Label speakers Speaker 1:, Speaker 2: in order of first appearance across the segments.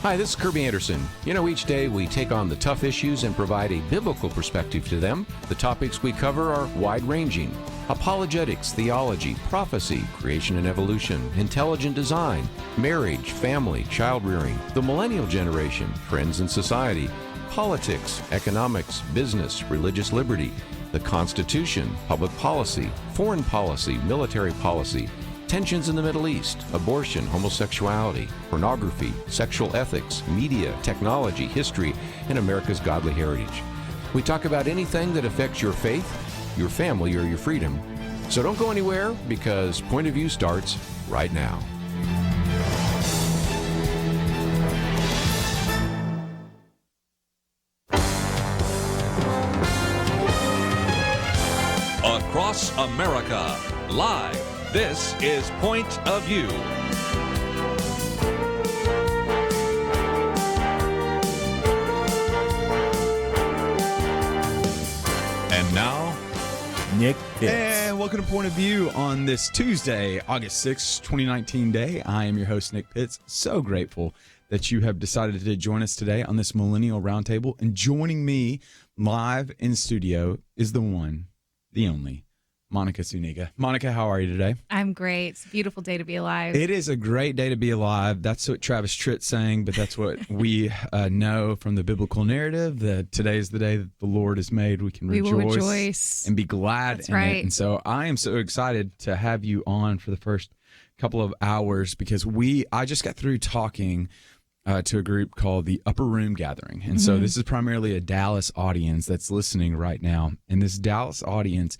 Speaker 1: Hi, this is Kirby Anderson. You know, each day we take on the tough issues and provide a biblical perspective to them. The topics we cover are wide-ranging: apologetics, theology, prophecy, creation and evolution, intelligent design, marriage, family, child-rearing, the millennial generation, trends in society, politics, economics, business, religious liberty, the Constitution, public policy, foreign policy, military policy, tensions in the Middle East, abortion, homosexuality, pornography, sexual ethics, media, technology, history, and America's godly heritage. We talk about anything that affects your faith, your family, or your freedom. So don't go anywhere, because Point of View starts right now.
Speaker 2: Across America, live. This is Point of View. And now,
Speaker 3: Nick Pitts.
Speaker 4: And welcome to Point of View on this Tuesday, August 6th, 2019 day. I am your host, Nick Pitts. So grateful that you have decided to join us today on this Millennial Roundtable. And joining me live in studio is the one, the only, Monica Zuniga. Monica, how are you today?
Speaker 5: I'm great. It's a beautiful day to be alive.
Speaker 4: It is a great day to be alive. That's what Travis Tritt sang, but that's what we know from the biblical narrative, that today is the day that the Lord has made. We can rejoice and be glad
Speaker 5: That's
Speaker 4: in
Speaker 5: right.
Speaker 4: it. And so I am so excited to have you on for the first couple of hours, because I just got through talking to a group called the Upper Room Gathering. And so this is primarily a Dallas audience that's listening right now. In this Dallas audience,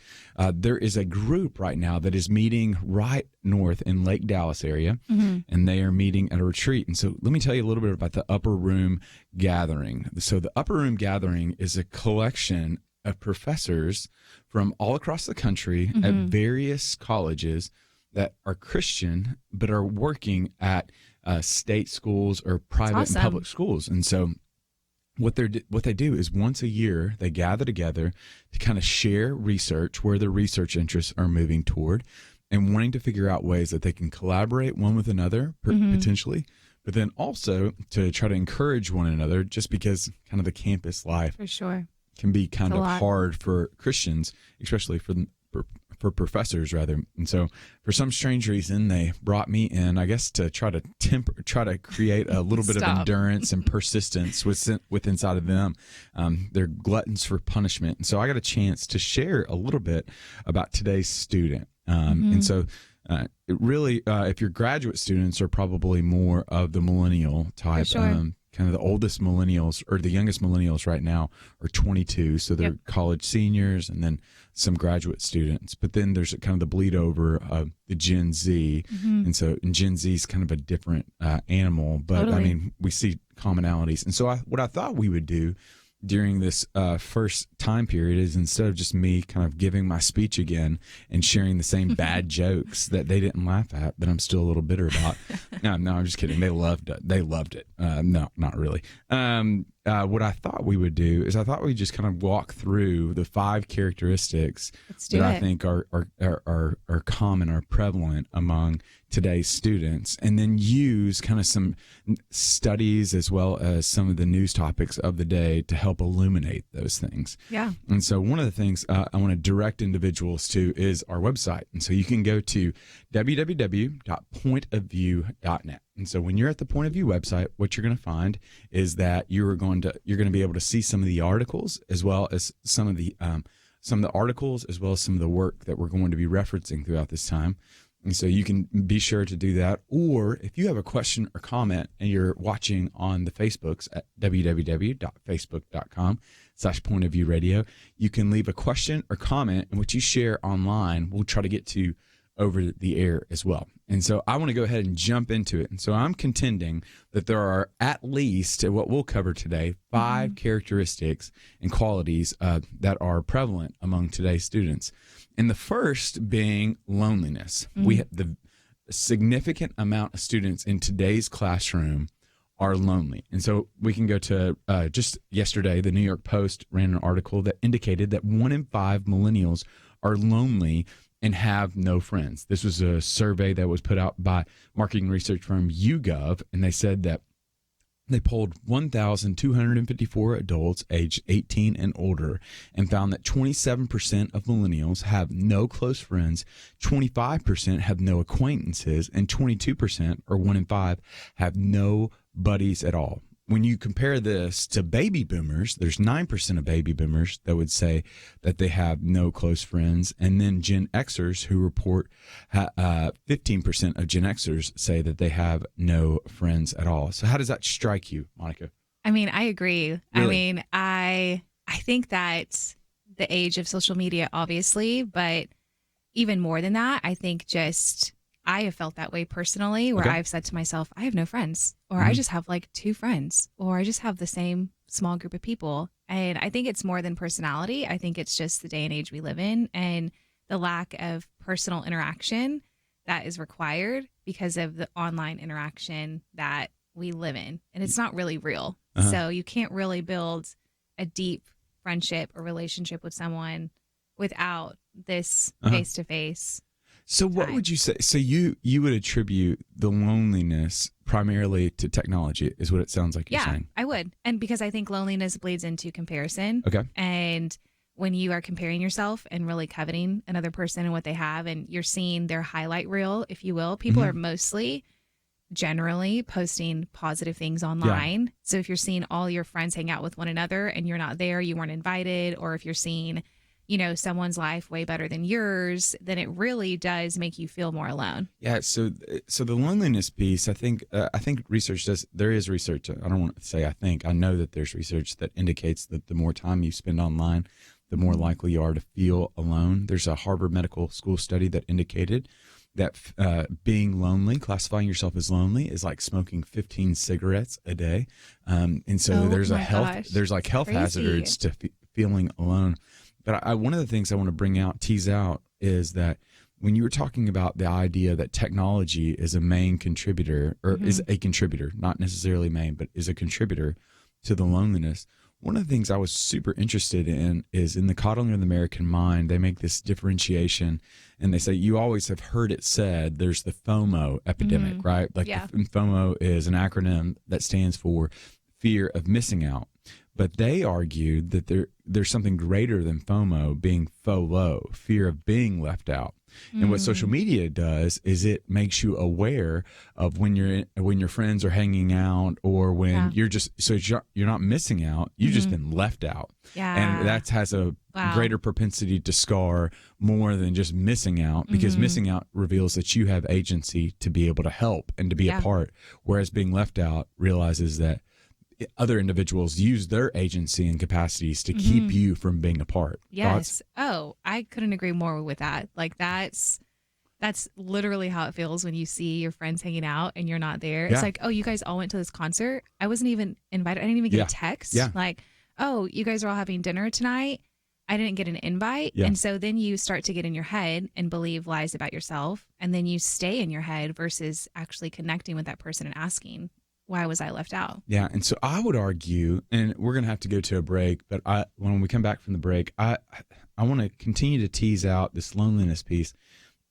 Speaker 4: there is a group right now that is meeting right north in Lake Dallas area, and they are meeting at a retreat. And so let me tell you a little bit about the Upper Room Gathering. So the Upper Room Gathering is a collection of professors from all across the country at various colleges that are Christian but are working at state schools or private and public schools. And so what they do is once a year they gather together to kind of share research, where their research interests are moving toward, and wanting to figure out ways that they can collaborate one with another potentially, but then also to try to encourage one another, just because kind of the campus life
Speaker 5: For sure.
Speaker 4: can be kind of
Speaker 5: lot.
Speaker 4: hard for Christians, especially for professors rather. And so for some strange reason, they brought me in, I guess, to try to create a little bit of endurance and persistence with inside of them. They're gluttons for punishment. And so I got a chance to share a little bit about today's student. And so it really, if your graduate students are probably more of the millennial type, kind of the oldest millennials or the youngest millennials right now are 22. So they're college seniors, and then some graduate students. But then there's kind of the bleed over of the Gen Z. And so Gen Z is kind of a different animal, but I mean, we see commonalities. And so what I thought we would do during this first time period is, instead of just me kind of giving my speech again and sharing the same bad jokes that they didn't laugh at, that I'm still a little bitter about. No, I'm just kidding. They loved it. No, not really. What I thought we would do is, I thought we'd just kind of walk through the 5 characteristics that I think are common, are prevalent among today's students, and then use kind of some studies as well as some of the news topics of the day to help illuminate those things.
Speaker 5: Yeah.
Speaker 4: And so one of the things I want to direct individuals to is our website. And so you can go to www.pointofview.net. And so when you're at the Point of View website, what you're going to find is that you're going to be able to see some of the articles, as well as some of the articles, as well as some of the work that we're going to be referencing throughout this time. And so you can be sure to do that. Or if you have a question or comment and you're watching on the Facebooks at www.facebook.com/pointofviewradio, you can leave a question or comment, and what you share online, we'll try to get to over the air as well. And so I want to go ahead and jump into it. And so I'm contending that there are at least, what we'll cover today, 5 characteristics and qualities that are prevalent among today's students. And the first being loneliness. We have the significant amount of students in today's classroom are lonely. And so we can go to just yesterday, the New York Post ran an article that indicated that 1 in 5 millennials are lonely and have no friends. This was a survey that was put out by marketing research firm YouGov, and they said that They polled 1,254 adults aged 18 and older and found that 27% of millennials have no close friends, 25% have no acquaintances, and 22%, or 1 in 5, have no buddies at all. When you compare this to baby boomers, there's 9% of baby boomers that would say that they have no close friends. And then Gen Xers who report 15% of Gen Xers say that they have no friends at all. So how does that strike you, Monica?
Speaker 5: I mean, I agree.
Speaker 4: Really?
Speaker 5: I mean, I think that the age of social media, obviously, but even more than that, I think just I have felt that way personally, where
Speaker 4: Okay.
Speaker 5: I've said to myself, I have no friends, or I just have like 2 friends, or I just have the same small group of people. And I think it's more than personality. I think it's just the day and age we live in and the lack of personal interaction that is required because of the online interaction that we live in. And it's not really real. So you can't really build a deep friendship or relationship with someone without this face-to-face.
Speaker 4: So what would you say? So you would attribute the loneliness primarily to technology, is what it sounds like you're saying.
Speaker 5: I would. And because I think loneliness bleeds into comparison.
Speaker 4: Okay.
Speaker 5: And when you are comparing yourself and really coveting another person and what they have, and you're seeing their highlight reel, if you will, people are mostly generally posting positive things online. Yeah. So if you're seeing all your friends hang out with one another and you're not there, you weren't invited, or if you're seeing, you know, someone's life way better than yours, then it really does make you feel more alone.
Speaker 4: Yeah. So the loneliness piece, I think research does. There is research. I don't want to say I know that there's research that indicates that the more time you spend online, the more likely you are to feel alone. There's a Harvard Medical School study that indicated that being lonely, classifying yourself as lonely, is like smoking 15 cigarettes a day. And so there's health hazards to feeling alone. But one of the things I want to tease out is that when you were talking about the idea that technology is a main contributor, or is a contributor, not necessarily main, but is a contributor to the loneliness, one of the things I was super interested in is in the Coddling of the American Mind, they make this differentiation, and they say, you always have heard it said, there's the FOMO epidemic, right? Like FOMO is an acronym that stands for fear of missing out. But they argued that there's something greater than FOMO, being FOLO, fear of being left out. And what social media does is it makes you aware of when your friends are hanging out, or when you're not missing out, you've just been left out. Yeah. And that has a greater propensity to scar more than just missing out, because missing out reveals that you have agency to be able to help and to be a part, whereas being left out realizes that other individuals use their agency and capacities to keep you from being a part.
Speaker 5: Yes.
Speaker 4: Thoughts?
Speaker 5: Oh, I couldn't agree more with that. Like that's literally how it feels when you see your friends hanging out and you're not there. It's like, oh, you guys all went to this concert. I wasn't even invited. I didn't even get a text. Yeah. Like, oh, you guys are all having dinner tonight. I didn't get an invite. Yeah. And so then you start to get in your head and believe lies about yourself. And then you stay in your head versus actually connecting with that person and asking, why was I left out?
Speaker 4: Yeah, and so I would argue, and we're going to have to go to a break, but when we come back from the break, I want to continue to tease out this loneliness piece.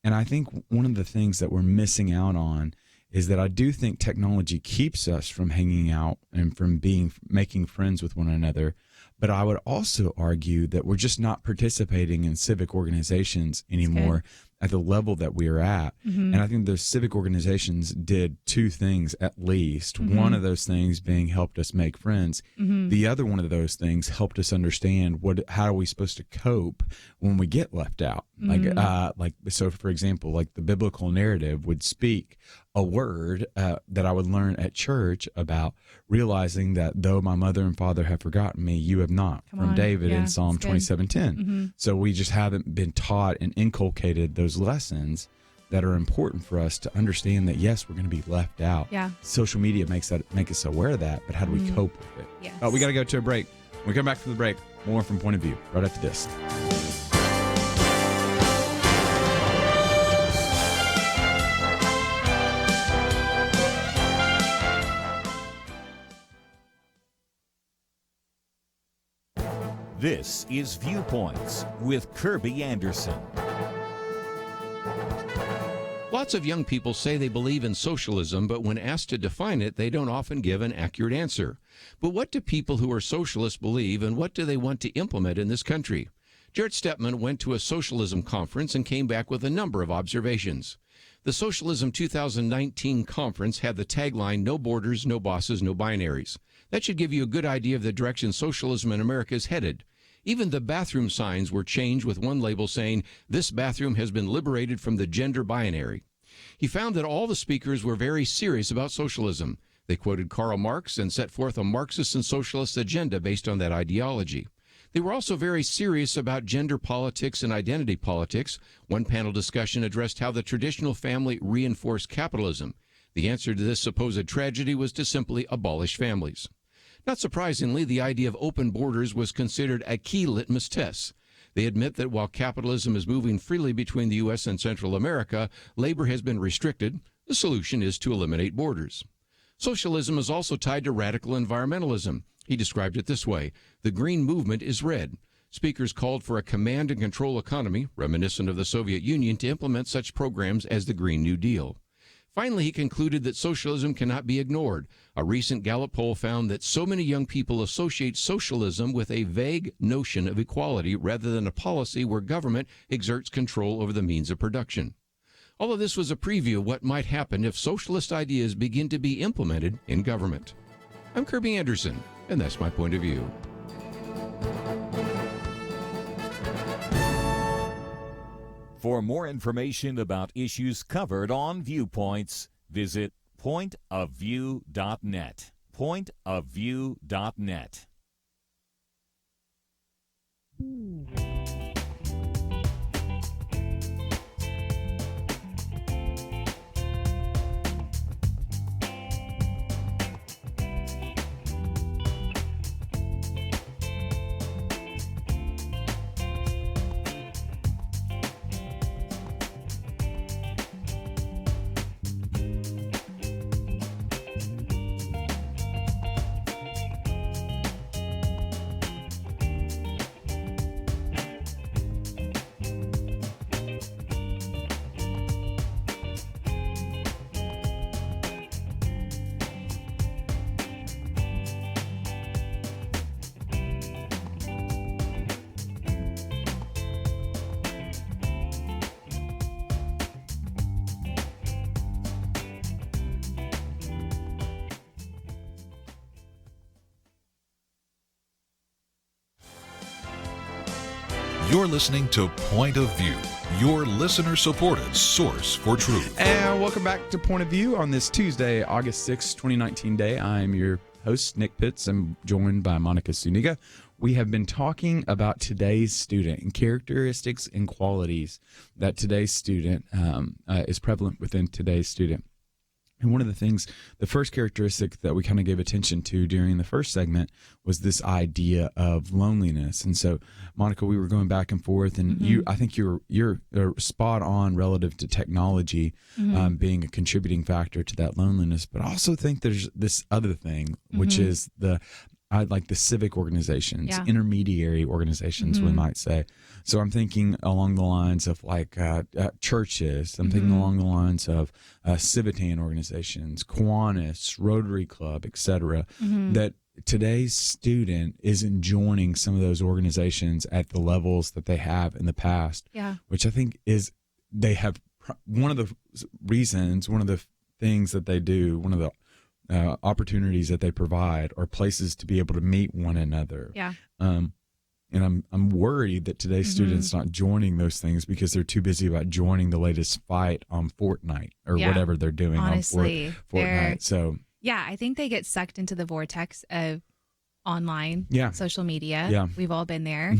Speaker 4: And I think one of the things that we're missing out on is that I do think technology keeps us from hanging out and from making friends with one another. But I would also argue that we're just not participating in civic organizations anymore at the level that we are at. And I think those civic organizations did 2 things at least. One of those things being helped us make friends. The other one of those things helped us understand how are we supposed to cope when we get left out. So for example, like the biblical narrative would speak a word that I would learn at church about realizing that though my mother and father have forgotten me, you have not, from David in Psalm 27:10. So we just haven't been taught and inculcated those lessons that are important for us to understand that, yes, we're going to be left out. Yeah. Social media make us aware of that, but how do we cope with it? Yes. We got to go to a break. When we come back from the break, more from Point of View right after this.
Speaker 3: This is Viewpoints with Kirby Anderson.
Speaker 4: Lots
Speaker 1: Lots of young people say they believe in socialism, but when asked to define it, they don't often give an accurate answer. But what do people who are socialists believe, and what do they want to implement in this country? Jared Stepman went to a socialism conference and came back with a number of observations. The Socialism 2019 conference had the tagline, "No borders, no bosses, no binaries." That should give you a good idea of the direction socialism in America is headed. Even the bathroom signs were changed, with one label saying, "This bathroom has been liberated from the gender binary." He found that all the speakers were very serious about socialism. They quoted Karl Marx and set forth a Marxist and socialist agenda based on that ideology. They were also very serious about gender politics and identity politics. One panel discussion addressed how the traditional family reinforced capitalism. The answer to this supposed tragedy was to simply abolish families. Not surprisingly, the idea of open borders was considered a key litmus test. They admit that while capitalism is moving freely between the U.S. and Central America, labor has been restricted. The solution is to eliminate borders. Socialism is also tied to radical environmentalism. He described it this way: the green movement is red. Speakers called for a command and control economy, reminiscent of the Soviet Union, to implement such programs as the Green New Deal. Finally, he concluded that socialism cannot be ignored. A recent Gallup poll found that so many young people associate socialism with a vague notion of equality rather than a policy where government exerts control over the means of production. All of this was a preview of what might happen if socialist ideas begin to be implemented in government. I'm Kirby Anderson, and that's my point of view.
Speaker 2: For more information about issues covered on Viewpoints, visit pointofview.net. Pointofview.net.
Speaker 3: You're listening to Point of View, your listener-supported source for truth.
Speaker 4: And welcome back to Point of View on this Tuesday, August 6, 2019 day. I'm your host, Nick Pitts. I'm joined by Monica Zuniga. We have been talking about today's student and characteristics and qualities that today's student is prevalent within today's student. And one of the things, the first characteristic that we kind of gave attention to during the first segment was this idea of loneliness. And so, Monica, we were going back and forth, and I think you're spot on relative to technology being a contributing factor to that loneliness. But I also think there's this other thing, which is I like the civic organizations, intermediary organizations, we might say. So I'm thinking along the lines of like churches. I'm thinking along the lines of Civitan organizations, Kiwanis, Rotary Club, etc. That today's student isn't joining some of those organizations at the levels that they have in the past, which I think is they have one of the reasons, one of the things that they do, one of the opportunities that they provide are places to be able to meet one another. And I'm worried that today's students not joining those things because they're too busy about joining the latest fight on Fortnite or whatever they're doing on Fortnite. So
Speaker 5: I think they get sucked into the vortex of online social media. We've all been there.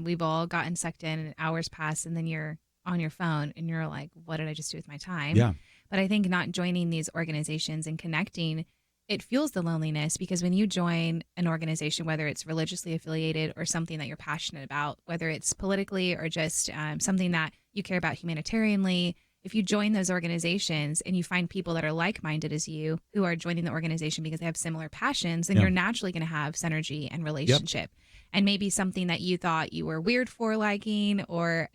Speaker 5: We've all gotten sucked in, and hours pass, and then you're on your phone and you're like, what did I just do with my time? But I think not joining these organizations and connecting, it fuels the loneliness, because when you join an organization, whether it's religiously affiliated or something that you're passionate about, whether it's politically or just something that you care about humanitarianly, if you join those organizations and you find people that are like-minded as you who are joining the organization because they have similar passions, then you're naturally going to have synergy and relationship. And maybe something that you thought you were weird for liking, or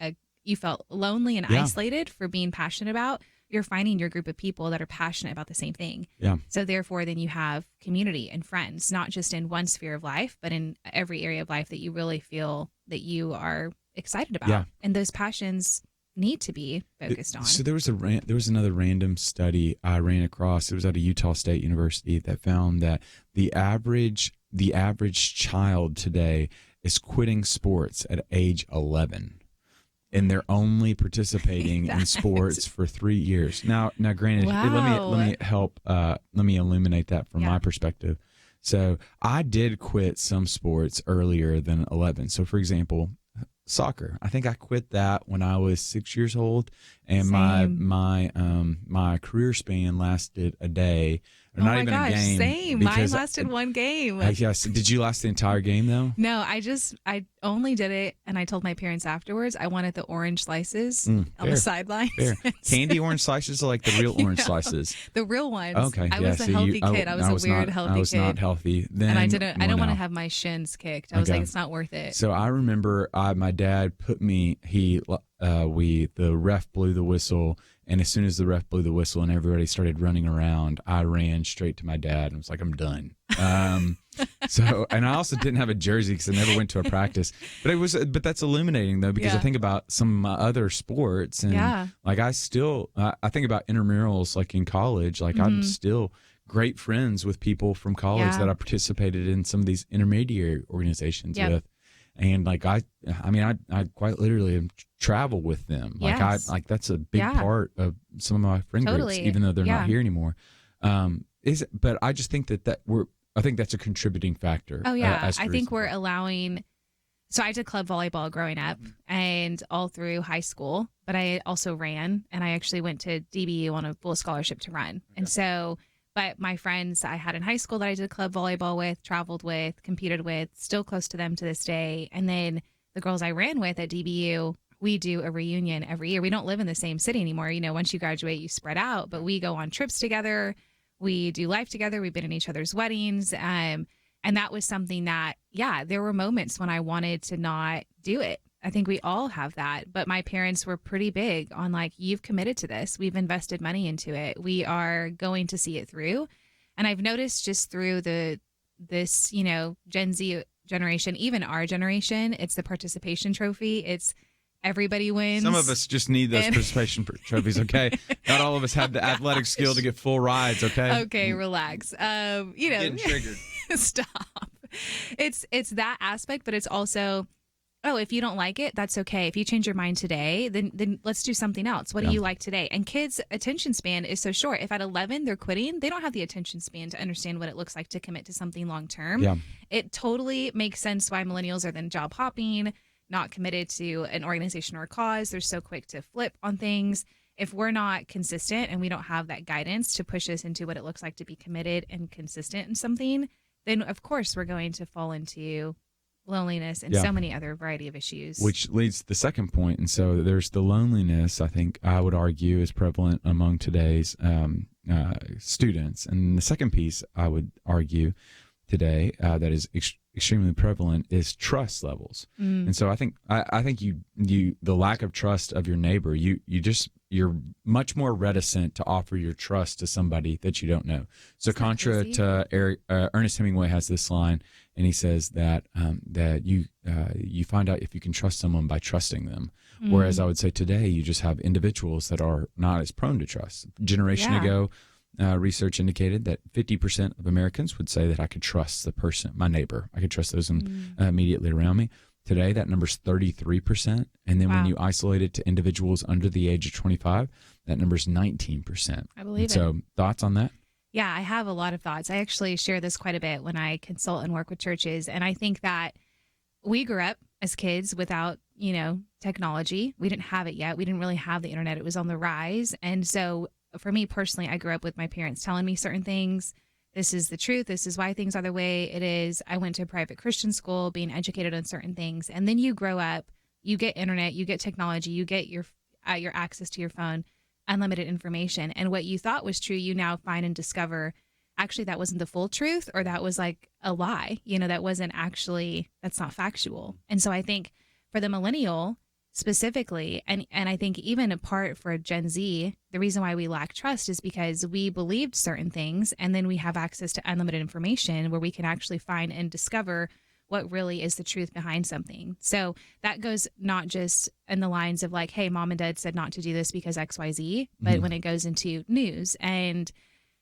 Speaker 5: you felt lonely and isolated for being passionate about, you're finding your group of people that are passionate about the same thing.
Speaker 4: Yeah.
Speaker 5: So therefore, then you have community and friends, not just in one sphere of life, but in every area of life that you really feel that you are excited about.
Speaker 4: Yeah.
Speaker 5: And those passions need to be focused on.
Speaker 4: So there was another random study I ran across. It was at a Utah State University that found that the average child today is quitting sports at age 11. And they're only participating in sports for 3 years. Now, granted,
Speaker 5: Wow.
Speaker 4: let me illuminate that from my perspective. So I did quit some sports earlier than 11. So, for example, soccer. I think I quit that when I was 6 years old, and my career span lasted a day. Or not even a game.
Speaker 5: Same. Mine lasted one game.
Speaker 4: Yes. Did you last the entire game though?
Speaker 5: No, I only did it, and I told my parents afterwards I wanted the orange slices on the sidelines.
Speaker 4: Fair. Candy orange slices are like the real orange slices.
Speaker 5: The real ones.
Speaker 4: Okay.
Speaker 5: I was a healthy kid. I was a weird healthy kid.
Speaker 4: I was not healthy then.
Speaker 5: And I didn't want to have my shins kicked. I was like, it's not worth it.
Speaker 4: So I remember my dad put me. The ref blew the whistle. And as soon as the ref blew the whistle and everybody started running around, I ran straight to my dad and was like, I'm done. And I also didn't have a jersey because I never went to a practice. But that's illuminating though, because I think about some of my other sports, and like I think about intramurals like in college. Like I'm still great friends with people from college that I participated in some of these intermediary organizations with. And like I quite literally travel with them. Like that's a big part of some of my friend groups, even though they're not here anymore. But I just think I think that's a contributing factor.
Speaker 5: Oh yeah, I think we're allowing. So I did club volleyball growing up and all through high school, but I also ran, and I actually went to DBU on a full scholarship to run, and so. But my friends I had in high school that I did club volleyball with, traveled with, competed with, still close to them to this day. And then the girls I ran with at DBU, we do a reunion every year. We don't live in the same city anymore. You know, once you graduate, you spread out, but we go on trips together. We do life together. We've been in each other's weddings. And that was something that, there were moments when I wanted to not do it. I think we all have that, but my parents were pretty big on like, you've committed to this. We've invested money into it. We are going to see it through. And I've noticed just through this, Gen Z generation, even our generation, it's the participation trophy. It's everybody wins.
Speaker 4: Some of us just need those participation trophies. Okay. Not all of us have the athletic skill to get full rides. Okay.
Speaker 5: Okay. Relax.
Speaker 4: Getting triggered.
Speaker 5: Stop. It's that aspect, but it's also, if you don't like it, that's okay. If you change your mind today, then let's do something else. What do you like today? And kids' attention span is so short. If at 11 they're quitting, they don't have the attention span to understand what it looks like to commit to something long term. Yeah. It totally makes sense why millennials are then job hopping, not committed to an organization or a cause. They're so quick to flip on things. If we're not consistent and we don't have that guidance to push us into what it looks like to be committed and consistent in something, then of course we're going to fall into loneliness and so many other variety of issues.
Speaker 4: Which leads to the second point. And so there's the loneliness, I think I would argue, is prevalent among today's students. And the second piece I would argue today that is extremely prevalent is trust levels. And so I think you the lack of trust of your neighbor, you're much more reticent to offer your trust to somebody that you don't know. So contra to Ernest Hemingway has this line, and he says that you find out if you can trust someone by trusting them. Whereas I would say today you just have individuals that are not as prone to trust. Generation ago, research indicated that 50% of Americans would say that I could trust the person, my neighbor. I could trust those immediately around me. Today, that number's 33%. And then when you isolate it to individuals under the age of 25, that number's 19%.
Speaker 5: I believe it.
Speaker 4: So thoughts on that?
Speaker 5: Yeah, I have a lot of thoughts. I actually share this quite a bit when I consult and work with churches. And I think that we grew up as kids without, technology. We didn't have it yet. We didn't really have the internet. It was on the rise. And so for me personally, I grew up with my parents telling me certain things. This is the truth. This is why things are the way it is. I went to a private Christian school, being educated on certain things. And then you grow up, you get internet, you get technology, you get your access to your phone, unlimited information. And what you thought was true, you now find and discover, actually, that wasn't the full truth, or that was like a lie. That wasn't actually, that's not factual. And so I think for the millennial, specifically. And I think even a part for Gen Z, the reason why we lack trust is because we believed certain things, and then we have access to unlimited information where we can actually find and discover what really is the truth behind something. So that goes not just in the lines of like, hey, mom and dad said not to do this because XYZ, but when it goes into news and,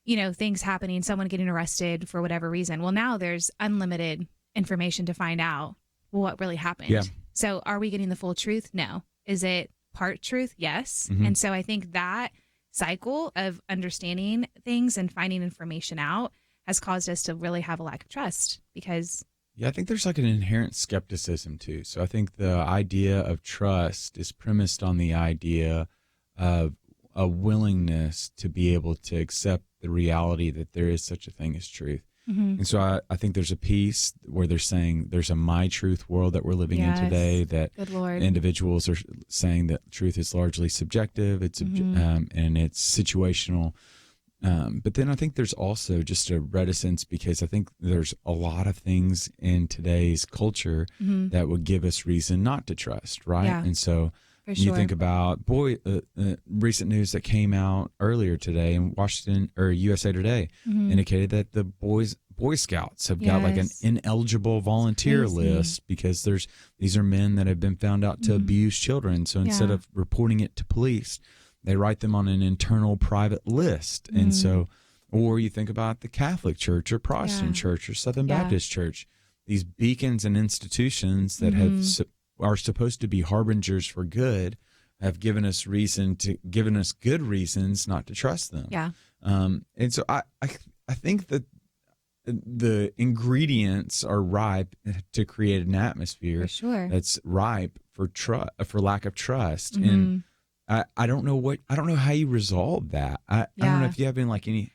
Speaker 5: you know, things happening, someone getting arrested for whatever reason. Well, now there's unlimited information to find out what really happened.
Speaker 4: Yeah.
Speaker 5: So are we getting the full truth? No. Is it part truth? Yes. And so I think that cycle of understanding things and finding information out has caused us to really have a lack of trust because
Speaker 4: Yeah, I think there's like an inherent skepticism too. So I think the idea of trust is premised on the idea of a willingness to be able to accept the reality that there is such a thing as truth. And so I think there's a piece where they're saying there's a my truth world that we're living in today, that
Speaker 5: Good Lord.
Speaker 4: individuals are saying that truth is largely subjective, it's and it's situational. But then I think there's also just a reticence because I think there's a lot of things in today's culture that would give us reason not to trust, right?
Speaker 5: Yeah,
Speaker 4: and so
Speaker 5: for
Speaker 4: you
Speaker 5: sure.
Speaker 4: think about recent news that came out earlier today in Washington or USA Today indicated that the Boy Scouts have got like an
Speaker 5: Yes.
Speaker 4: ineligible volunteer
Speaker 5: Crazy.
Speaker 4: list because these are men that have been found out to abuse children. So instead
Speaker 5: Yeah.
Speaker 4: of reporting it to police, they write them on an internal private list. And so, or you think about the Catholic Church or Protestant Church or Southern Baptist Church, these beacons and institutions that are supposed to be harbingers for good have given us good reasons not to trust them.
Speaker 5: Yeah.
Speaker 4: And so I think that the ingredients are ripe to create an atmosphere
Speaker 5: For sure.
Speaker 4: that's ripe for lack of trust. And I don't know how you resolve that. I don't know if you have any.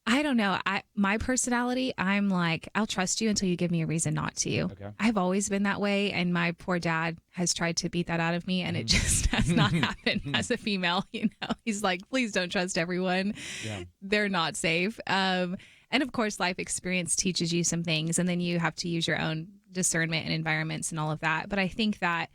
Speaker 5: I don't know. My personality, I'm like, I'll trust you until you give me a reason not to.
Speaker 4: Okay.
Speaker 5: I've always been that way, and my poor dad has tried to beat that out of me, and it just has not happened as a female. You know, he's like, please don't trust everyone.
Speaker 4: Yeah.
Speaker 5: They're not safe. And of course, life experience teaches you some things, and then you have to use your own discernment and environments and all of that. But I think that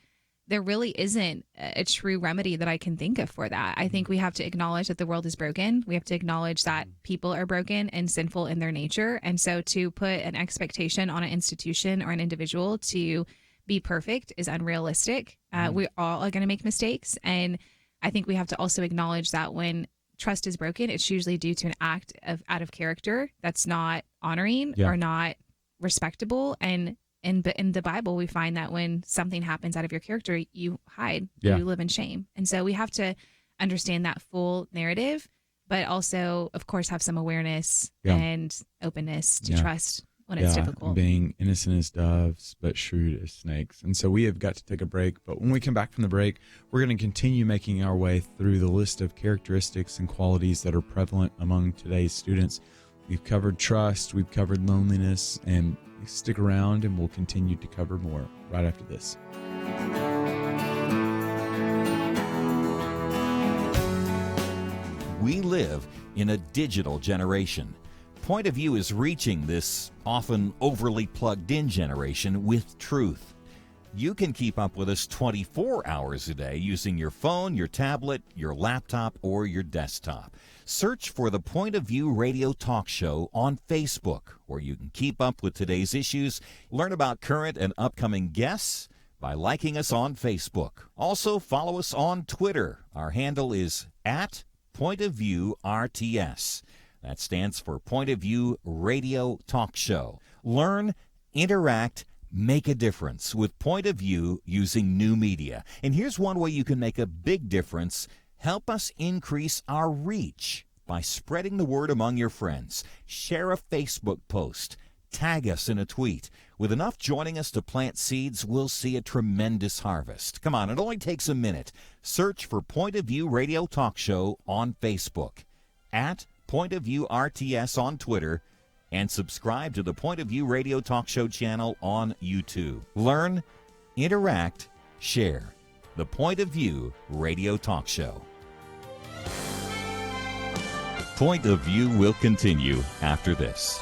Speaker 5: there really isn't a true remedy that I can think of for that. I think we have to acknowledge that the world is broken. We have to acknowledge that people are broken and sinful in their nature. And so to put an expectation on an institution or an individual to be perfect is unrealistic. We all are going to make mistakes. And I think we have to also acknowledge that when trust is broken, it's usually due to an act of out of character that's not honoring or not respectable. And in the Bible, we find that when something happens out of your character, you hide, you live in shame. And so we have to understand that full narrative, but also, of course, have some awareness and openness to trust when it's difficult.
Speaker 4: Being innocent as doves, but shrewd as snakes. And so we have got to take a break. But when we come back from the break, we're going to continue making our way through the list of characteristics and qualities that are prevalent among today's students. We've covered trust, we've covered loneliness, and stick around and we'll continue to cover more right after this.
Speaker 2: We live in a digital generation. Point of View is reaching this often overly plugged-in generation with truth. You can keep up with us 24 hours a day using your phone, your tablet, your laptop, or your desktop. Search for the Point of View Radio Talk Show on Facebook, where you can keep up with today's issues, learn about current and upcoming guests by liking us on Facebook. Also, follow us on Twitter. Our handle is @PointOfViewRTS. That stands for Point of View Radio Talk Show. Learn, interact, make a difference with Point of View using new media. And here's one way you can make a big difference. Help us increase our reach by spreading the word among your friends. Share a Facebook post. Tag us in a tweet. With enough joining us to plant seeds, we'll see a tremendous harvest. Come on, it only takes a minute. Search for Point of View Radio Talk Show on Facebook, @PointOfViewRTS on Twitter, and subscribe to the Point of View Radio Talk Show channel on YouTube. Learn, interact, share. The Point of View Radio Talk Show. Point of View will continue after this.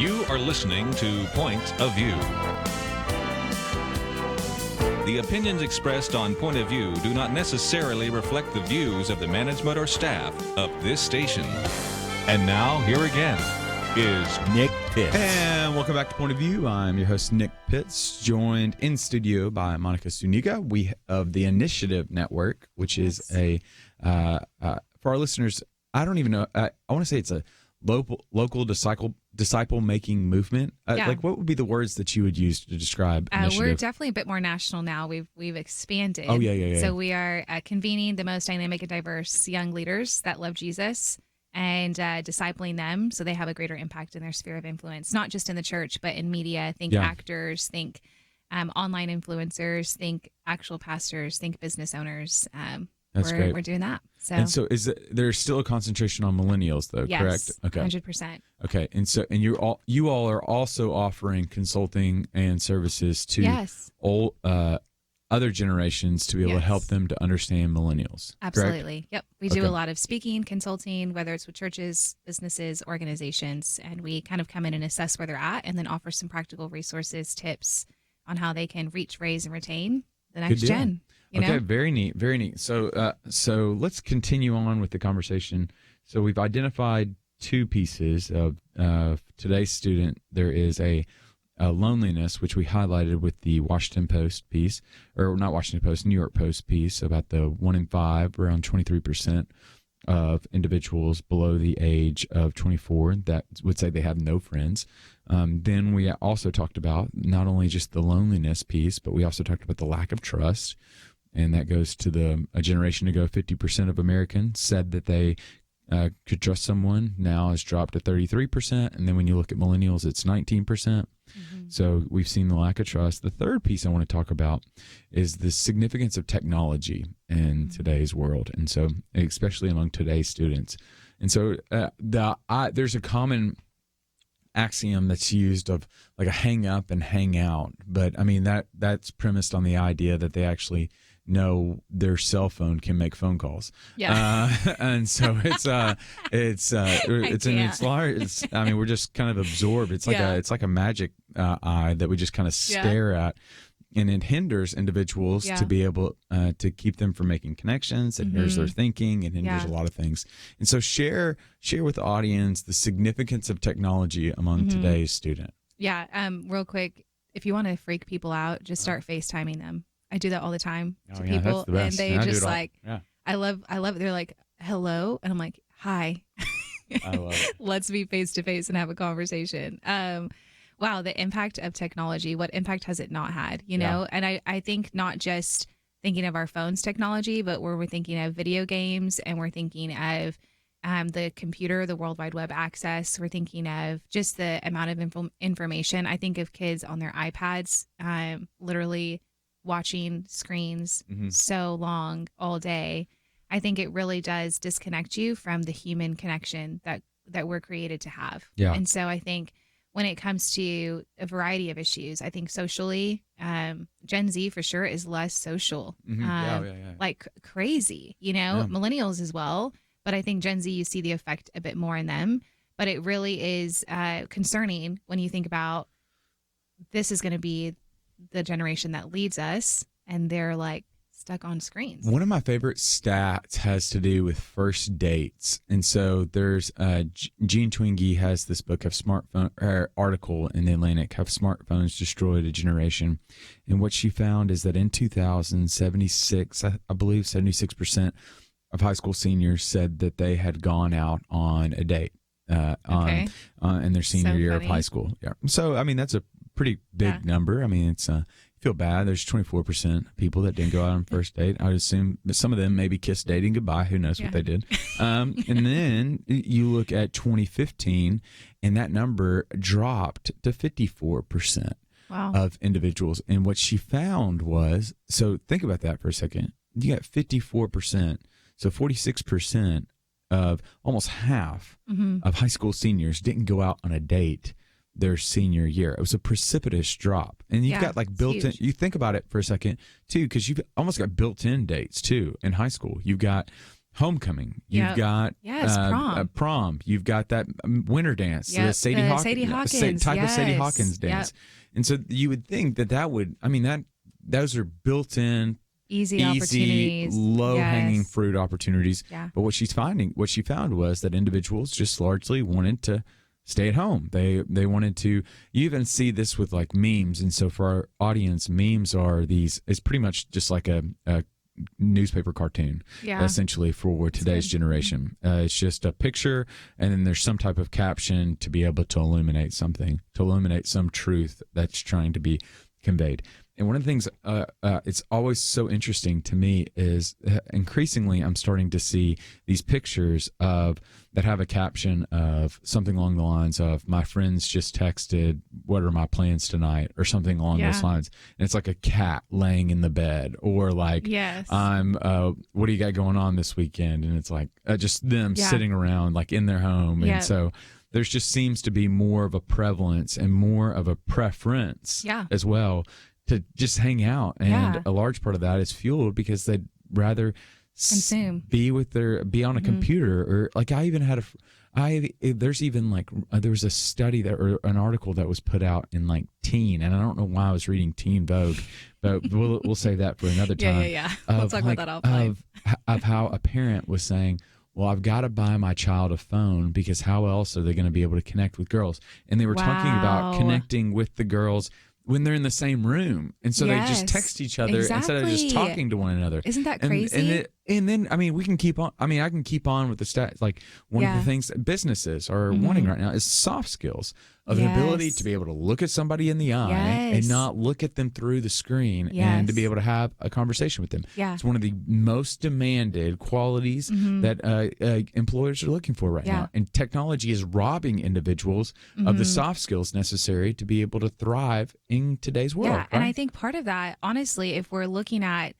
Speaker 3: You are listening to Point of View. The opinions expressed on Point of View do not necessarily reflect the views of the management or staff of this station. And now, here again is
Speaker 2: Nick Pitts.
Speaker 4: And welcome back to Point of View. I'm your host, Nick Pitts, joined in studio by Monica Zuniga, of the Initiative Network, which is a, for our listeners, I don't even know, I want to say it's a local disciple-making movement. Like, what would be the words that you would use to describe Initiative?
Speaker 5: We're definitely a bit more national now. We've expanded.
Speaker 4: Oh, yeah.
Speaker 5: So we are convening the most dynamic and diverse young leaders that love Jesus and discipling them so they have a greater impact in their sphere of influence, not just in the church, but in media. Think actors, think online influencers, think actual pastors, think business owners.
Speaker 4: That's great.
Speaker 5: We're doing that.
Speaker 4: So there's still a concentration on millennials, though, correct? Okay,
Speaker 5: 100%. Okay,
Speaker 4: and you all are also offering consulting and services to all other generations to be able to help them to understand millennials.
Speaker 5: Absolutely. Correct? Yep. We do a lot of speaking, consulting, whether it's with churches, businesses, organizations, and we kind of come in and assess where they're at, and then offer some practical resources, tips on how they can reach, raise, and retain the next gen. You know?
Speaker 4: Very neat, very neat. So let's continue on with the conversation. So we've identified two pieces of today's student. There is a loneliness, which we highlighted with the Washington Post piece, or not Washington Post, New York Post piece about the 1 in 5, around 23% of individuals below the age of 24 that would say they have no friends. Then we also talked about not only just the loneliness piece, but we also talked about the lack of trust. And that goes to a generation ago, 50% of Americans said that they could trust someone. Now it's dropped to 33%. And then when you look at millennials, it's 19%. Mm-hmm. So we've seen the lack of trust. The third piece I want to talk about is the significance of technology in today's world. And so, especially among today's students. And so there's a common axiom that's used of like a hang up and hang out. But I mean, that's premised on the idea that they actually know their cell phone can make phone calls. Yeah. And so it's I mean, we're just kind of absorbed. It's like a magic eye that we just kind of stare at, and it hinders individuals to be able to keep them from making connections. It hinders their thinking. It hinders a lot of things. And so share with the audience the significance of technology among today's student.
Speaker 5: Yeah. Real quick, if you want to freak people out, just start FaceTiming them. I do that all the time to people, and they just like, I love it. They're like, hello. And I'm like, hi,
Speaker 4: I love it.
Speaker 5: Let's be face to face and have a conversation. Wow. The impact of technology, what impact has it not had, you know? And I think not just thinking of our phones technology, but we're thinking of video games, and we're thinking of the computer, the World Wide Web access. We're thinking of just the amount of information. I think of kids on their iPads, literally watching screens so long all day. I think it really does disconnect you from the human connection that we're created to have. Yeah. And so I think when it comes to a variety of issues, I think socially, Gen Z for sure is less social, like crazy, you know, millennials as well. But I think Gen Z, you see the effect a bit more in them. But it really is concerning when you think about this is going to be the generation that leads us, and they're like stuck on screens.
Speaker 4: One of my favorite stats has to do with first dates. And so there's Jean Twenge has this book of article in the Atlantic, Have Smartphones Destroyed a Generation? And what she found is that in 2076, I believe 76% of high school seniors said that they had gone out on a date in their senior year of high school. Yeah. So, I mean, that's a pretty big number. I mean, it's you feel bad. There's 24% of people that didn't go out on first date. I would assume some of them maybe kissed dating goodbye. Who knows what they did? And then you look at 2015, and that number dropped to 54% of individuals. And what she found was, so think about that for a second. You got 54%, so 46% of almost half of high school seniors didn't go out on a date their senior year. It was a precipitous drop. And you've got like built-in, you think about it for a second too, because you've almost got built-in dates too in high school. You've got homecoming. You've got prom. You've got that winter dance, the Sadie Hawkins type of Sadie Hawkins dance. And so you would think that would, those are built-in,
Speaker 5: easy opportunities,
Speaker 4: low-hanging fruit opportunities.
Speaker 5: Yeah.
Speaker 4: But what she found was that individuals just largely wanted to stay at home. They wanted to. You even see this with like memes. And so for our audience, memes are these. It's pretty much just like a newspaper cartoon, essentially, for today's generation. It's just a picture, and then there's some type of caption to be able to illuminate something, to illuminate some truth that's trying to be conveyed. And one of the things it's always so interesting to me is increasingly I'm starting to see these pictures that have a caption of something along the lines of, my friends just texted, what are my plans tonight, or something along those lines. And it's like a cat laying in the bed, or like, what do you got going on this weekend? And it's like just them sitting around like in their home. And so there just seems to be more of a prevalence and more of a preference as well to just hang out. And a large part of that is fueled because they'd rather
Speaker 5: consume,
Speaker 4: be on a computer, or like there was a study or an article that was put out in like Teen, and I don't know why I was reading Teen Vogue, but we'll save that for another time.
Speaker 5: We'll talk about that offline.
Speaker 4: Of how a parent was saying, well, I've got to buy my child a phone because how else are they going to be able to connect with girls? And they were talking about connecting with the girls when they're in the same room. And so they just text each other instead of just talking to one another.
Speaker 5: Isn't that crazy?
Speaker 4: And then, we can keep on. I can keep on with the stats. Like one of the things that businesses are wanting right now is soft skills, of the ability to be able to look at somebody in the eye and not look at them through the screen, and to be able to have a conversation with them. It's one of the most demanded qualities that employers are looking for right now. And technology is robbing individuals of the soft skills necessary to be able to thrive in today's world.
Speaker 5: Yeah, and I think part of that, honestly, if we're looking at,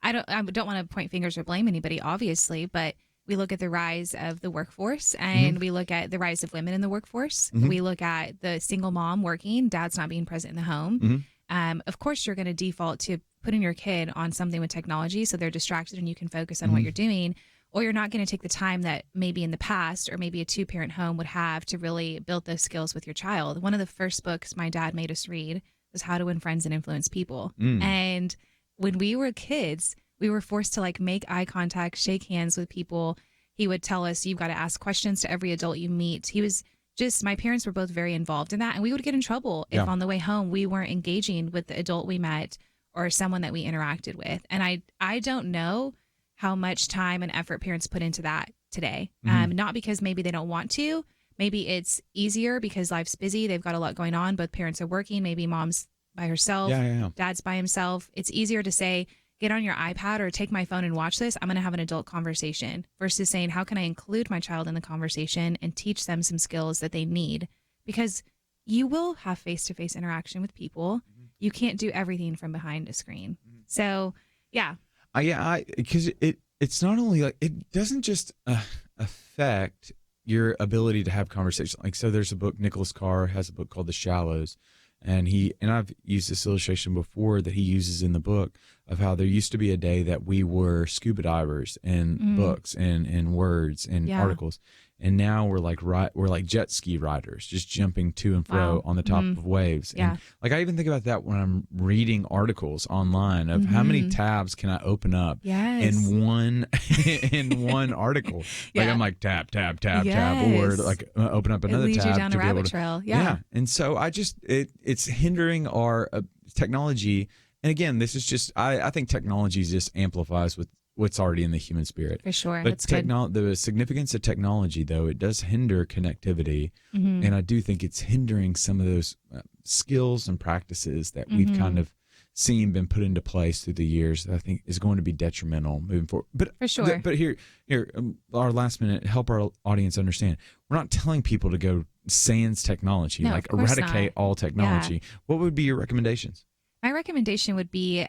Speaker 5: I don't want to point fingers or blame anybody, obviously, but we look at the rise of the workforce, and we look at the rise of women in the workforce. We look at the single mom working, dad's not being present in the home. Of course, you're going to default to putting your kid on something with technology so they're distracted and you can focus on what you're doing, or you're not going to take the time that maybe in the past or maybe a two-parent home would have to really build those skills with your child. One of the first books my dad made us read was How to Win Friends and Influence People. And when we were kids, we were forced to like make eye contact, shake hands with people. He would tell us, you've got to ask questions to every adult you meet. My parents were both very involved in that. And we would get in trouble if on the way home we weren't engaging with the adult we met or someone that we interacted with. And I don't know how much time and effort parents put into that today. Not because maybe they don't want to. Maybe it's easier because life's busy. They've got a lot going on. Both parents are working. Maybe mom's by herself. Dad's by himself. It's easier to say, get on your iPad or take my phone and watch this. I'm going to have an adult conversation, versus saying, how can I include my child in the conversation and teach them some skills that they need? Because you will have face-to-face interaction with people. You can't do everything from behind a screen. So, because it's not only like, it doesn't just affect your ability to have conversations. Like, so there's a book, Nicholas Carr has a book called The Shallows. And I've used this illustration before that he uses in the book of how there used to be a day that we were scuba divers in books and words and articles. And now we're like jet ski riders, just jumping to and fro on the top of waves. And like, I even think about that when I'm reading articles online of how many tabs can I open up in one article. Like I'm like tab, or like open up another tab. It leads you down
Speaker 4: to
Speaker 5: a
Speaker 4: be able
Speaker 5: rabbit
Speaker 4: to,
Speaker 5: trail.
Speaker 4: And so it's hindering our technology. And again, this is just, I think technology just amplifies with what's already in the human spirit.
Speaker 5: For sure.
Speaker 4: But
Speaker 5: That's good.
Speaker 4: The significance of technology, though, it does hinder connectivity. And I do think it's hindering some of those skills and practices that we've kind of seen been put into place through the years that I think is going to be detrimental moving forward. But
Speaker 5: for sure.
Speaker 4: But here, our last minute, help our audience understand. We're not telling people to go sans technology, like eradicate all technology. What would be your recommendations?
Speaker 5: My recommendation would be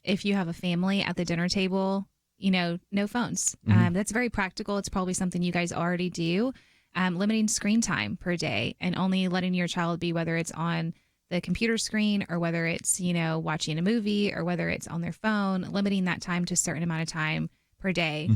Speaker 5: if you have a family at the dinner table, no phones. That's very practical. It's probably something you guys already do. Limiting screen time per day and only letting your child be, whether it's on the computer screen or whether it's, watching a movie or whether it's on their phone, limiting that time to a certain amount of time per day.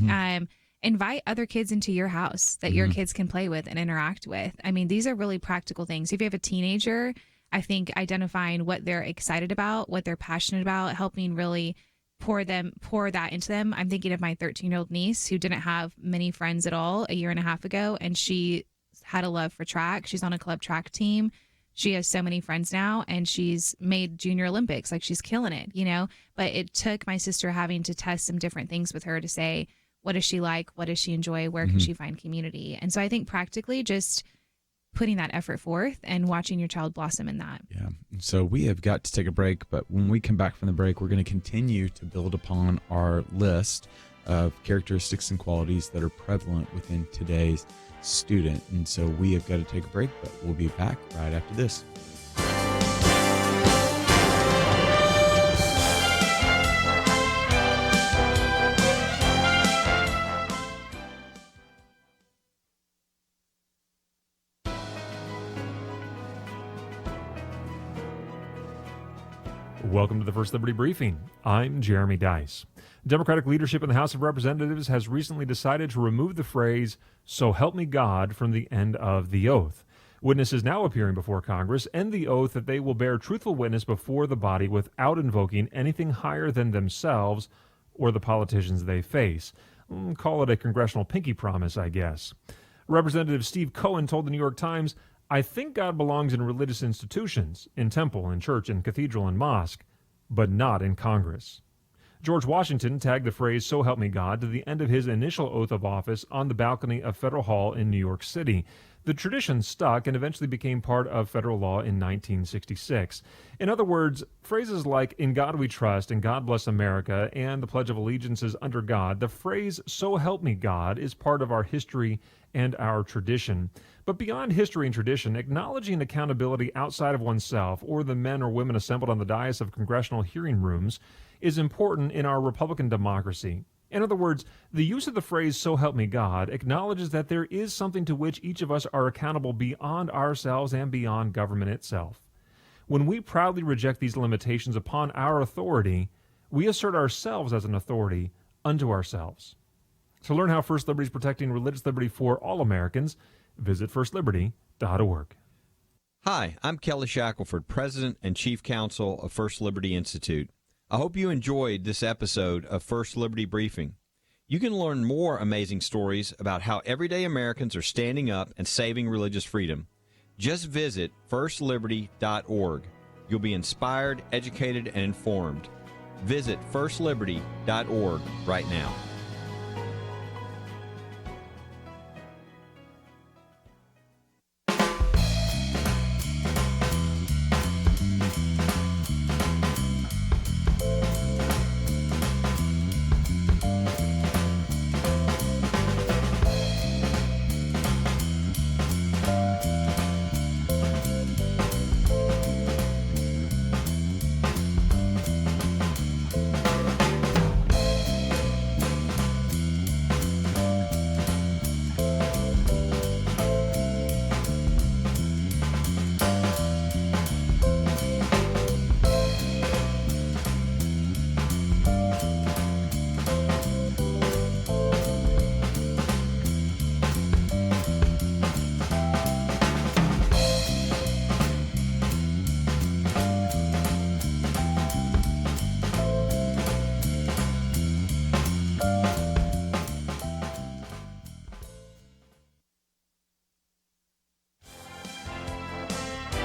Speaker 5: invite other kids into your house that your kids can play with and interact with. I mean, these are really practical things. If you have a teenager, I think identifying what they're excited about, what they're passionate about, helping really pour that into them. I'm thinking of my 13-year-old niece who didn't have many friends at all a year and a half ago, and she had a love for track. She's on a club track team. She has so many friends now, and she's made Junior Olympics. Like, she's killing it, But it took my sister having to test some different things with her to say, what does she like? What does she enjoy? Where can she find community? And so I think practically just putting that effort forth and watching your child blossom in that.
Speaker 4: Yeah. So we have got to take a break, but when we come back from the break, we're going to continue to build upon our list of characteristics and qualities that are prevalent within today's student. And so we have got to take a break, but we'll be back right after this.
Speaker 6: Welcome to the First Liberty Briefing. I'm Jeremy Dice. Democratic leadership in the House of Representatives has recently decided to remove the phrase, "So help me God," from the end of the oath. Witnesses now appearing before Congress end the oath that they will bear truthful witness before the body without invoking anything higher than themselves or the politicians they face. Call it a congressional pinky promise, I guess. Representative Steve Cohen told the New York Times, "I think God belongs in religious institutions, in temple, in church, in cathedral, and mosque, but not in Congress." George Washington tagged the phrase, "So help me God," to the end of his initial oath of office on the balcony of Federal Hall in New York City. The tradition stuck and eventually became part of federal law in 1966. In other words, phrases like "In God we trust" and "God bless America" and the Pledge of Allegiance is under God, the phrase "So help me God" is part of our history and our tradition. But beyond history and tradition, acknowledging accountability outside of oneself or the men or women assembled on the dais of congressional hearing rooms is important in our Republican democracy. In other words, the use of the phrase "So help me God" acknowledges that there is something to which each of us are accountable beyond ourselves and beyond government itself. When we proudly reject these limitations upon our authority, we assert ourselves as an authority unto ourselves. To learn how First Liberty is protecting religious liberty for all Americans, visit firstliberty.org.
Speaker 7: Hi, I'm Kelly Shackelford, President and Chief Counsel of First Liberty Institute. I hope you enjoyed this episode of First Liberty Briefing. You can learn more amazing stories about how everyday Americans are standing up and saving religious freedom. Just visit firstliberty.org. You'll be inspired, educated, and informed. Visit firstliberty.org right now.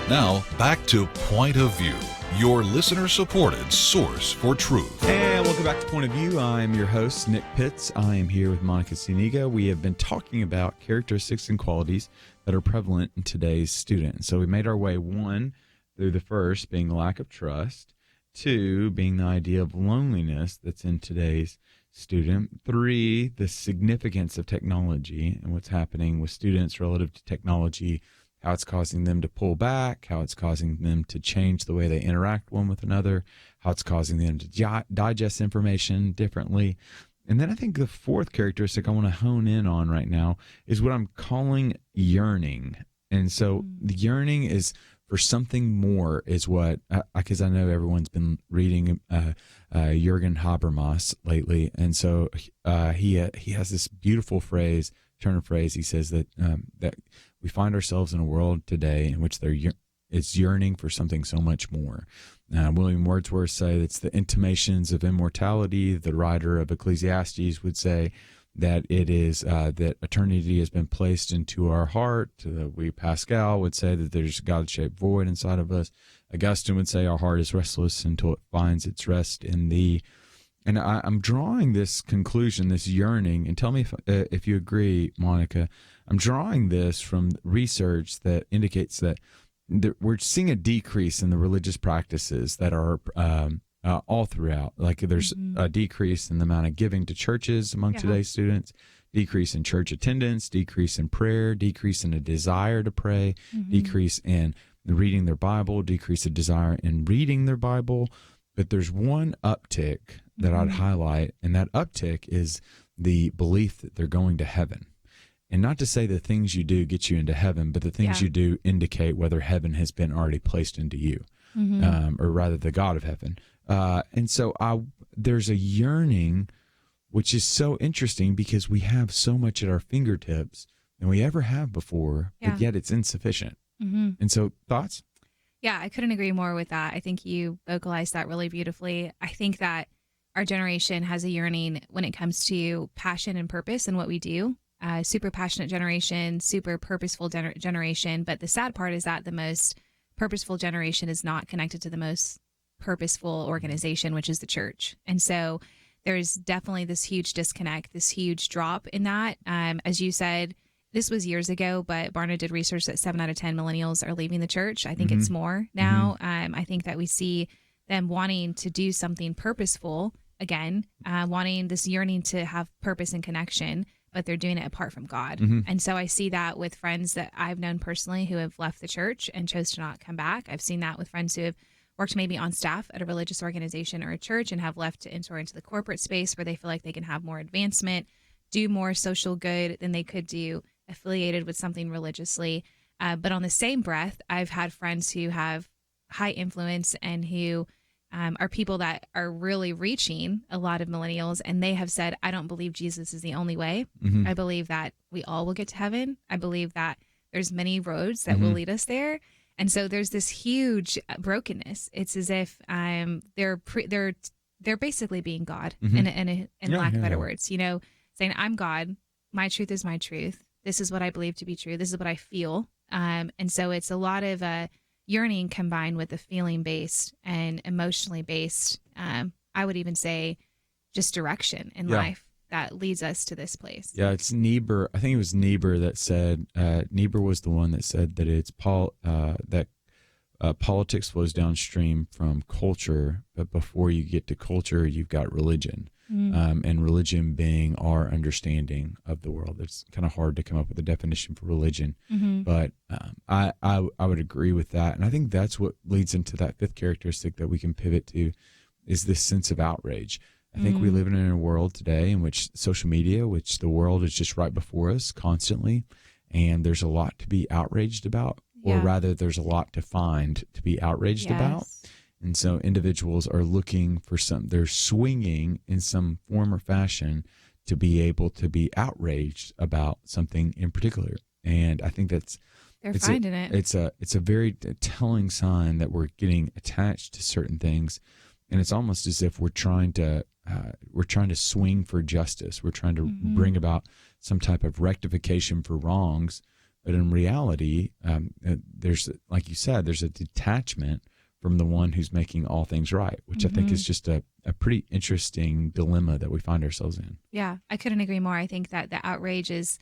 Speaker 8: Now, back to Point of View, your listener-supported source for truth.
Speaker 4: And welcome back to Point of View. I'm your host, Nick Pitts. I am here with Monica Zuniga. We have been talking about characteristics and qualities that are prevalent in today's student. So we made our way, one, through the first being lack of trust, two, being the idea of loneliness that's in today's student, three, the significance of technology and what's happening with students relative to technology, how it's causing them to pull back, how it's causing them to change the way they interact one with another, how it's causing them to digest information differently. And then I think the fourth characteristic I want to hone in on right now is what I'm calling yearning. And so the yearning is for something more is what, because I know everyone's been reading Jürgen Habermas lately, and so he has this beautiful turn of phrase. He says that that we find ourselves in a world today in which it's yearning for something so much more. William Wordsworth say it's the intimations of immortality. The writer of Ecclesiastes would say that it is that eternity has been placed into our heart. Pascal would say that there's a God-shaped void inside of us. Augustine would say our heart is restless until it finds its rest in thee. And I'm drawing this conclusion, this yearning, and tell me if you agree, Monica. I'm drawing this from research that indicates that we're seeing a decrease in the religious practices that are all throughout. Like there's a decrease in the amount of giving to churches among today's students, decrease in church attendance, decrease in prayer, decrease in a desire to pray, decrease in reading their Bible, decrease in desire in reading their Bible. But there's one uptick that I'd highlight, and that uptick is the belief that they're going to heaven. And not to say the things you do get you into heaven, but the things you do indicate whether heaven has been already placed into you, or rather the God of heaven. And so there's a yearning, which is so interesting because we have so much at our fingertips than we ever have before, but yet it's insufficient. And so thoughts?
Speaker 5: Yeah, I couldn't agree more with that. I think you vocalized that really beautifully. I think that our generation has a yearning when it comes to passion and purpose in what we do. Super passionate generation, super purposeful generation. But the sad part is that the most purposeful generation is not connected to the most purposeful organization, which is the church. And so there's definitely this huge disconnect, this huge drop in that. As you said, this was years ago, but Barna did research that 7 out of 10 millennials are leaving the church. I think it's more now. I think that we see them wanting to do something purposeful again, wanting this yearning to have purpose and connection, but they're doing it apart from God. And so I see that with friends that I've known personally who have left the church and chose to not come back. I've seen that with friends who have worked maybe on staff at a religious organization or a church and have left to enter into the corporate space where they feel like they can have more advancement, do more social good than they could do affiliated with something religiously. But on the same breath, I've had friends who have high influence and who are people that are really reaching a lot of millennials, and they have said, I don't believe Jesus is the only way. I believe that we all will get to heaven. I believe that there's many roads that will lead us there. And so there's this huge brokenness. It's as if they're basically being God in lack of better words, saying, I'm God. My truth is my truth. This is what I believe to be true. This is what I feel. And so it's a lot of yearning combined with the feeling based and emotionally based. I would even say just direction in life that leads us to this place.
Speaker 4: Yeah, it's Niebuhr. I think it was Niebuhr that said, Niebuhr was the one that said that it's politics flows downstream from culture, but before you get to culture, you've got religion. And religion being our understanding of the world. It's kind of hard to come up with a definition for religion, but I would agree with that. And I think that's what leads into that fifth characteristic that we can pivot to is this sense of outrage. I think we live in a world today in which social media, which the world is just right before us constantly, and there's a lot to be outraged about, or rather there's a lot to find to be outraged about. And so individuals are looking for they're swinging in some form or fashion to be able to be outraged about something in particular. And I think they're finding it. It's a very telling sign that we're getting attached to certain things. And it's almost as if we're trying to swing for justice. We're trying to bring about some type of rectification for wrongs. But in reality, there's, like you said, there's a detachment from the one who's making all things right, which I think is just a pretty interesting dilemma that we find ourselves in.
Speaker 5: Yeah, I couldn't agree more. I think that the outrage is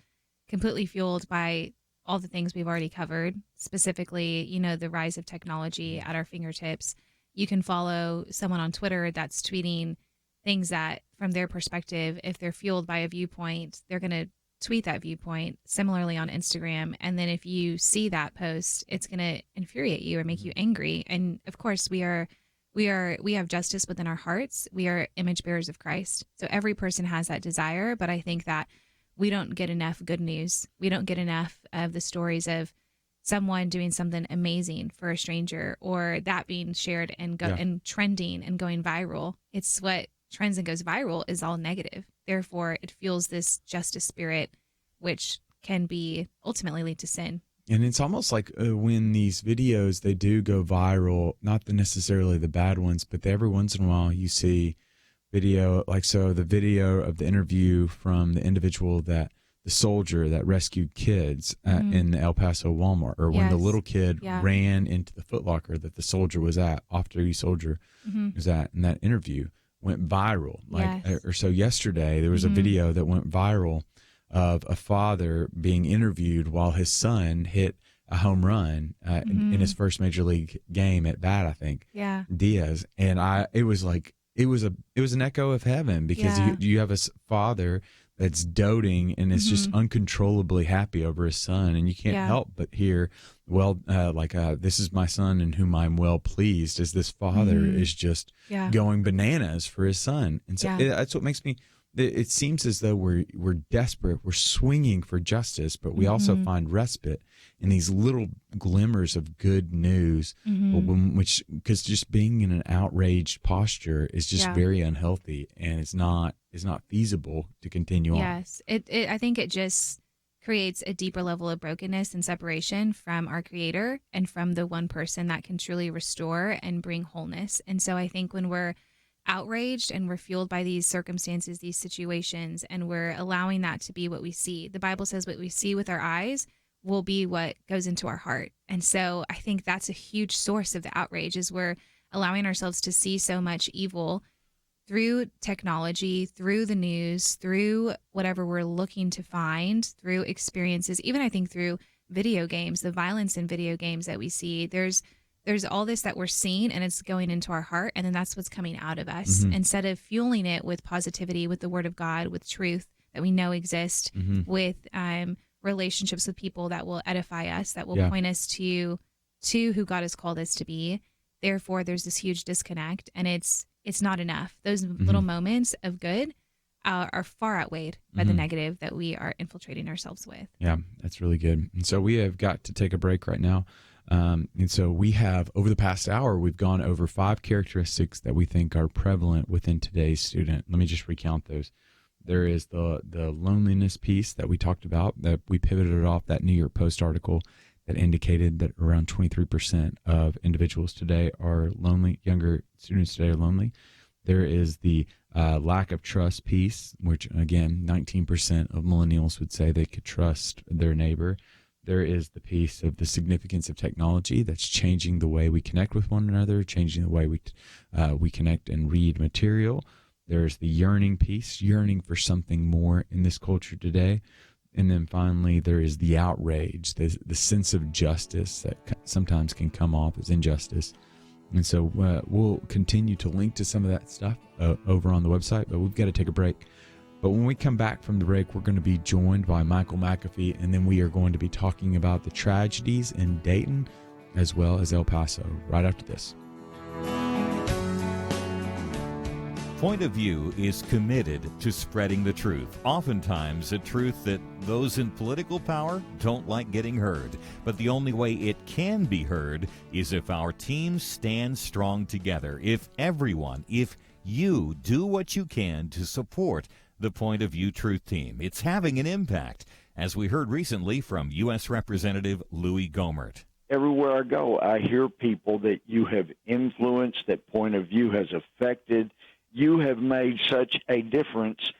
Speaker 5: completely fueled by all the things we've already covered, specifically, the rise of technology at our fingertips. You can follow someone on Twitter that's tweeting things that, from their perspective, if they're fueled by a viewpoint, they're going to tweet that viewpoint. Similarly on Instagram. And then if you see that post, it's going to infuriate you or make you angry. And of course we have justice within our hearts. We are image bearers of Christ. So every person has that desire. But I think that we don't get enough good news. We don't get enough of the stories of someone doing something amazing for a stranger, or that being shared and and trending and going viral. It's what trends and goes viral is all negative. Therefore, it fuels this justice spirit, which can be ultimately lead to sin.
Speaker 4: And it's almost like when these videos, they do go viral, not necessarily the bad ones, but every once in a while you see video, like so the video of the interview from the individual the soldier that rescued kids in the El Paso Walmart, or when the little kid ran into the Foot Locker that the soldier was at, off-duty soldier was at, and that interview went viral. Or so yesterday there was a video that went viral of a father being interviewed while his son hit a home run in his first major league game at bat, I think.
Speaker 5: Yeah.
Speaker 4: Diaz. And it was like, it was an echo of heaven, because you have a father that's doting and is just uncontrollably happy over his son, and you can't help but hear, this is my son in whom I'm well pleased, as this father is just going bananas for his son. And so that's what makes me, it seems as though we're desperate, we're swinging for justice, but we also find respite in these little glimmers of good news, because just being in an outraged posture is just very unhealthy, and it's not feasible to continue on.
Speaker 5: Yes, I think it just creates a deeper level of brokenness and separation from our Creator and from the one person that can truly restore and bring wholeness. And so I think when we're outraged and we're fueled by these circumstances, these situations, and we're allowing that to be what we see, the Bible says what we see with our eyes will be what goes into our heart. And so I think that's a huge source of the outrage, is we're allowing ourselves to see so much evil through technology, through the news, through whatever we're looking to find, through experiences, even I think through video games, the violence in video games that we see. There's all this that we're seeing, and it's going into our heart, and then that's what's coming out of us. Instead of fueling it with positivity, with the Word of God, with truth that we know exist, with relationships with people that will edify us, that will point us to who God has called us to be. Therefore, there's this huge disconnect, and it's not enough. Those little moments of good are far outweighed by the negative that we are infiltrating ourselves with.
Speaker 4: Yeah, that's really good. And so we have got to take a break right now. And so we have, over the past hour, we've gone over 5 characteristics that we think are prevalent within today's student. Let me just recount those. There is the loneliness piece that we talked about, that we pivoted off that New York Post article that indicated that around 23% of individuals today are lonely, younger students today are lonely. There is the lack of trust piece, which, again, 19% of millennials would say they could trust their neighbor. There is the piece of the significance of technology that's changing the way we connect with one another, changing the way we connect and read material. There's the yearning piece, yearning for something more in this culture today. And then finally, there is the outrage, the sense of justice that sometimes can come off as injustice. And so we'll continue to link to some of that stuff over on the website, but we've got to take a break. But when we come back from the break, we're going to be joined by Michael McAfee, and then we are going to be talking about the tragedies in Dayton as well as El Paso right after this.
Speaker 2: Point of View is committed to spreading the truth, oftentimes a truth that those in political power don't like getting heard. But the only way it can be heard is if our teams stand strong together, if you do what you can to support the Point of View Truth Team. It's having an impact, as we heard recently from U.S. Representative Louis Gohmert.
Speaker 9: Everywhere I go, I hear people that you have influenced, that Point of View has affected. You have made such a difference,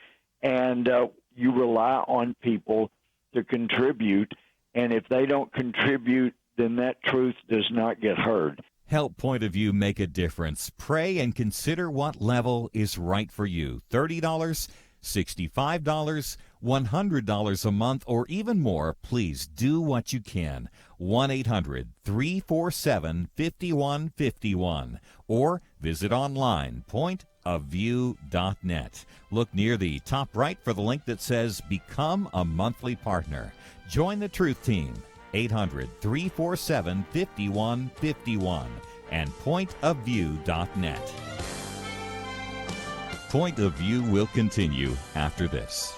Speaker 9: and you rely on people to contribute, and if they don't contribute, then that truth does not get heard.
Speaker 2: Help Point of View make a difference. Pray and consider what level is right for you. $30, $65, $100 a month, or even more. Please do what you can. 1-800-347-5151, or visit online, pointofview.net. Look near the top right for the link that says Become a Monthly Partner. Join the Truth Team, 800-347-5151, and pointofview.net. Point of View will continue after this.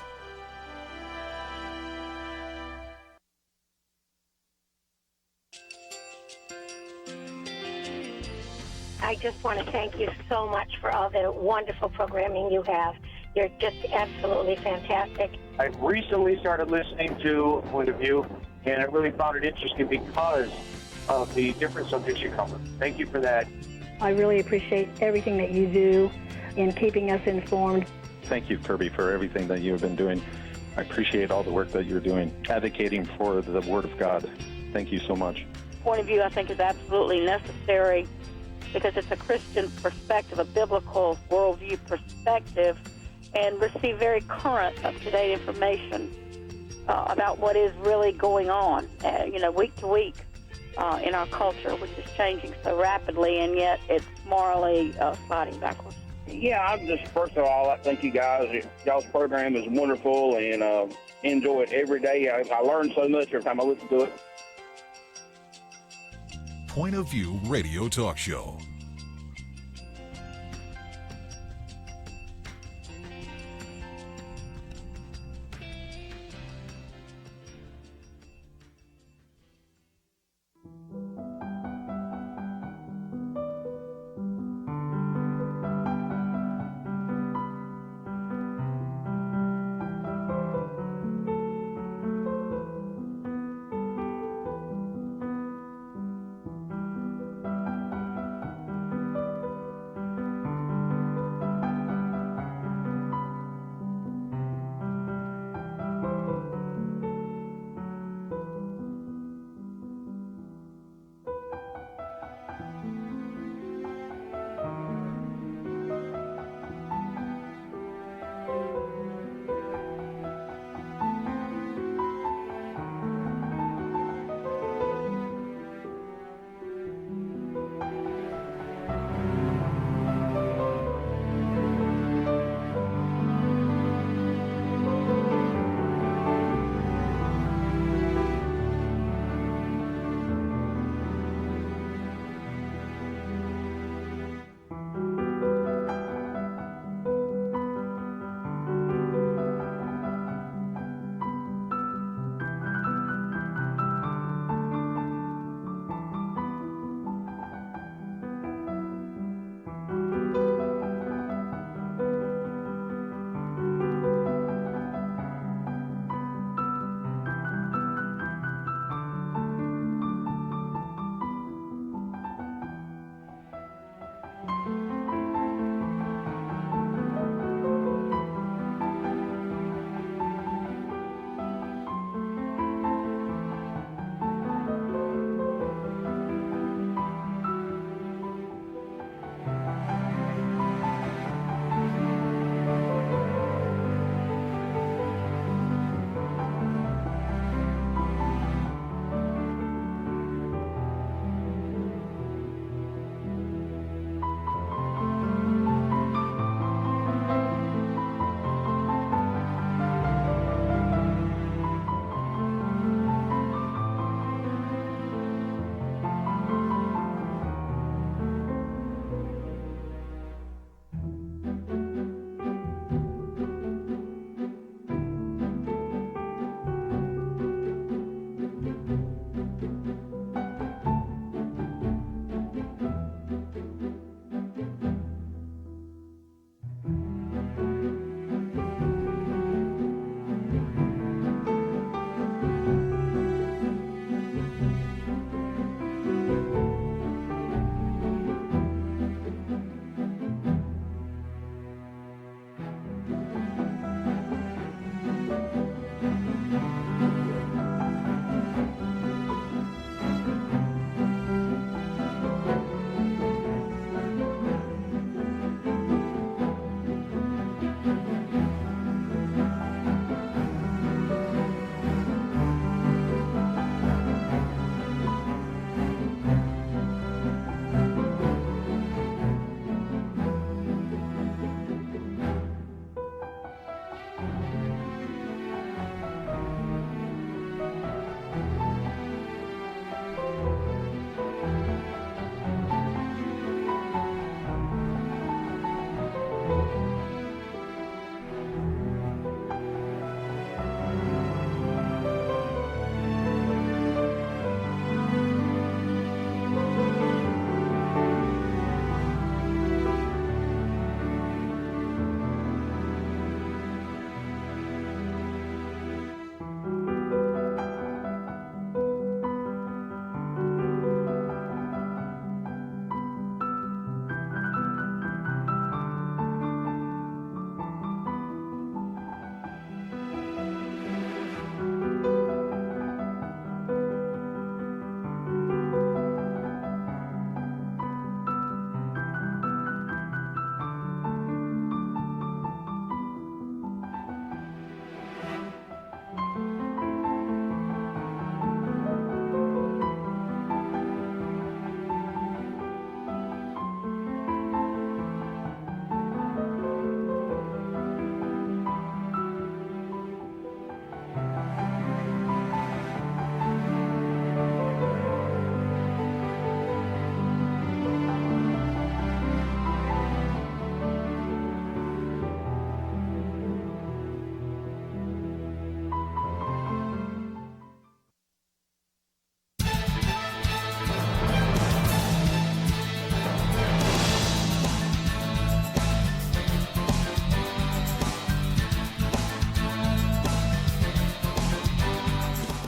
Speaker 10: just want to thank you so much for all the wonderful programming you have. You're just absolutely fantastic.
Speaker 11: I recently started listening to Point of View, and I really found it interesting because of the different subjects you cover. Thank you for that.
Speaker 12: I really appreciate everything that you do in keeping us informed.
Speaker 13: Thank you, Kirby, for everything that you have been doing. I appreciate all the work that you're doing, advocating for the Word of God. Thank you so much.
Speaker 14: Point of View, I think, is absolutely necessary because it's a Christian perspective, a biblical worldview perspective, and receive very current, up-to-date information about what is really going on, week to week in our culture, which is changing so rapidly, and yet it's morally sliding backwards.
Speaker 11: Yeah, I'm just, first of all, I thank you guys. Y'all's program is wonderful, and enjoy it every day. I learn so much every time I listen to it.
Speaker 8: Point of View Radio Talk Show.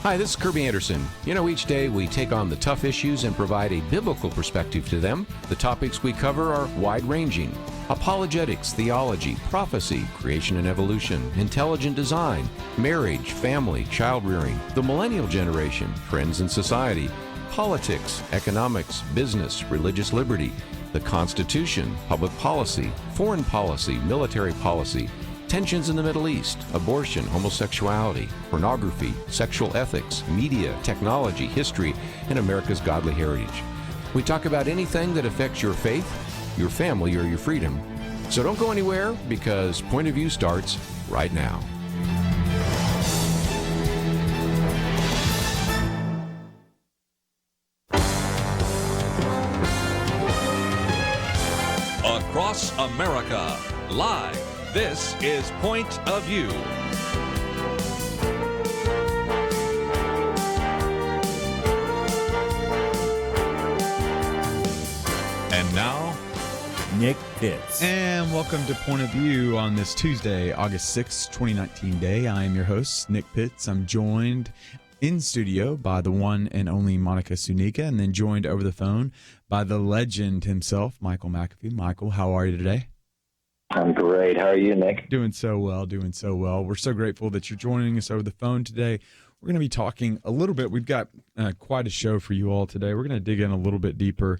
Speaker 1: Hi, this is Kirby Anderson. Each day we take on the tough issues and provide a biblical perspective to them. The topics we cover are wide-ranging: apologetics, theology, prophecy, creation and evolution, intelligent design, marriage, family, child-rearing, the millennial generation, trends in society, politics, economics, business, religious liberty, the Constitution, public policy, foreign policy, military policy, tensions in the Middle East, abortion, homosexuality, pornography, sexual ethics, media, technology, history, and America's godly heritage. We talk about anything that affects your faith, your family, or your freedom. So don't go anywhere, because Point of View starts right now.
Speaker 3: Across America, live. This is Point of View. And now,
Speaker 2: Nick Pitts.
Speaker 4: And welcome to Point of View on this Tuesday, August 6, 2019 day. I am your host, Nick Pitts. I'm joined in studio by the one and only Monica Zuniga, and then joined over the phone by the legend himself, Michael McAfee. Michael, how are you today?
Speaker 15: I'm great. How are you, Nick?
Speaker 4: Doing so well. We're so grateful that you're joining us over the phone today. We're going to be talking a little bit. We've got quite a show for you all today. We're going to dig in a little bit deeper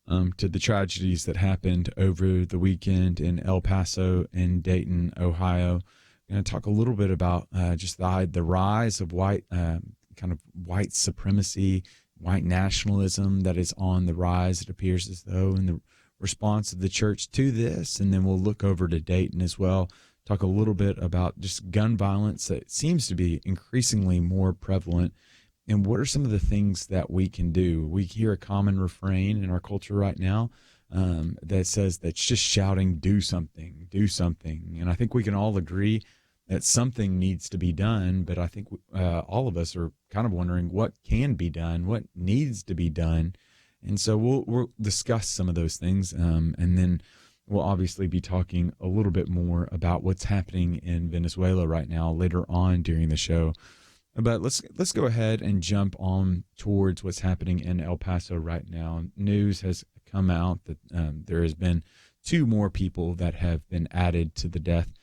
Speaker 4: to the tragedies that happened over the weekend in El Paso and Dayton, Ohio. We're going to talk a little bit about just the rise of white supremacy, white nationalism that is on the rise, it appears as though, in the response of the church to this. And then we'll look over to Dayton as well, talk a little bit about just gun violence that seems to be increasingly more prevalent, and what are some of the things that we can do. We hear a common refrain in our culture right now that says that's just shouting, do something. And I think we can all agree that something needs to be done, but I think all of us are kind of wondering what can be done, what needs to be done. And so we'll discuss some of those things, and then we'll obviously be talking a little bit more about what's happening in Venezuela right now later on during the show. But let's go ahead and jump on towards what's happening in El Paso right now. News has come out that there has been 2 more people that have been added to the death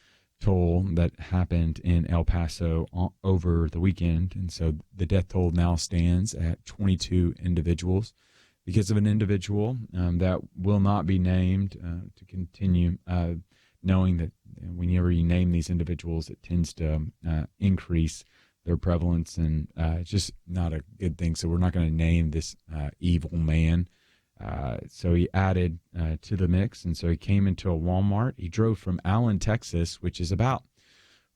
Speaker 4: toll that happened in El Paso over the weekend. And so the death toll now stands at 22 individuals. Because of an individual that will not be named, to continue knowing that whenever you name these individuals, it tends to increase their prevalence, and it's just not a good thing. So we're not going to name this evil man. So he added to the mix, and so he came into a Walmart. He drove from Allen, Texas, which is about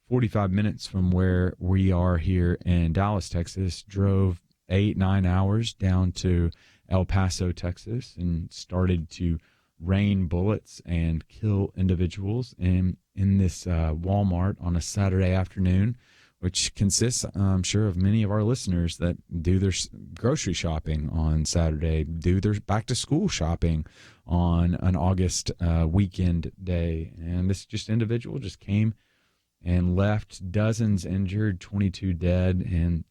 Speaker 4: 45 minutes from where we are here in Dallas, Texas, drove 8-9 hours down to El Paso, Texas, and started to rain bullets and kill individuals in this Walmart on a Saturday afternoon, which consists, I'm sure, of many of our listeners that do their grocery shopping on Saturday, do their back-to-school shopping on an August weekend day. And this individual just came and left dozens injured, 22 dead. And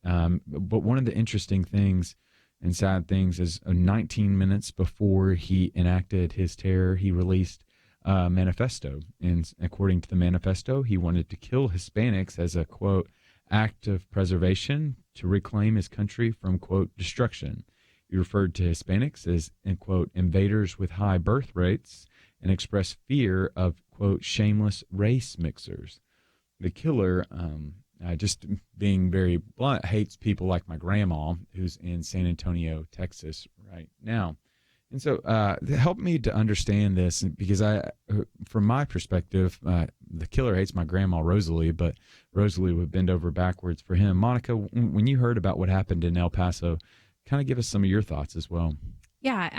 Speaker 4: but one of the interesting things and sad things is 19 minutes before he enacted his terror, he released a manifesto. And according to the manifesto, he wanted to kill Hispanics as a, quote, act of preservation to reclaim his country from, quote, destruction. He referred to Hispanics as, quote, invaders with high birth rates, and expressed fear of, quote, shameless race mixers. The killer, just being very blunt, hates people like my grandma, who's in San Antonio, Texas right now. And so help me to understand this, because from my perspective, the killer hates my grandma, Rosalie, but Rosalie would bend over backwards for him. Monica, when you heard about what happened in El Paso, kind of give us some of your thoughts as well.
Speaker 5: Yeah,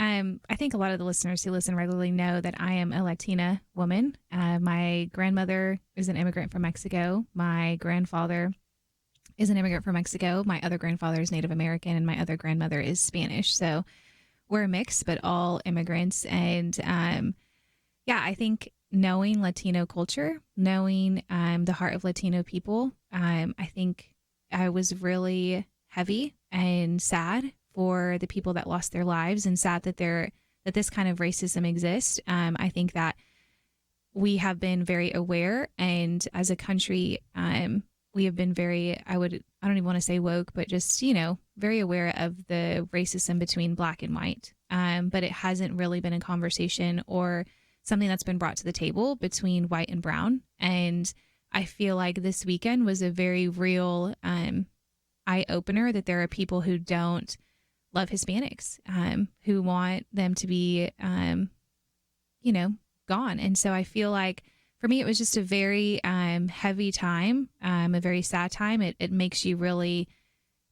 Speaker 5: I think a lot of the listeners who listen regularly know that I am a Latina woman. My grandmother is an immigrant from Mexico. My grandfather is an immigrant from Mexico. My other grandfather is Native American, and my other grandmother is Spanish. So we're a mix, but all immigrants. And I think knowing Latino culture, knowing the heart of Latino people, I think I was really heavy and sad for the people that lost their lives, and sad that this kind of racism exists. I think that we have been very aware, and as a country, we have been very, I don't even want to say woke, but just, very aware of the racism between black and white. But it hasn't really been a conversation or something that's been brought to the table between white and brown. And I feel like this weekend was a very real eye opener that there are people who don't love Hispanics, who want them to be, gone. And so I feel like for me, it was just a very heavy time, a very sad time. It makes you really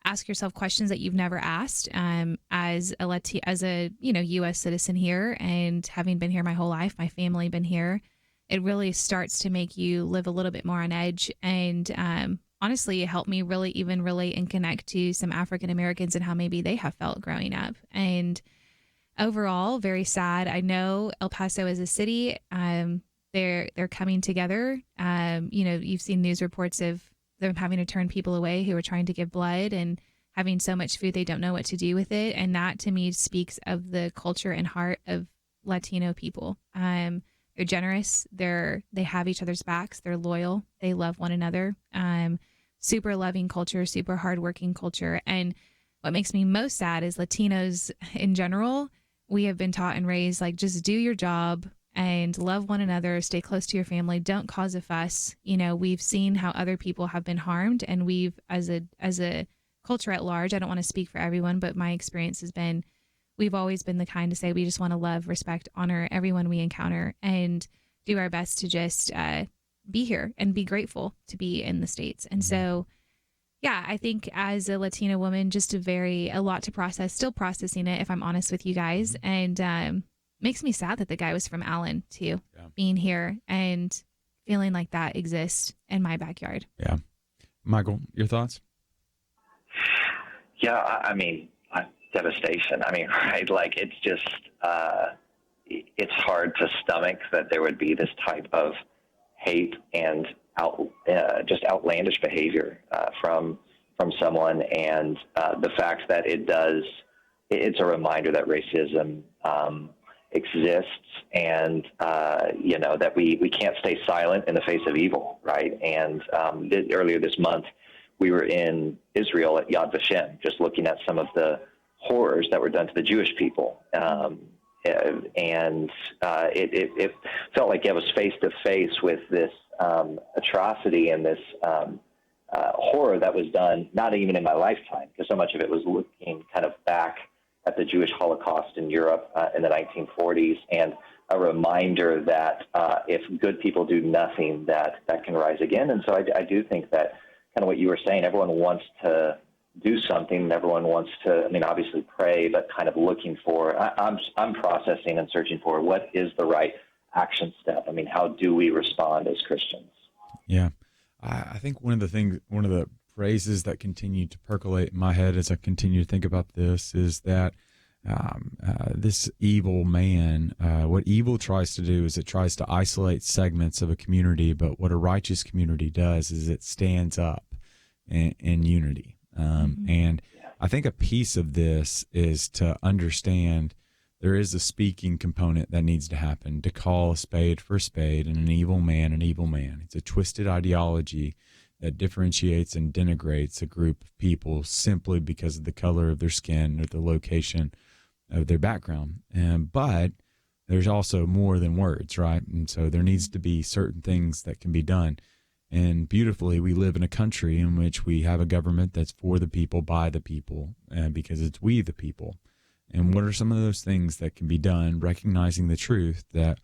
Speaker 5: ask yourself questions that you've never asked as a U.S. citizen here, and having been here my whole life, my family been here. It really starts to make you live a little bit more on edge. And honestly, it helped me really even relate and connect to some African Americans and how maybe they have felt growing up. And overall, very sad. I know El Paso is a city. They're coming together. You've seen news reports of them having to turn people away who are trying to give blood and having so much food they don't know what to do with it. And that to me speaks of the culture and heart of Latino people. They're generous. They have each other's backs. They're loyal. They love one another. Super loving culture, super hardworking culture. And what makes me most sad is Latinos in general. We have been taught and raised like, just do your job and love one another, stay close to your family, don't cause a fuss. We've seen how other people have been harmed, and we've, as a culture at large, I don't want to speak for everyone, but my experience has been, we've always been the kind to say we just want to love, respect, honor everyone we encounter, and do our best to just be here and be grateful to be in the States. And so, yeah, I think as a Latina woman, just a lot to process, still processing it, if I'm honest with you guys. And makes me sad that the guy was from Allen too, being here and feeling like that exists in my backyard.
Speaker 4: Yeah. Michael, your thoughts?
Speaker 15: Yeah, I mean, devastation. I mean, right? Like, it's just, it's hard to stomach that there would be this type of hate and just outlandish behavior from someone, and the fact that it's a reminder that racism exists, and that we can't stay silent in the face of evil, right? And earlier this month, we were in Israel at Yad Vashem, just looking at some of the horrors that were done to the Jewish people, and it felt like I was face to face with this atrocity and this horror that was done, not even in my lifetime, because so much of it was looking kind of back at the Jewish Holocaust in Europe in the 1940s, and a reminder that if good people do nothing, that can rise again. And so I do think that kind of what you were saying, everyone wants to do something, and everyone wants to, obviously pray, but kind of looking for, I'm processing and searching for what is the right action step. How do we respond as Christians?
Speaker 4: Yeah. I think one of the phrases that continue to percolate in my head as I continue to think about this is that this evil man, what evil tries to do is it tries to isolate segments of a community, but what a righteous community does is it stands up in unity. And I think a piece of this is to understand there is a speaking component that needs to happen, to call a spade for a spade and an evil man an evil man. It's a twisted ideology that differentiates and denigrates a group of people simply because of the color of their skin or the location of their background. But there's also more than words, right? And so there needs to be certain things that can be done. And beautifully, we live in a country in which we have a government that's for the people, by the people, because it's we the people. And what are some of those things that can be done, recognizing the truth that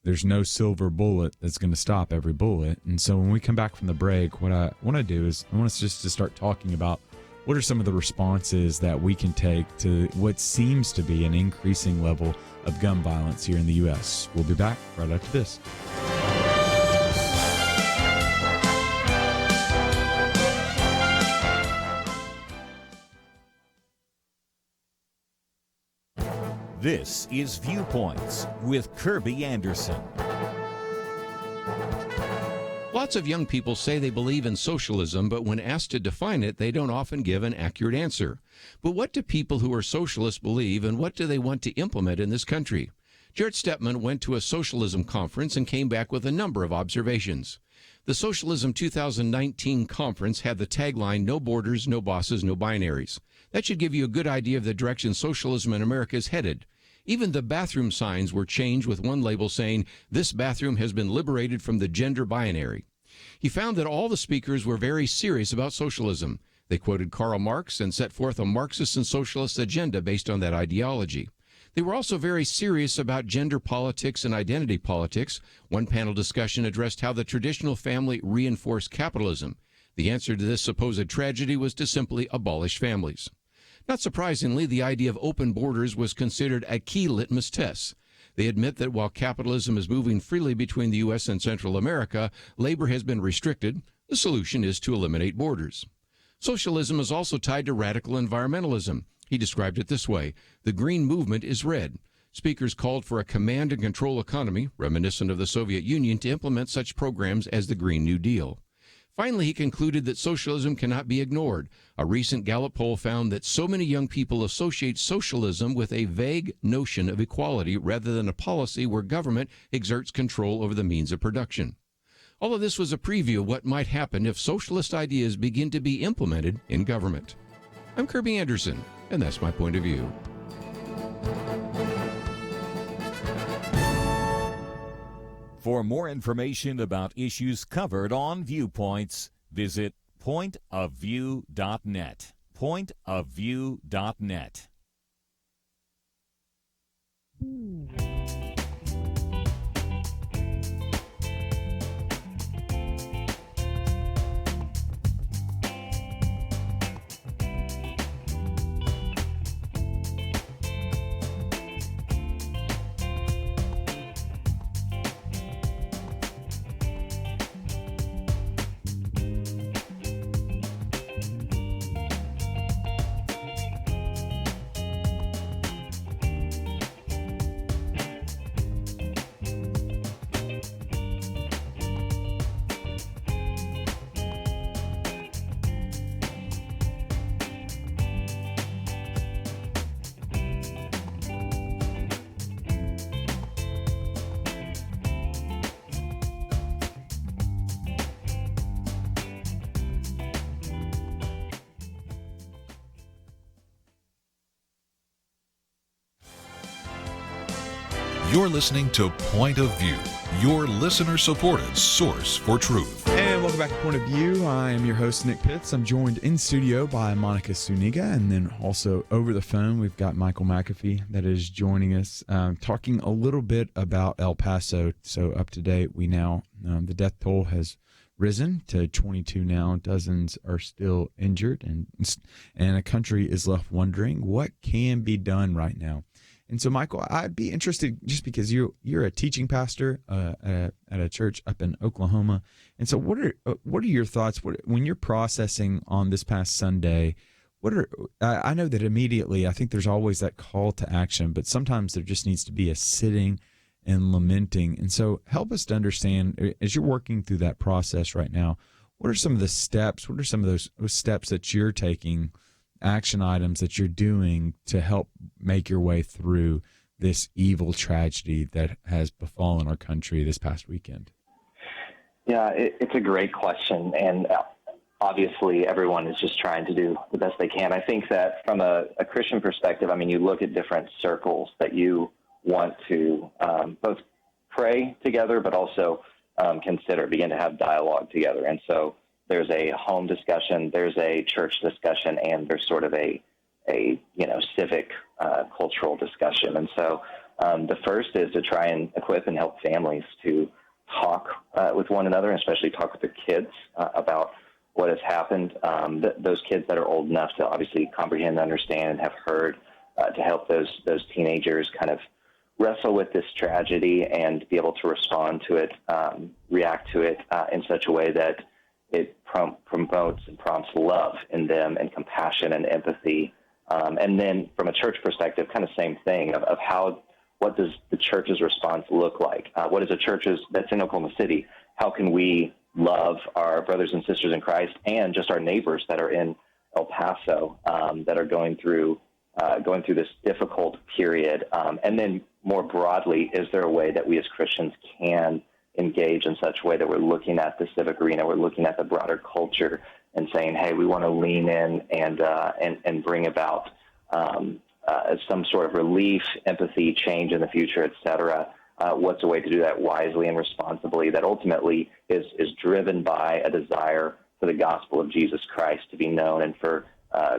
Speaker 4: there's no silver bullet that's going to stop every bullet. And so when we come back from the break, what I want to do is I want us just to start talking about what are some of the responses that we can take to what seems to be an increasing level of gun violence here in the U.S. We'll be back right after this.
Speaker 2: This is Viewpoints with Kirby Anderson.
Speaker 1: Lots of young people say they believe in socialism, but when asked to define it, they don't often give an accurate answer. But what do people who are socialists believe, and what do they want to implement in this country? Jared Stepman went to a socialism conference and came back with a number of observations. The Socialism 2019 conference had the tagline, "No borders, no bosses, no binaries." That should give you a good idea of the direction socialism in America is headed. Even the bathroom signs were changed, with one label saying, "This bathroom has been liberated from the gender binary." He found that all the speakers were very serious about socialism. They quoted Karl Marx and set forth a Marxist and socialist agenda based on that ideology. They were also very serious about gender politics and identity politics. One panel discussion addressed how the traditional family reinforced capitalism. The answer to this supposed tragedy was to simply abolish families. Not surprisingly, the idea of open borders was considered a key litmus test. They admit that while capitalism is moving freely between the U.S. and Central America, labor has been restricted. The solution is to eliminate borders. Socialism is also tied to radical environmentalism. He described it this way: the green movement is red. Speakers called for a command and control economy, reminiscent of the Soviet Union, to implement such programs as the Green New Deal. Finally, he concluded that socialism cannot be ignored. A recent Gallup poll found that so many young people associate socialism with a vague notion of equality rather than a policy where government exerts control over the means of production. All of this was a preview of what might happen if socialist ideas begin to be implemented in government. I'm Kirby Anderson, and that's my point of view.
Speaker 2: For more information about issues covered on Viewpoints, visit pointofview.net. Pointofview.net.
Speaker 8: You're listening to Point of View, your listener-supported source for truth.
Speaker 4: And welcome back to Point of View. I am your host, Nick Pitts. I'm joined in studio by Monica Zuniga, and then also over the phone, we've got Michael McAfee that is joining us, talking a little bit about El Paso. So up to date, we now, the death toll has risen to 22 now. Dozens are still injured, and a country is left wondering what can be done right now. And so, Michael, I'd be interested, just because you're a teaching pastor at a church up in Oklahoma. And so what are your thoughts when you're processing on this past Sunday? I know that immediately, I think there's always that call to action, but sometimes there just needs to be a sitting and lamenting. And so help us to understand, as you're working through that process right now, what are some of the steps? What are some of those steps that you're taking, action items that you're doing to help make your way through this evil tragedy that has befallen our country this past weekend?
Speaker 15: Yeah, it's a great question. And obviously everyone is just trying to do the best they can. I think that from a Christian perspective, I mean, you look at different circles that you want to both pray together, but also begin to have dialogue together. And so there's a home discussion, there's a church discussion, and there's sort of a civic, cultural discussion. And so the first is to try and equip and help families to talk with one another, and especially talk with their kids about what has happened. Those kids that are old enough to obviously comprehend, understand, and have heard, to help those teenagers kind of wrestle with this tragedy and be able to respond to it, react to it in such a way that it promotes and prompts love in them and compassion and empathy. And then from a church perspective, kind of same thing of what does the church's response look like? What is a church's that's in Oklahoma City? How can we love our brothers and sisters in Christ and just our neighbors that are in El Paso that are going through this difficult period. And then more broadly, is there a way that we as Christians can engage in such a way that we're looking at the civic arena, we're looking at the broader culture and saying, hey, we want to lean in and bring about some sort of relief, empathy, change in the future, et cetera. What's a way to do that wisely and responsibly that ultimately is driven by a desire for the gospel of Jesus Christ to be known and for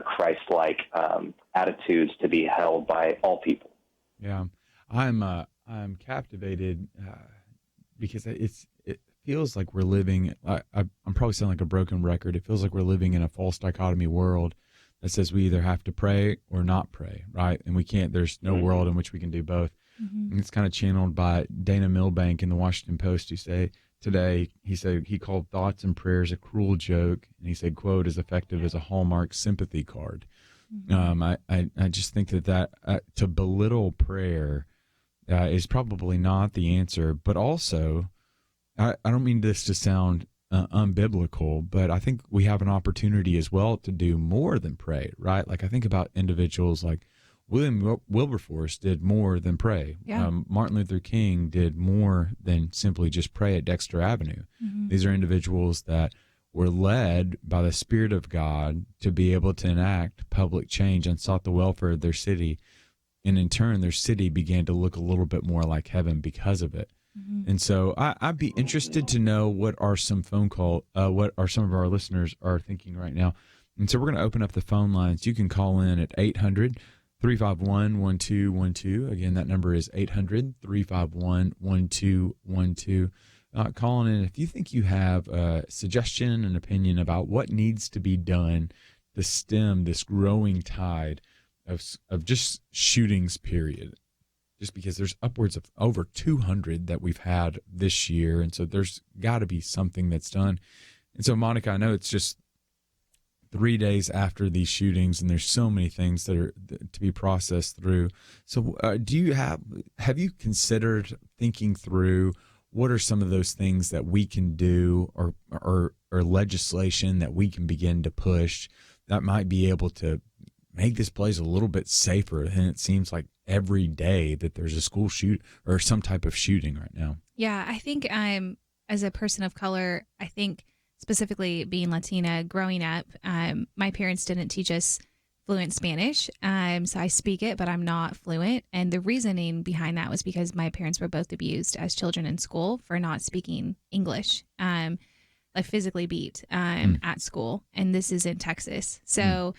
Speaker 15: Christ-like attitudes to be held by all people.
Speaker 4: Yeah, I'm captivated because it feels like we're living. I'm probably sounding like a broken record. It feels like we're living in a false dichotomy world that says we either have to pray or not pray, right? And we can't. There's no world in which we can do both. And it's kind of channeled by Dana Milbank in the Washington Post, who said he called thoughts and prayers a cruel joke, and he said, quote, as effective as a Hallmark sympathy card. I just think that to belittle prayer is probably not the answer, but also I don't mean this to sound unbiblical, but I think we have an opportunity as well to do more than pray, right? Like I think about individuals like William Wilberforce did more than pray.
Speaker 5: Yeah.
Speaker 4: Martin Luther King did more than simply just pray at Dexter Avenue. These are individuals that were led by the Spirit of God to be able to enact public change and sought the welfare of their city. And in turn, their city began to look a little bit more like heaven because of it. And so I'd be interested to know what are some some of our listeners are thinking right now. And so we're going to open up the phone lines. You can call in at 800-351-1212. Again, that number is 800-351-1212. Calling in if you think you have a suggestion, an opinion about what needs to be done to stem this growing tide of just shootings, period. Just because there's upwards of over 200 that we've had this year. And so there's got to be something that's done. And so, Monica, I know it's just 3 days after these shootings, and there's so many things that are to be processed through. So have you considered thinking through what are some of those things that we can do or legislation that we can begin to push that might be able to make this place a little bit safer than it seems like every day that there's a school shoot or some type of shooting right now?
Speaker 5: Yeah, I think as a person of color, I think specifically being Latina, growing up, my parents didn't teach us fluent Spanish. So I speak it, but I'm not fluent. And the reasoning behind that was because my parents were both abused as children in school for not speaking English, like physically beat at school. And this is in Texas. So,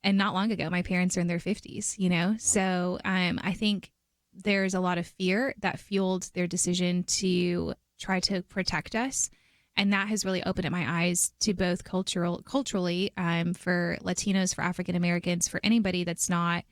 Speaker 5: and not long ago, my parents are in their 50s, So I think there's a lot of fear that fueled their decision to try to protect us. And that has really opened up my eyes to both culturally for Latinos, for African Americans, for anybody that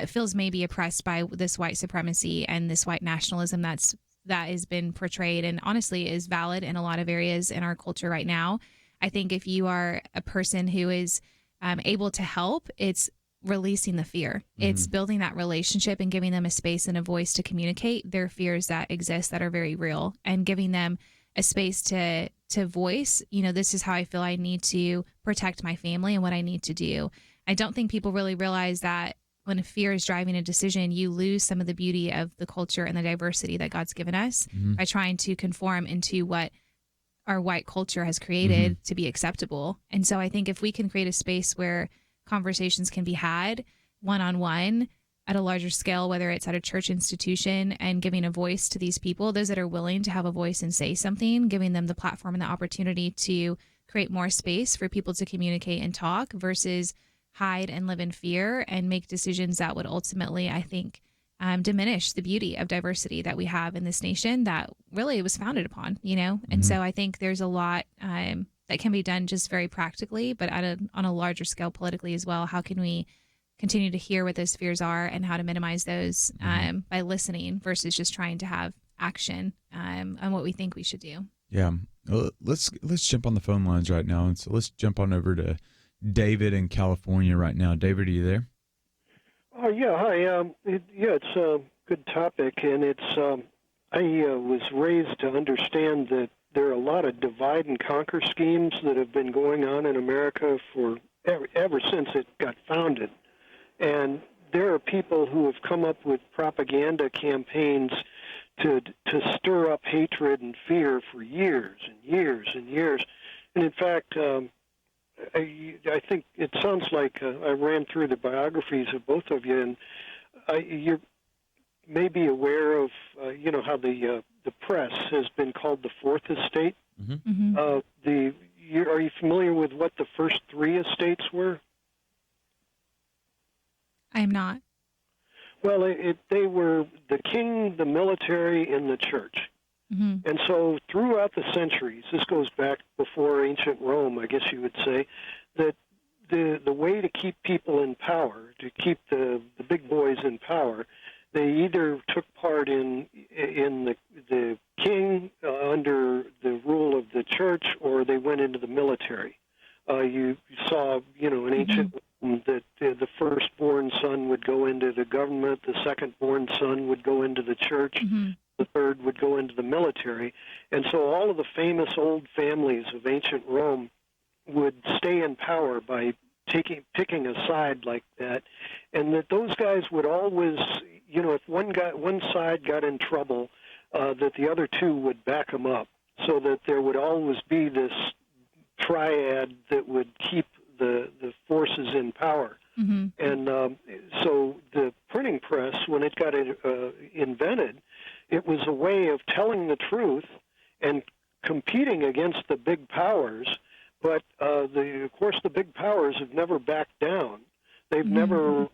Speaker 5: feels maybe oppressed by this white supremacy and this white nationalism that has been portrayed and honestly is valid in a lot of areas in our culture right now. I think if you are a person who is able to help, it's releasing the fear. It's building that relationship and giving them a space and a voice to communicate their fears that exist that are very real, and giving them a space to voice, this is how I feel I need to protect my family and what I need to do. I don't think people really realize that when fear is driving a decision, you lose some of the beauty of the culture and the diversity that God's given us by trying to conform into what our white culture has created to be acceptable. And so I think if we can create a space where conversations can be had one-on-one at a larger scale, whether it's at a church institution, and giving a voice to these people, those that are willing to have a voice and say something, giving them the platform and the opportunity to create more space for people to communicate and talk versus hide and live in fear and make decisions that would ultimately, I think, diminish the beauty of diversity that we have in this nation that really was founded upon, And so I think there's a lot that can be done just very practically, but on a larger scale politically as well. How can we continue to hear what those fears are and how to minimize those by listening versus just trying to have action on what we think we should do? Yeah.
Speaker 4: Well, let's jump on the phone lines right now. And so let's jump on over to David in California right now. David, are you there?
Speaker 16: Oh, yeah. Hi. It's a good topic. And it's I was raised to understand that there are a lot of divide and conquer schemes that have been going on in America for ever since it got founded. And there are people who have come up with propaganda campaigns to stir up hatred and fear for years and years and years. And in fact, I think it sounds like I ran through the biographies of both of you, and you're maybe aware of how the press has been called the Fourth Estate.
Speaker 5: Mm-hmm.
Speaker 16: Are you familiar with what the first three estates were?
Speaker 5: I am not.
Speaker 16: Well, they were the king, the military, and the church.
Speaker 5: Mm-hmm.
Speaker 16: And so throughout the centuries, this goes back before ancient Rome, I guess you would say, that the way to keep people in power, to keep the big boys in power, they either took part in the king under the rule of the church, or they went into the military. You saw, in ancient Rome that the firstborn son would go into the government, the secondborn son would go into the church, the third would go into the military. And so all of the famous old families of ancient Rome would stay in power by picking a side like that, and that those guys would always, if one side got in trouble, that the other two would back them up, so that there would always be this triad that would keep the forces in power.
Speaker 5: Mm-hmm.
Speaker 16: And so the printing press, when it got invented, it was a way of telling the truth and competing against the big powers. But of course, the big powers have never backed down. They've never,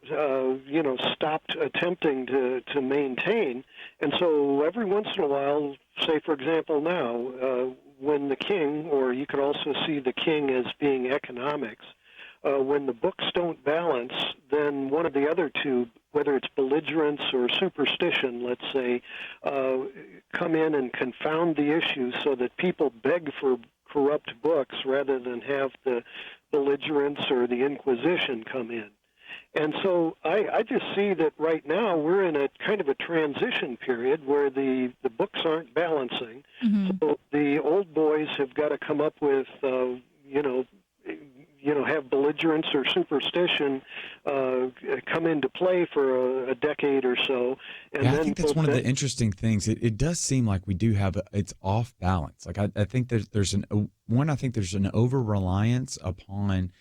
Speaker 16: stopped attempting to maintain. And so every once in a while, say for example now, when the king, or you could also see the king as being economics, when the books don't balance, then one of the other two, whether it's belligerence or superstition, let's say, come in and confound the issue so that people beg for corrupt books rather than have the belligerence or the Inquisition come in. And so I just see that right now we're in a kind of a transition period where the books aren't balancing.
Speaker 5: Mm-hmm.
Speaker 16: So the old boys have got to come up with, have belligerence or superstition come into play for a decade or so. And
Speaker 4: yeah,
Speaker 16: then
Speaker 4: I think that's one of the interesting things. It does seem like we do have it's off balance. Like I think there's an over-reliance upon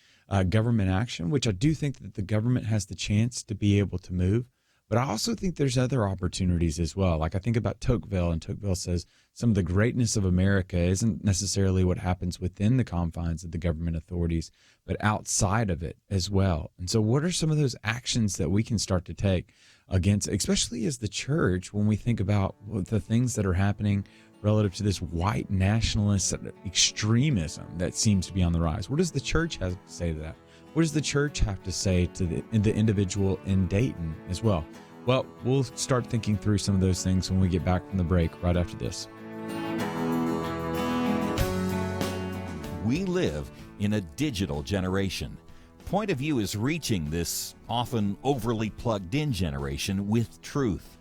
Speaker 4: government action, which I do think that the government has the chance to be able to move. But I also think there's other opportunities as well. Like I think about Tocqueville, and Tocqueville says some of the greatness of America isn't necessarily what happens within the confines of the government authorities, but outside of it as well. And so what are some of those actions that we can start to take against, especially as the church, when we think about the things that are happening relative to this white nationalist extremism that seems to be on the rise? What does the church have to say to that? What does the church have to say to the individual in Dayton as well? Well, we'll start thinking through some of those things when we get back from the break right after this.
Speaker 2: We live in a digital generation. Point of View is reaching this often overly plugged-in generation with truth.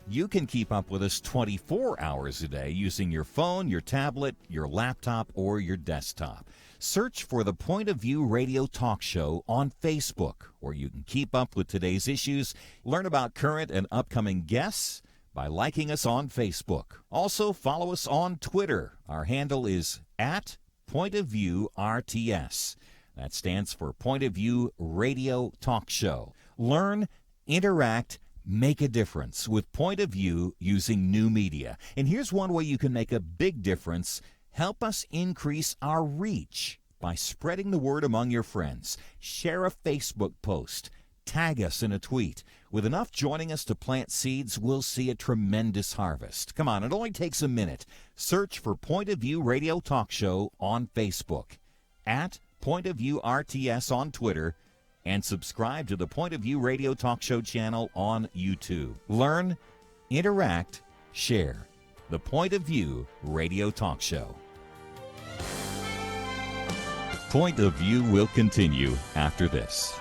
Speaker 2: You can keep up with us 24 hours a day using your phone, your tablet, your laptop, or your desktop. Search for the Point of View Radio Talk Show on Facebook, where you can keep up with today's issues, learn about current and upcoming guests by liking us on Facebook. Also, follow us on Twitter. Our handle is @PointOfViewRTS. That stands for Point of View Radio Talk Show. Learn, interact, make a difference with Point of View using new media. And here's one way you can make a big difference. Help us increase our reach by spreading the word among your friends. Share a Facebook post. Tag us in a tweet. With enough joining us to plant seeds, we'll see a tremendous harvest. Come on, it only takes a minute. Search for Point of View Radio Talk Show on Facebook, @PointOfViewRTS on Twitter, and subscribe to the Point of View Radio Talk Show channel on YouTube. Learn, interact, share. The Point of View Radio Talk Show. Point of View will continue after this.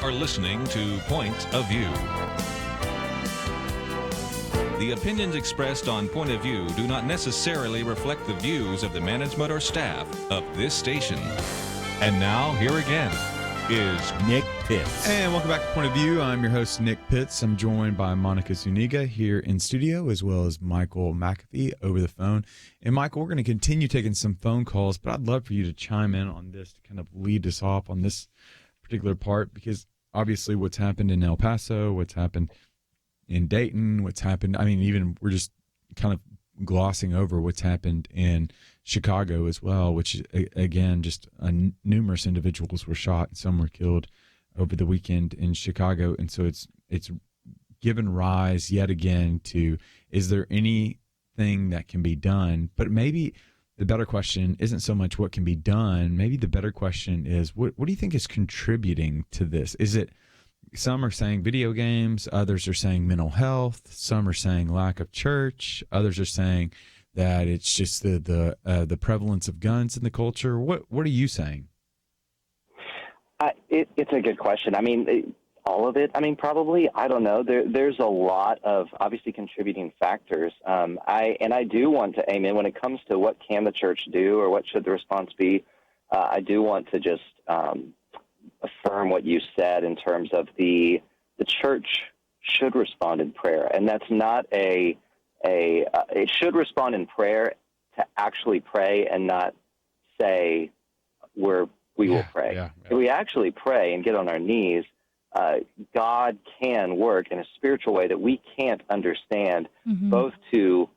Speaker 3: are listening to Point of View. The opinions expressed on Point of View do not necessarily reflect the views of the management or staff of this station. And now, here again is
Speaker 2: Nick Pitts.
Speaker 4: And welcome back to Point of View. I'm your host, Nick Pitts. I'm joined by Monica Zuniga here in studio, as well as Michael McAfee over the phone. And Michael, we're going to continue taking some phone calls, but I'd love for you to chime in on this to kind of lead us off on this particular part, because obviously what's happened in El Paso, what's happened in Dayton, what's happened, I mean, even we're just kind of glossing over what's happened in Chicago as well, which again, just numerous individuals were shot and some were killed over the weekend in Chicago. And so it's given rise yet again to, is there anything that can be done? But maybe the better question isn't so much what can be done. Maybe the better question is, what do you think is contributing to this? Is it, some are saying video games, others are saying mental health, some are saying lack of church, others are saying that it's just the prevalence of guns in the culture. What are you saying?
Speaker 15: It's a good question. I mean, all of it. I mean, probably. I don't know. There's a lot of obviously contributing factors. I do want to aim in when it comes to what can the church do or what should the response be. I do want to just affirm what you said in terms of the church should respond in prayer, and that's not it should respond in prayer to actually pray and not say we will pray. If we actually pray and get on our knees, God can work in a spiritual way that we can't understand, both to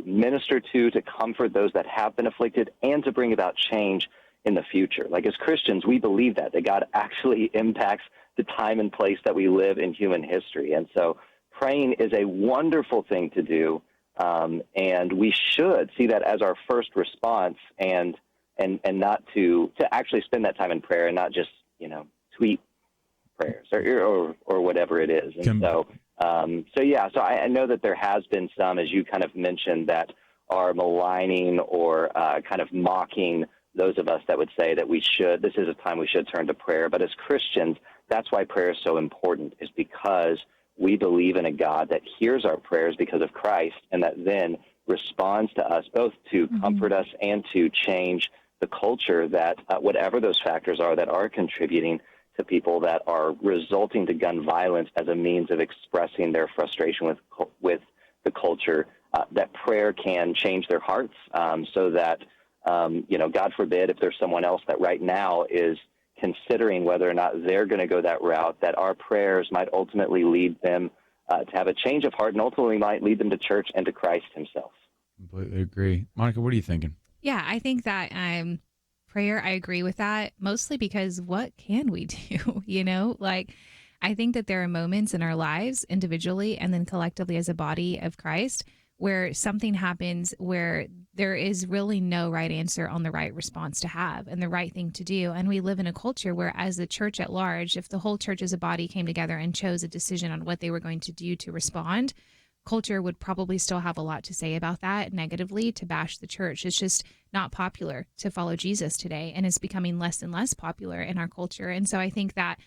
Speaker 15: minister to comfort those that have been afflicted, and to bring about change in the future. Like, as Christians, we believe that God actually impacts the time and place that we live in human history. And so praying is a wonderful thing to do, and we should see that as our first response, and not to actually spend that time in prayer and not just, tweet prayers or whatever it is. And so I know that there has been some, as you kind of mentioned, that are maligning or kind of mocking those of us that would say that this is a time we should turn to prayer. But as Christians, that's why prayer is so important, is because we believe in a God that hears our prayers because of Christ, and that then responds to us both to comfort us and to change the culture, that whatever those factors are that are contributing to people that are resulting to gun violence as a means of expressing their frustration with the culture, that prayer can change their hearts, so that God forbid if there's someone else that right now is considering whether or not they're going to go that route, that our prayers might ultimately lead them to have a change of heart, and ultimately might lead them to church and to Christ himself.
Speaker 4: Completely agree. Monica, what are you thinking?
Speaker 5: Yeah, I think that prayer, I agree with that, mostly because what can we do? I think that there are moments in our lives individually and then collectively as a body of Christ where something happens where there is really no right answer on the right response to have and the right thing to do. And we live in a culture where, as the church at large, if the whole church as a body came together and chose a decision on what they were going to do to respond, culture would probably still have a lot to say about that negatively, to bash the church. It's just not popular to follow Jesus today, and it's becoming less and less popular in our culture. And so I think that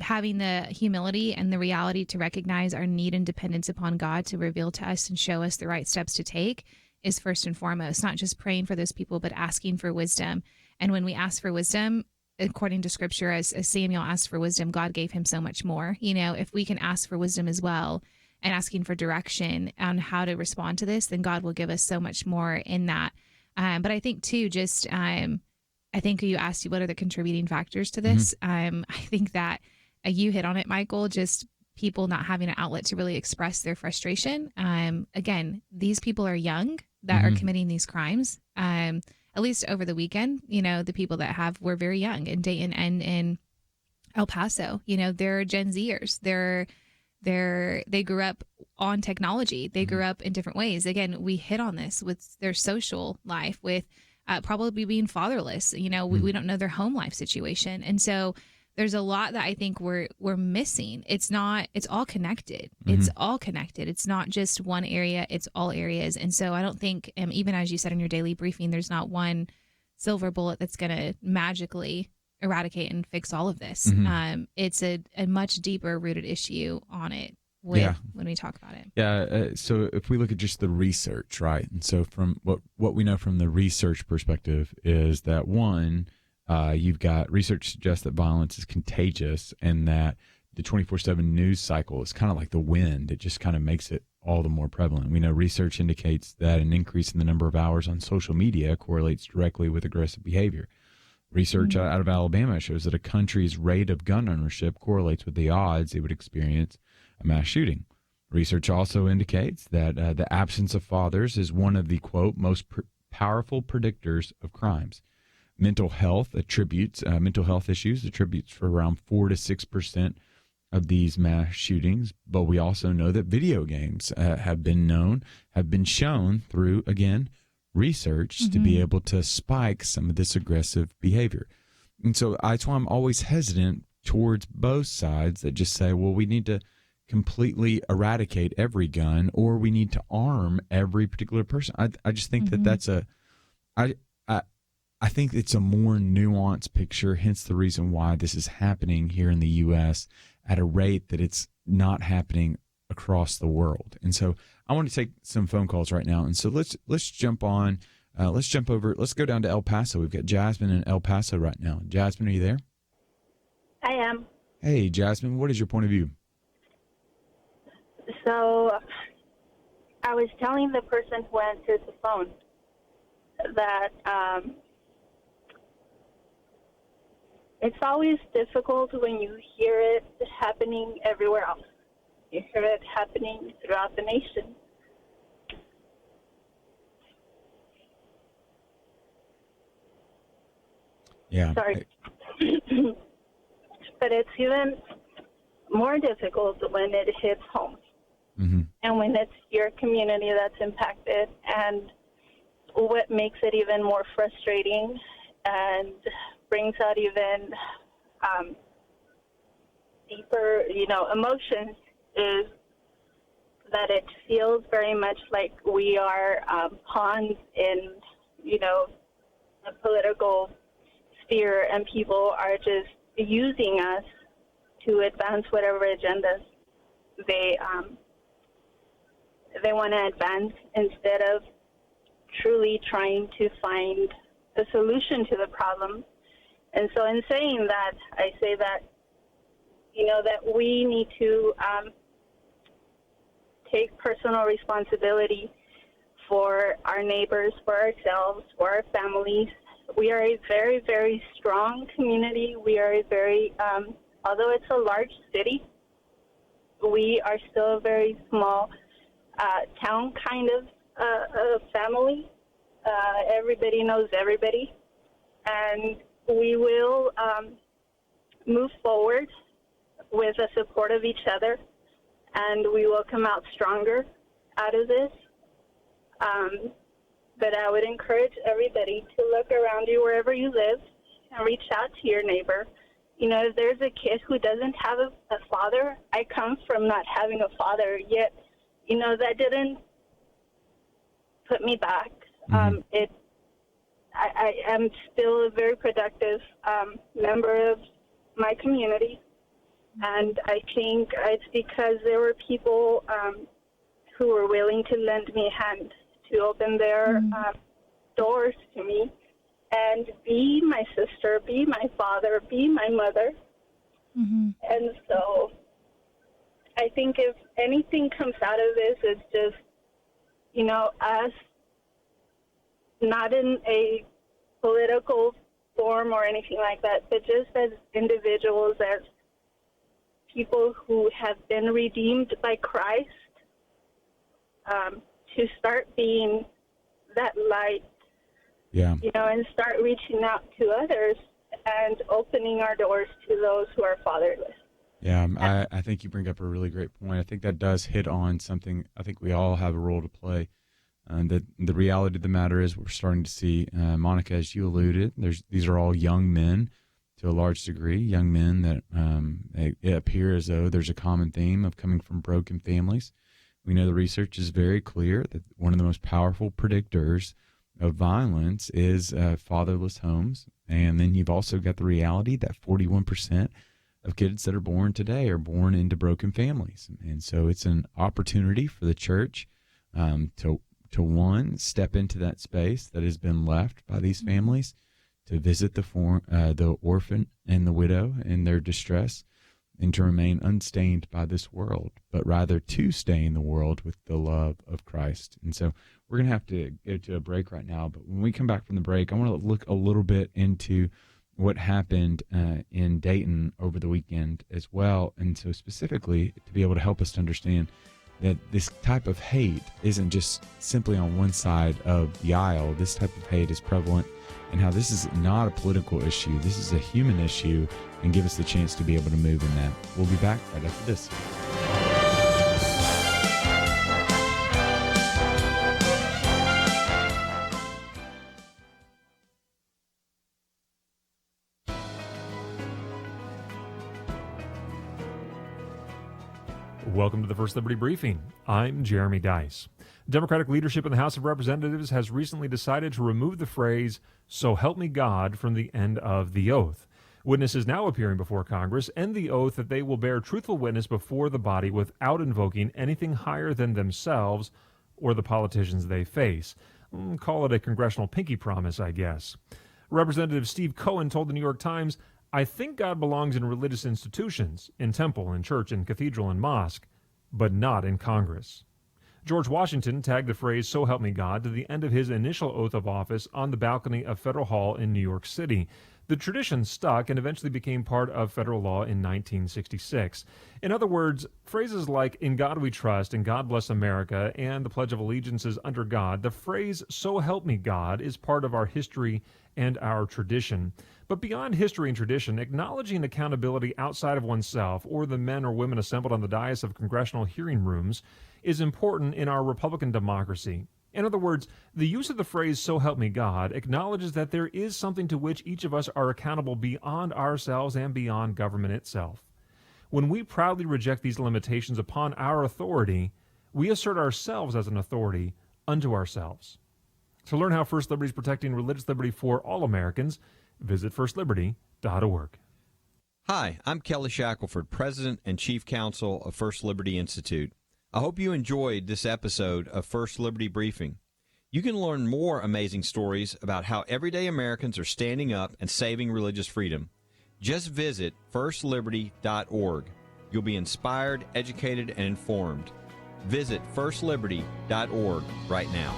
Speaker 5: having the humility and the reality to recognize our need and dependence upon God to reveal to us and show us the right steps to take is first and foremost, not just praying for those people, but asking for wisdom. And when we ask for wisdom, according to scripture, as Samuel asked for wisdom, God gave him so much more. If we can ask for wisdom as well and asking for direction on how to respond to this, then God will give us so much more in that. But I think too, I think you asked what are the contributing factors to this. I think that you hit on it, Michael, just people not having an outlet to really express their frustration. Again, these people are young that are committing these crimes. At least over the weekend, the people that were very young in Dayton and in El Paso, they're Gen Zers. They grew up on technology. They grew up in different ways. Again, we hit on this with their social life, with probably being fatherless. We don't know their home life situation. And so there's a lot that I think we're missing. It's all connected. It's all connected. It's not just one area, it's all areas. And so I don't think, even as you said in your daily briefing, there's not one silver bullet that's going to magically eradicate and fix all of this.
Speaker 4: Mm-hmm.
Speaker 5: It's a much deeper rooted issue on it when we talk about it.
Speaker 4: Yeah. So if we look at just the research, right? And so from what we know from the research perspective is that one, you've got research suggests that violence is contagious and that the 24/7 news cycle is kind of like the wind. It just kind of makes it all the more prevalent. We know research indicates that an increase in the number of hours on social media correlates directly with aggressive behavior. Research out of Alabama shows that a country's rate of gun ownership correlates with the odds it would experience a mass shooting. Research also indicates that the absence of fathers is one of the, quote, most powerful predictors of crimes. Mental health issues attributes for around 4 to 6% of these mass shootings, but we also know that video games have been shown through, again, research to be able to spike some of this aggressive behavior. And so that's why I'm always hesitant towards both sides that just say, well, we need to completely eradicate every gun or we need to arm every particular person. I just think I think it's a more nuanced picture, hence the reason why this is happening here in the U.S. at a rate that it's not happening across the world. And so I want to take some phone calls right now. And so let's jump on. Let's go down to El Paso. We've got Jasmine in El Paso right now. Jasmine, are you there?
Speaker 17: I am.
Speaker 4: Hey, Jasmine, what is your point of view?
Speaker 17: So I was telling the person who answered the phone that it's always difficult when you hear it happening everywhere else. You hear it happening throughout the nation.
Speaker 4: Yeah.
Speaker 17: Sorry. But it's even more difficult when it hits home.
Speaker 4: Mm-hmm.
Speaker 17: And when it's your community that's impacted. And what makes it even more frustrating and brings out even deeper, emotions is that it feels very much like we are pawns in, the political sphere, and people are just using us to advance whatever agendas they want to advance instead of truly trying to find a solution to the problem. And so in saying that, I say that, that we need to take personal responsibility for our neighbors, for ourselves, for our families. We are a very, very strong community. We are a very, although it's a large city, we are still a very small town kind of family. Everybody knows everybody. And we will move forward with the support of each other, and we will come out stronger out of this. But I would encourage everybody to look around you wherever you live and reach out to your neighbor. If there's a kid who doesn't have a father, I come from not having a father, yet, that didn't put me back. I am still a very productive member of my community, and I think it's because there were people who were willing to lend me a hand to open their doors to me and be my sister, be my father, be my mother. And so I think if anything comes out of this, it's just, us, not in a political form or anything like that, but just as individuals, as people who have been redeemed by Christ, to start being that light, and start reaching out to others and opening our doors to those who are fatherless.
Speaker 4: Yeah, I think you bring up a really great point. I think that does hit on something. I think we all have a role to play. And the reality of the matter is we're starting to see, Monica, as you alluded, these are all young men to a large degree, young men that it appear as though there's a common theme of coming from broken families. We know the research is very clear that one of the most powerful predictors of violence is fatherless homes. And then you've also got the reality that 41% of kids that are born today are born into broken families. And so it's an opportunity for the church to one, step into that space that has been left by these families, to visit the orphan and the widow in their distress, and to remain unstained by this world, but rather to stain the world with the love of Christ. And so we're going to have to go to a break right now. But when we come back from the break, I want to look a little bit into what happened in Dayton over the weekend as well. And so specifically to be able to help us to understand that this type of hate isn't just simply on one side of the aisle. This type of hate is prevalent, and how this is not a political issue. This is a human issue, and give us the chance to be able to move in that. We'll be back right after this.
Speaker 6: Welcome to the First Liberty Briefing. I'm Jeremy Dice. Democratic leadership in the House of Representatives has recently decided to remove the phrase, "So help me God," from the end of the oath. Witnesses now appearing before Congress end the oath that they will bear truthful witness before the body without invoking anything higher than themselves or the politicians they face. Call it a congressional pinky promise, I guess. Representative Steve Cohen told the New York Times, "I think God belongs in religious institutions, in temple, in church, in cathedral, and mosque, but not in Congress." George Washington tagged the phrase, "So help me God," to the end of his initial oath of office on the balcony of Federal Hall in New York City. The tradition stuck and eventually became part of federal law in 1966. In other words, phrases like "In God we trust," and "God bless America," and the Pledge of Allegiance is under God, the phrase "So help me God" is part of our history and our tradition. But beyond history and tradition, acknowledging accountability outside of oneself or the men or women assembled on the dais of congressional hearing rooms is important in our Republican democracy. In other words, the use of the phrase "So help me God" acknowledges that there is something to which each of us are accountable beyond ourselves and beyond government itself. When we proudly reject these limitations upon our authority, we assert ourselves as an authority unto ourselves. To learn how First Liberty is protecting religious liberty for all Americans, visit firstliberty.org.
Speaker 7: Hi, I'm Kelly Shackelford, President and Chief Counsel of First Liberty Institute. I hope you enjoyed this episode of First Liberty Briefing. You can learn more amazing stories about how everyday Americans are standing up and saving religious freedom. Just visit firstliberty.org. You'll be inspired, educated, and informed. Visit firstliberty.org right now.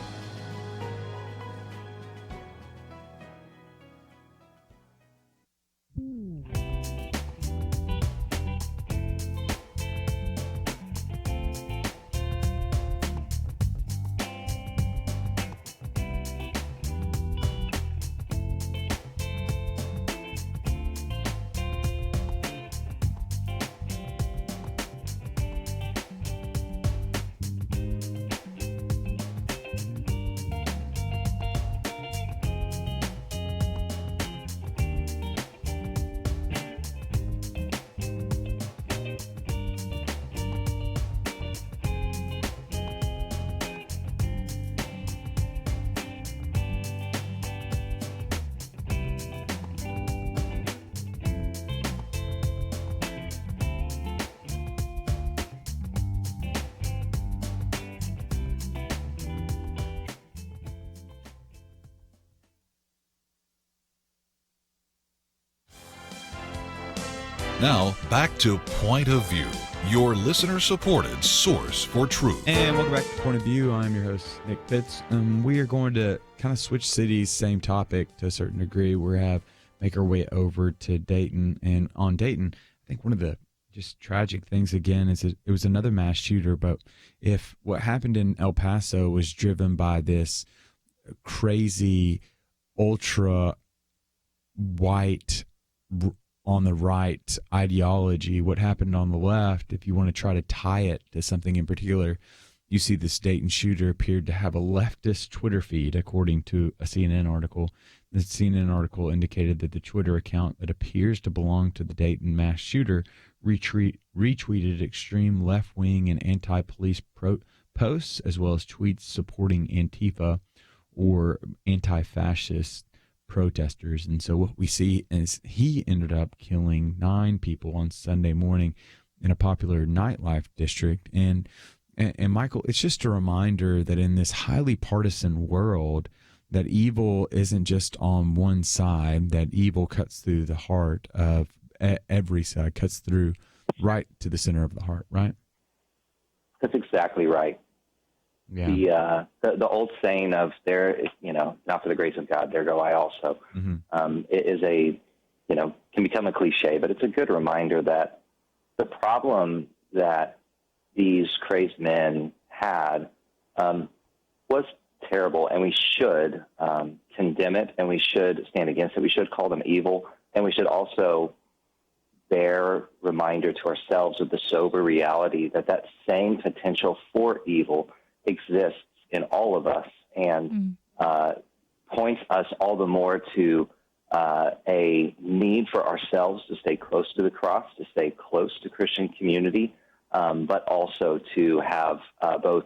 Speaker 8: Now, back to Point of View, your listener-supported source for truth.
Speaker 4: And welcome back to Point of View. I'm your host, Nick Pitts. We are going to kind of switch cities, same topic to a certain degree. Make our way over to Dayton. And on Dayton, I think one of the just tragic things, again, is it was another mass shooter. But if what happened in El Paso was driven by this crazy, ultra-white, on the right ideology, what happened on the left, if you want to try to tie it to something in particular, you see this Dayton shooter appeared to have a leftist Twitter feed, according to a CNN article. The CNN article indicated that the Twitter account that appears to belong to the Dayton mass shooter retweeted extreme left-wing and anti-police posts, as well as tweets supporting Antifa. or anti-fascist protesters. And so what we see is he ended up killing 9 people on Sunday morning in a popular nightlife district. And Michael, it's just a reminder that in this highly partisan world, that evil isn't just on one side, that evil cuts through the heart of every side, cuts through right to the center of the heart, right?
Speaker 15: That's exactly right.
Speaker 4: Yeah.
Speaker 15: The old saying of not for the grace of God, there go I also, it is can become a cliche, but it's a good reminder that the problem that these crazed men had was terrible, and we should condemn it, and we should stand against it. We should call them evil, and we should also bear reminder to ourselves of the sober reality that same potential for evil exists in all of us, and points us all the more to a need for ourselves to stay close to the cross, to stay close to Christian community, but also to have both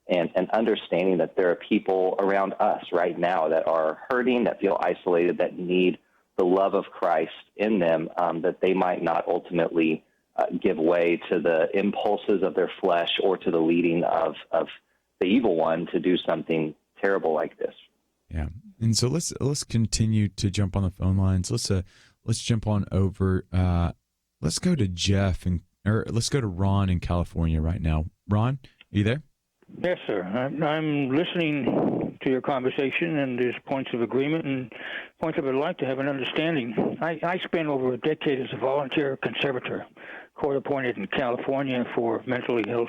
Speaker 15: an understanding that there are people around us right now that are hurting, that feel isolated, that need the love of Christ in them, that they might not ultimately give way to the impulses of their flesh or to the leading of the evil one to do something terrible like this.
Speaker 4: Yeah, and so let's continue to jump on the phone lines. Let's jump on over. Let's go to Jeff or let's go to Ron in California right now. Ron, are you there?
Speaker 18: Yes, sir. I'm listening to your conversation, and there's points of agreement and points I would like to have an understanding. I spent over a decade as a volunteer conservator, court-appointed in California for mentally ill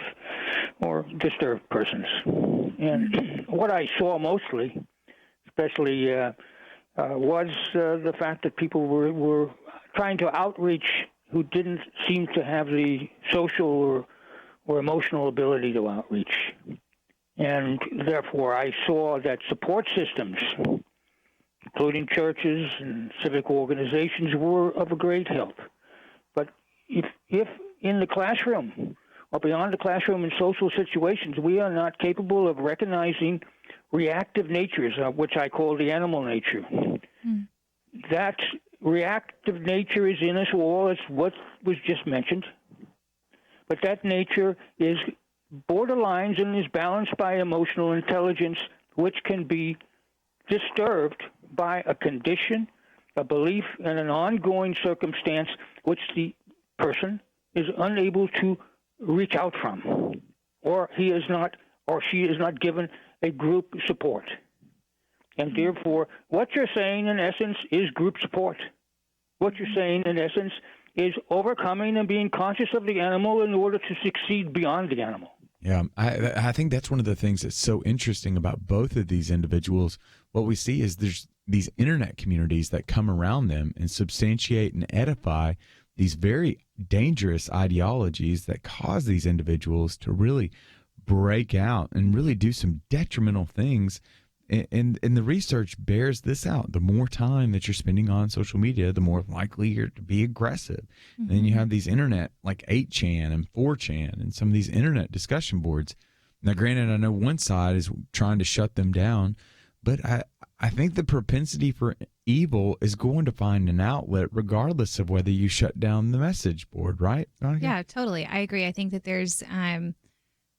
Speaker 18: or disturbed persons. And what I saw mostly, especially, was the fact that people were trying to outreach who didn't seem to have the social or emotional ability to outreach. And therefore, I saw that support systems, including churches and civic organizations, were of a great help. But if in the classroom or beyond the classroom in social situations, we are not capable of recognizing reactive natures, which I call the animal nature, that reactive nature is in us all, as what was just mentioned. But that nature is borderlines and is balanced by emotional intelligence, which can be disturbed by a condition, a belief, and an ongoing circumstance which the person is unable to reach out from, or he is not, or she is not given a group support. And therefore, what you're saying in essence is group support. What you're saying in essence is overcoming and being conscious of the animal in order to succeed beyond the animal.
Speaker 4: Yeah, I think that's one of the things that's so interesting about both of these individuals. What we see is there's these internet communities that come around them and substantiate and edify these very dangerous ideologies that cause these individuals to really break out and really do some detrimental things. And the research bears this out. The more time that you're spending on social media, the more likely you're to be aggressive. And then you have these internet like 8chan and 4chan and some of these internet discussion boards. Now, granted, I know one side is trying to shut them down, but I think the propensity for evil is going to find an outlet regardless of whether you shut down the message board, right, Monica?
Speaker 5: Yeah, totally. I agree. I think that there's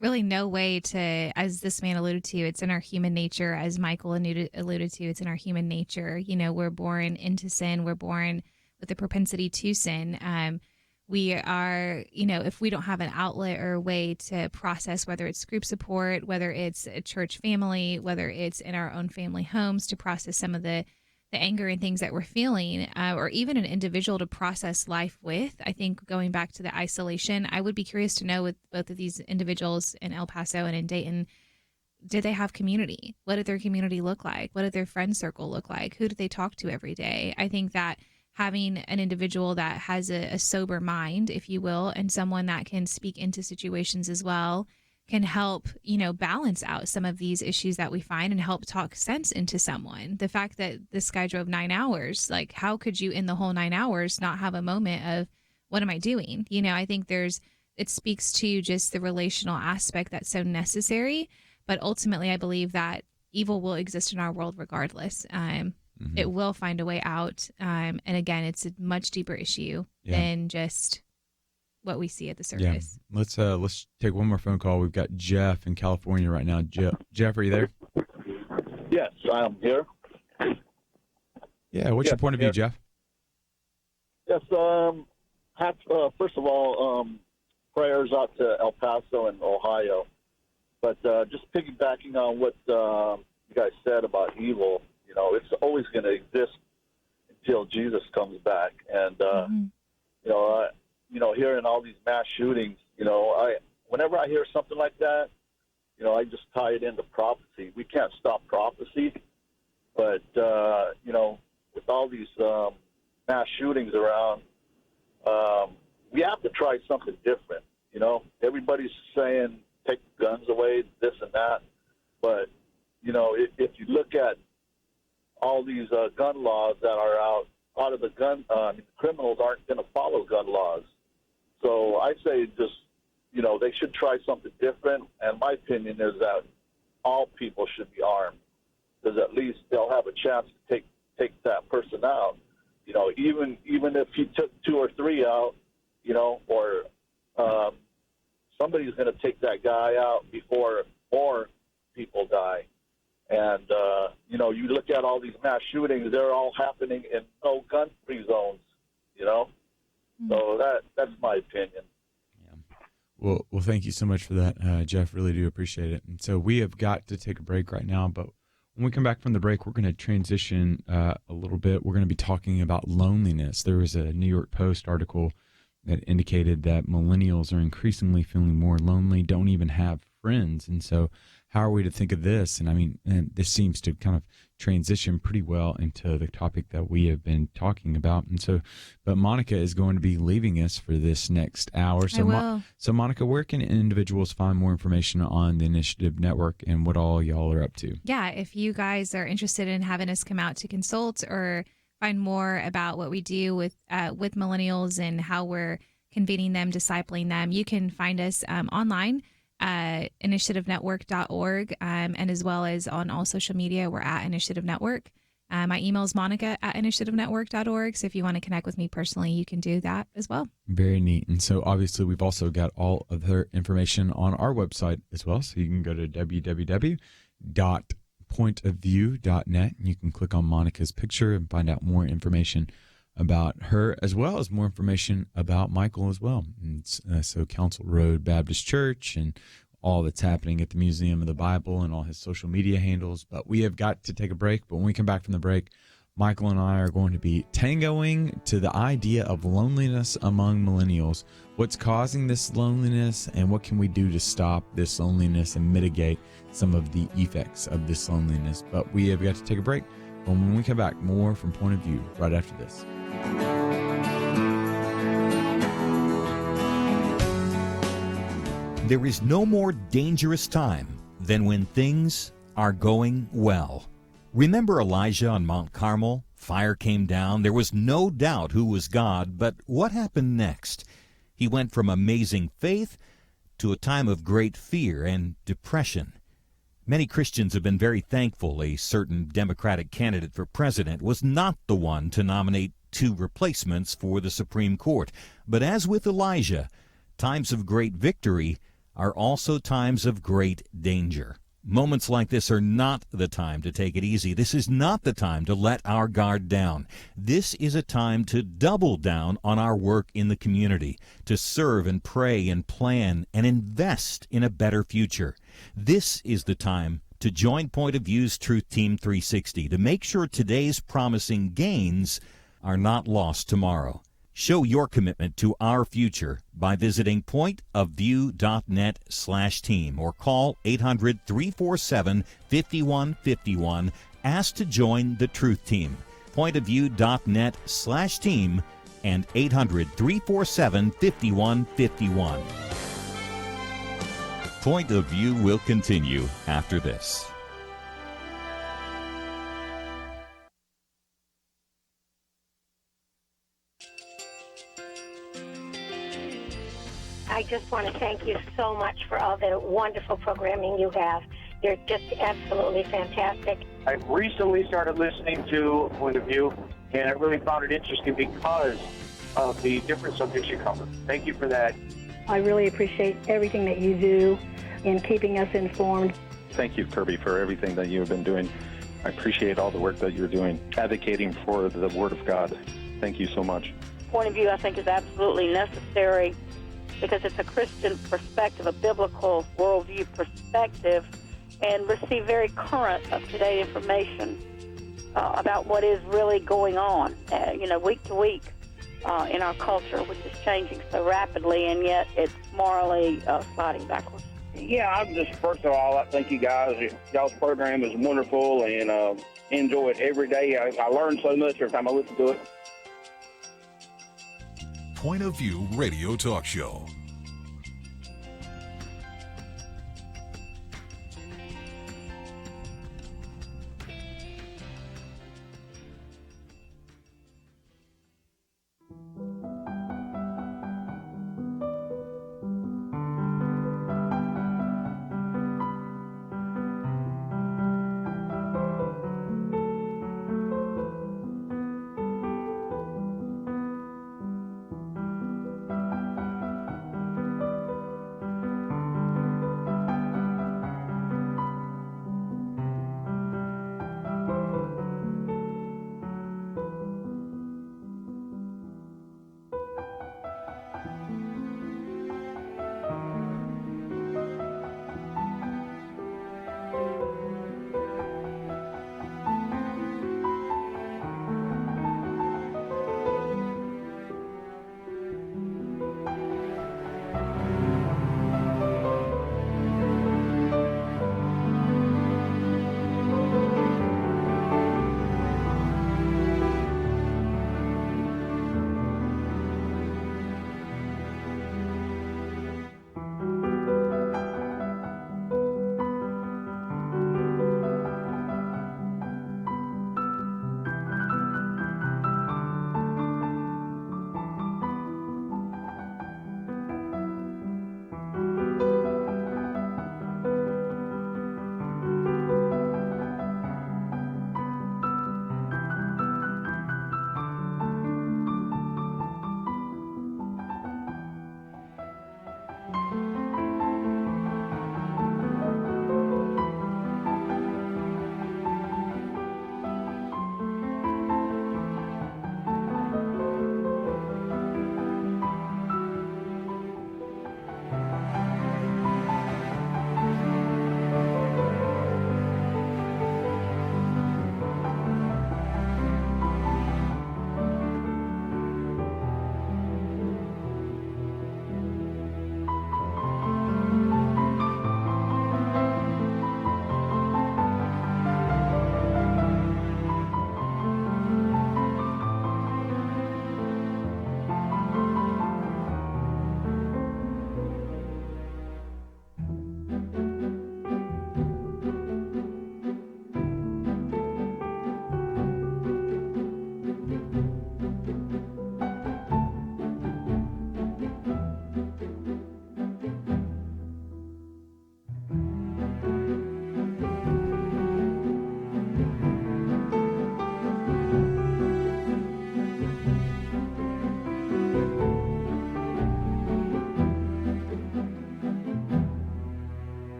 Speaker 5: really no way to, as this man alluded to, it's in our human nature. As Michael alluded to, it's in our human nature. You know, we're born into sin. We're born with a propensity to sin. We are, you know, if we don't have an outlet or a way to process, whether it's group support, whether it's a church family, whether it's in our own family homes to process some of the anger and things that we're feeling, or even an individual to process life with. I think going back to the isolation, I would be curious to know with both of these individuals in El Paso and in Dayton, did they have community? What did their community look like? What did their friend circle look like? Who did they talk to every day? I think that having an individual that has a sober mind, if you will, and someone that can speak into situations as well, can help, you know, balance out some of these issues that we find and help talk sense into someone. The fact that this guy drove 9 hours, like, how could you in the whole 9 hours not have a moment of, what am I doing? You know, I think it speaks to just the relational aspect that's so necessary. But ultimately, I believe that evil will exist in our world regardless. It will find a way out. And again, it's a much deeper issue than just what we see at the surface.
Speaker 4: Yeah. Let's take one more phone call. We've got Jeff in California right now. Jeff, are you there?
Speaker 19: Yes, I am here.
Speaker 4: Yeah, what's your point of view, Jeff?
Speaker 19: Yes, first of all, prayers out to El Paso and Ohio. But just piggybacking on what you guys said about evil, it's always going to exist until Jesus comes back. And, hearing all these mass shootings, whenever I hear something like that, I just tie it into prophecy. We can't stop prophecy, but, with all these mass shootings around, we have to try something different. Everybody's saying take the guns away, this and that, but if you look at all these gun laws that are out of the gun, criminals aren't going to follow gun laws. So I say just they should try something different. And my opinion is that all people should be armed, because at least they'll have a chance to take that person out. Even if you took 2 or 3 out, or somebody's going to take that guy out before more people die. And, you look at all these mass shootings, they're all happening in no gun-free zones, So that's my opinion.
Speaker 4: Well, thank you so much for that, Jeff. Really do appreciate it. And so we have got to take a break right now, but when we come back from the break, we're going to transition a little bit. We're going to be talking about loneliness. There was a New York Post article that indicated that millennials are increasingly feeling more lonely, don't even have friends. And so how are we to think of this? And this seems to kind of transition pretty well into the topic that we have been talking about. And so, but Monica is going to be leaving us for this next hour. So,
Speaker 5: I will.
Speaker 4: So Monica, where can individuals find more information on the Initiative Network and what all y'all are up to?
Speaker 5: Yeah, if you guys are interested in having us come out to consult or find more about what we do with millennials and how we're convening them, discipling them, you can find us online. Initiativenetwork.org, and as well as on all social media, we're at Initiative Network. My email is monica@initiativenetwork.org. So if you want to connect with me personally, you can do that as well.
Speaker 4: Very neat. And so obviously we've also got all of their information on our website as well. So you can go to www.pointofview.net and you can click on Monica's picture and find out more information about her, as well as more information about Michael as well. And so Council Road Baptist Church and all that's happening at the Museum of the Bible and all his social media handles. But we have got to take a break. But when we come back from the break, Michael and I are going to be tangoing to the idea of loneliness among millennials. What's causing this loneliness and what can we do to stop this loneliness and mitigate some of the effects of this loneliness? But we have got to take a break. But when we come back, more from Point of View right after this.
Speaker 2: There is no more dangerous time than when things are going well. Remember Elijah on Mount Carmel? Fire came down. There was no doubt who was God, but what happened next? He went from amazing faith to a time of great fear and depression. Many Christians have been very thankful a certain Democratic candidate for president was not the one to nominate 2 replacements for the Supreme Court. But as with Elijah, times of great victory are also times of great danger. Moments like this are not the time to take it easy. This is not the time to let our guard down. This is a time to double down on our work in the community, to serve and pray and plan and invest in a better future. This is the time to join Point of View's Truth Team 360 to make sure today's promising gains are not lost tomorrow. Show your commitment to our future by visiting pointofview.net/team or call 800-347-5151. Ask to join the Truth Team. Pointofview.net/team and 800-347-5151. Point of View will continue after this.
Speaker 10: I just want to thank you so much for all the wonderful programming you have. You're just absolutely fantastic.
Speaker 20: I recently started listening to Point of View, and I really found it interesting because of the different subjects you cover. Thank you for that.
Speaker 12: I really appreciate everything that you do in keeping us informed.
Speaker 13: Thank you, Kirby, for everything that you have been doing. I appreciate all the work that you're doing, advocating for the Word of God. Thank you so much.
Speaker 14: Point of view, I think, is absolutely necessary because it's a Christian perspective, a biblical worldview perspective, and receive very current, up-to-date information about what is really going on, week to week in our culture, which is changing so rapidly, and yet it's morally sliding backwards.
Speaker 11: Yeah, I'm just, first of all, I thank you guys. Y'all's program is wonderful, and enjoy it every day. I learn so much every time I listen to it.
Speaker 8: Point of View Radio Talk Show.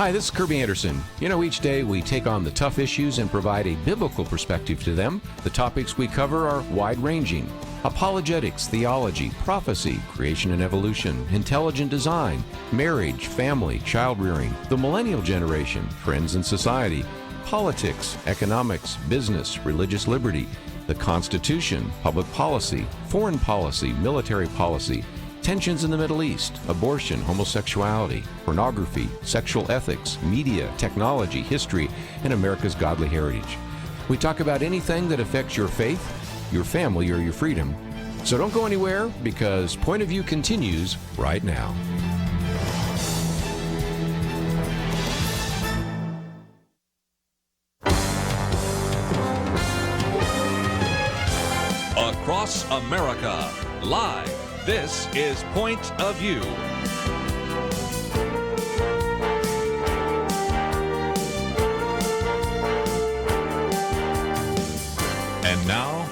Speaker 1: Hi, this is Kirby Anderson. Each day we take on the tough issues and provide a biblical perspective to them. The topics we cover are wide-ranging. Apologetics, theology, prophecy, creation and evolution, intelligent design, marriage, family, child-rearing, the millennial generation, friends and society, politics, economics, business, religious liberty, the Constitution, public policy, foreign policy, military policy, tensions in the Middle East, abortion, homosexuality, pornography, sexual ethics, media, technology, history, and America's godly heritage. We talk about anything that affects your faith, your family, or your freedom. So don't go anywhere, because Point of View continues right now.
Speaker 3: Across America, live. This is Point of View. And now,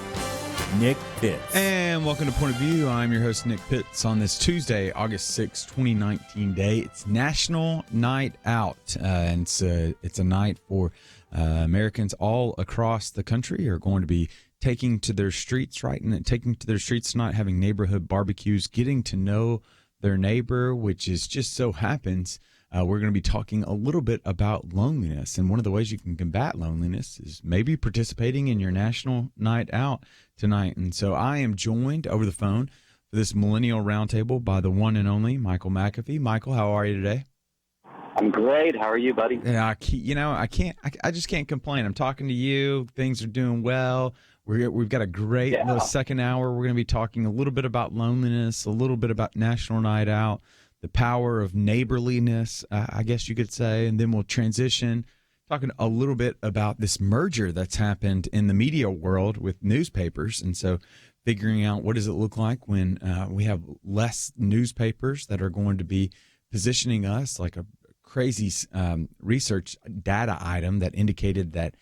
Speaker 2: Nick Pitts.
Speaker 4: And welcome to Point of View. I'm your host, Nick Pitts. On this Tuesday, August 6, 2019 day, it's National Night Out. And it's a night for Americans all across the country are going to be taking to their streets, right? And taking to their streets tonight, having neighborhood barbecues, getting to know their neighbor, which is just so happens. We're going to be talking a little bit about loneliness. And one of the ways you can combat loneliness is maybe participating in your National Night Out tonight. And so I am joined over the phone for this Millennial Roundtable by the one and only Michael McAfee. Michael, how are you today?
Speaker 15: I'm great. How are you, buddy?
Speaker 4: Yeah, I just can't complain. I'm talking to you. Things are doing well. We've got a great little second hour. We're going to be talking a little bit about loneliness, a little bit about National Night Out, the power of neighborliness, I guess you could say, and then we'll transition talking a little bit about this merger that's happened in the media world with newspapers, and so figuring out what does it look like when we have less newspapers that are going to be positioning us like a crazy research data item that indicated that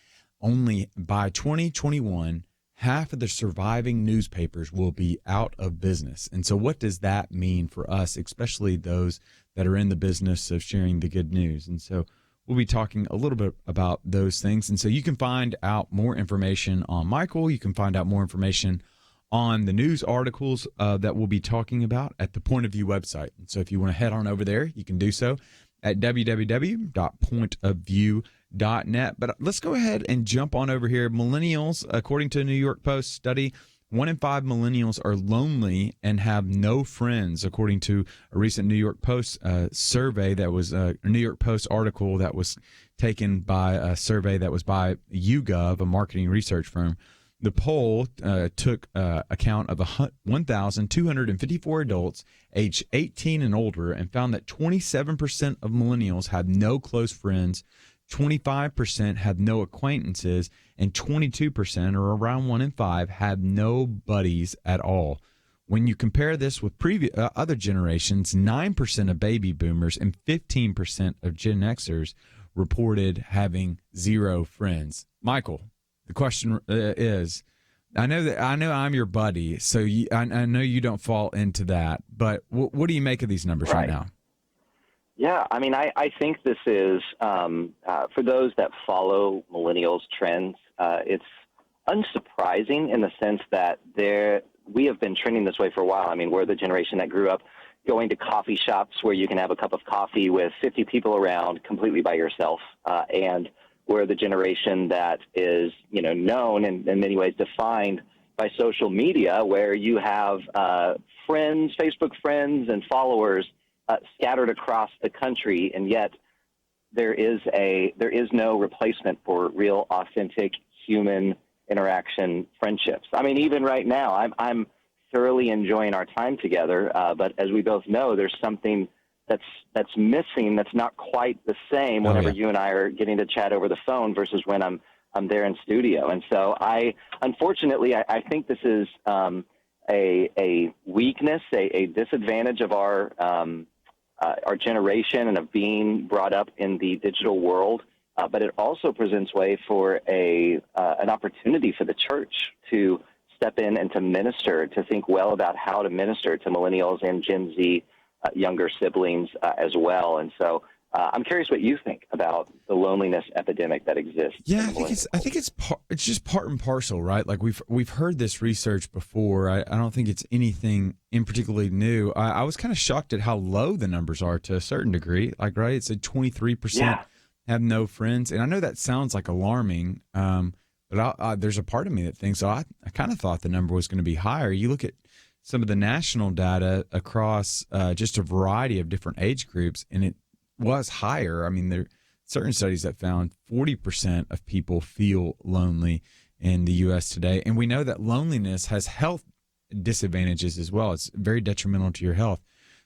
Speaker 4: only by 2021, half of the surviving newspapers will be out of business. And so what does that mean for us, especially those that are in the business of sharing the good news? And so we'll be talking a little bit about those things. And so you can find out more information on Michael. You can find out more information on the news articles that we'll be talking about at the Point of View website. And so if you want to head on over there, you can do so at www.pointofview.net. But let's go ahead and jump on over here. Millennials, according to a New York Post study, 1 in 5 millennials are lonely and have no friends, according to a recent New York Post survey that was a New York Post article that was taken by a survey that was by YouGov, a marketing research firm. The poll took account of 1,254 adults aged 18 and older and found that 27% of millennials had no close friends, 25% had no acquaintances, and 22%, or around 1 in 5, had no buddies at all. When you compare this with other generations, 9% of baby boomers and 15% of Gen Xers reported having zero friends. Michael, the question is, I know I'm your buddy, so I know you don't fall into that, but what do you make of these numbers right now?
Speaker 15: Yeah, I mean, I think this is, for those that follow millennials trends, it's unsurprising in the sense that we have been trending this way for a while. I mean, we're the generation that grew up going to coffee shops where you can have a cup of coffee with 50 people around completely by yourself, and we're the generation that is, known and in many ways defined by social media, where you have friends, Facebook friends and followers scattered across the country, and yet there is no replacement for real, authentic human interaction, friendships. I mean, even right now, I'm thoroughly enjoying our time together, but as we both know, there's something that's missing, that's not quite the same whenever you and I are getting to chat over the phone versus when I'm there in studio. And so unfortunately, I think this is a weakness, a disadvantage of our generation and of being brought up in the digital world. But it also presents way for an opportunity for the church to step in and to minister, to think well about how to minister to millennials and Gen Z younger siblings as well. And so I'm curious what you think about the loneliness epidemic that exists.
Speaker 4: Yeah, I think it's just part and parcel, right? Like we've heard this research before. I don't think it's anything in particularly new. I was kind of shocked at how low the numbers are to a certain degree. Like, right, it said 23% have no friends, and I know that sounds like alarming. But there's a part of me that thinks, I kind of thought the number was going to be higher. You look at some of the national data across just a variety of different age groups, and it was higher. I mean, there are certain studies that found 40% of people feel lonely in the U.S. today. And we know that loneliness has health disadvantages as well. It's very detrimental to your health.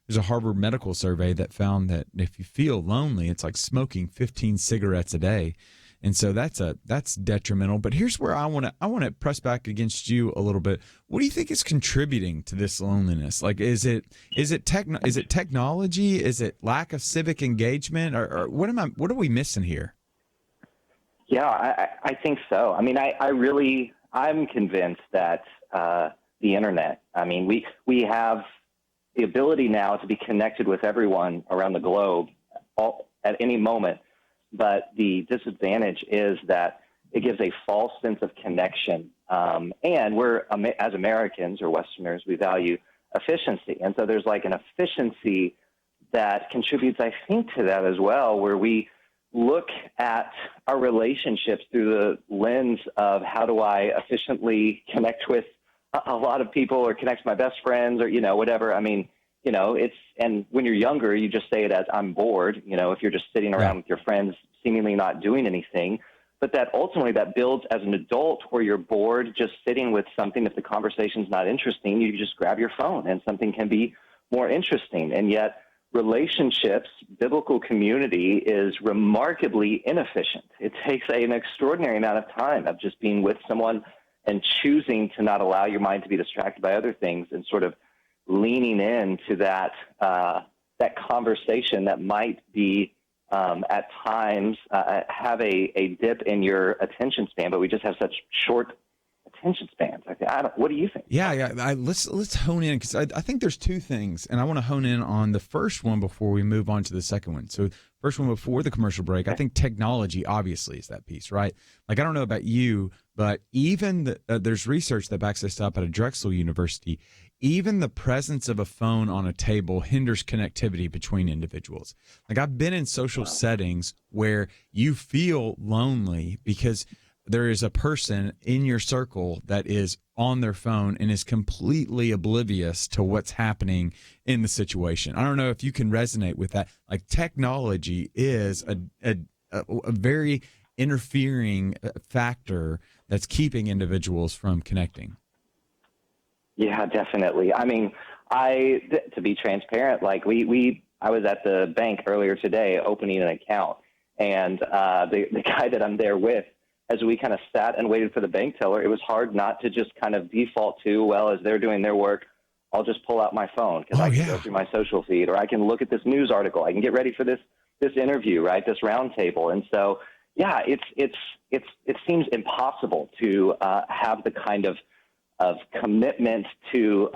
Speaker 4: There's a Harvard medical survey that found that if you feel lonely, it's like smoking 15 cigarettes a day. And so that's detrimental. But here's where I want to press back against you a little bit. What do you think is contributing to this loneliness? Like, is it technology? Is it lack of civic engagement? Or what are we missing here?
Speaker 15: Yeah, I think so. I mean, I'm convinced that the internet. I mean, we have the ability now to be connected with everyone around the globe at any moment. But the disadvantage is that it gives a false sense of connection. And we're, as Americans or Westerners, we value efficiency. And so there's like an efficiency that contributes, I think, to that as well, where we look at our relationships through the lens of how do I efficiently connect with a lot of people or connect with my best friends or, whatever. I mean, and when you're younger, you just say it as I'm bored, if you're just sitting around with your friends, seemingly not doing anything. But that ultimately that builds as an adult where you're bored just sitting with something. If the conversation's not interesting, you just grab your phone and something can be more interesting. And yet relationships, biblical community is remarkably inefficient. It takes an extraordinary amount of time of just being with someone and choosing to not allow your mind to be distracted by other things and sort of leaning into that conversation that might be at times have a dip in your attention span, but we just have such short attention spans. What do you think?
Speaker 4: Yeah. Let's hone in because I think there's two things, and I want to hone in on the first one before we move on to the second one. So first one before the commercial break, I think technology obviously is that piece, right? Like I don't know about you, but even there's research that backs this up at a Drexel University. Even the presence of a phone on a table hinders connectivity between individuals. Like I've been in social settings where you feel lonely because there is a person in your circle that is on their phone and is completely oblivious to what's happening in the situation. I don't know if you can resonate with that. Like technology is a very interfering factor that's keeping individuals from connecting.
Speaker 15: Yeah, definitely. I mean, to be transparent, like I was at the bank earlier today opening an account, and the guy that I'm there with, as we kind of sat and waited for the bank teller, it was hard not to just kind of default to, well, as they're doing their work, I'll just pull out my phone because I can go through my social feed, or I can look at this news article, I can get ready for this interview, right? This roundtable, and so yeah, it seems impossible to have the kind of commitment to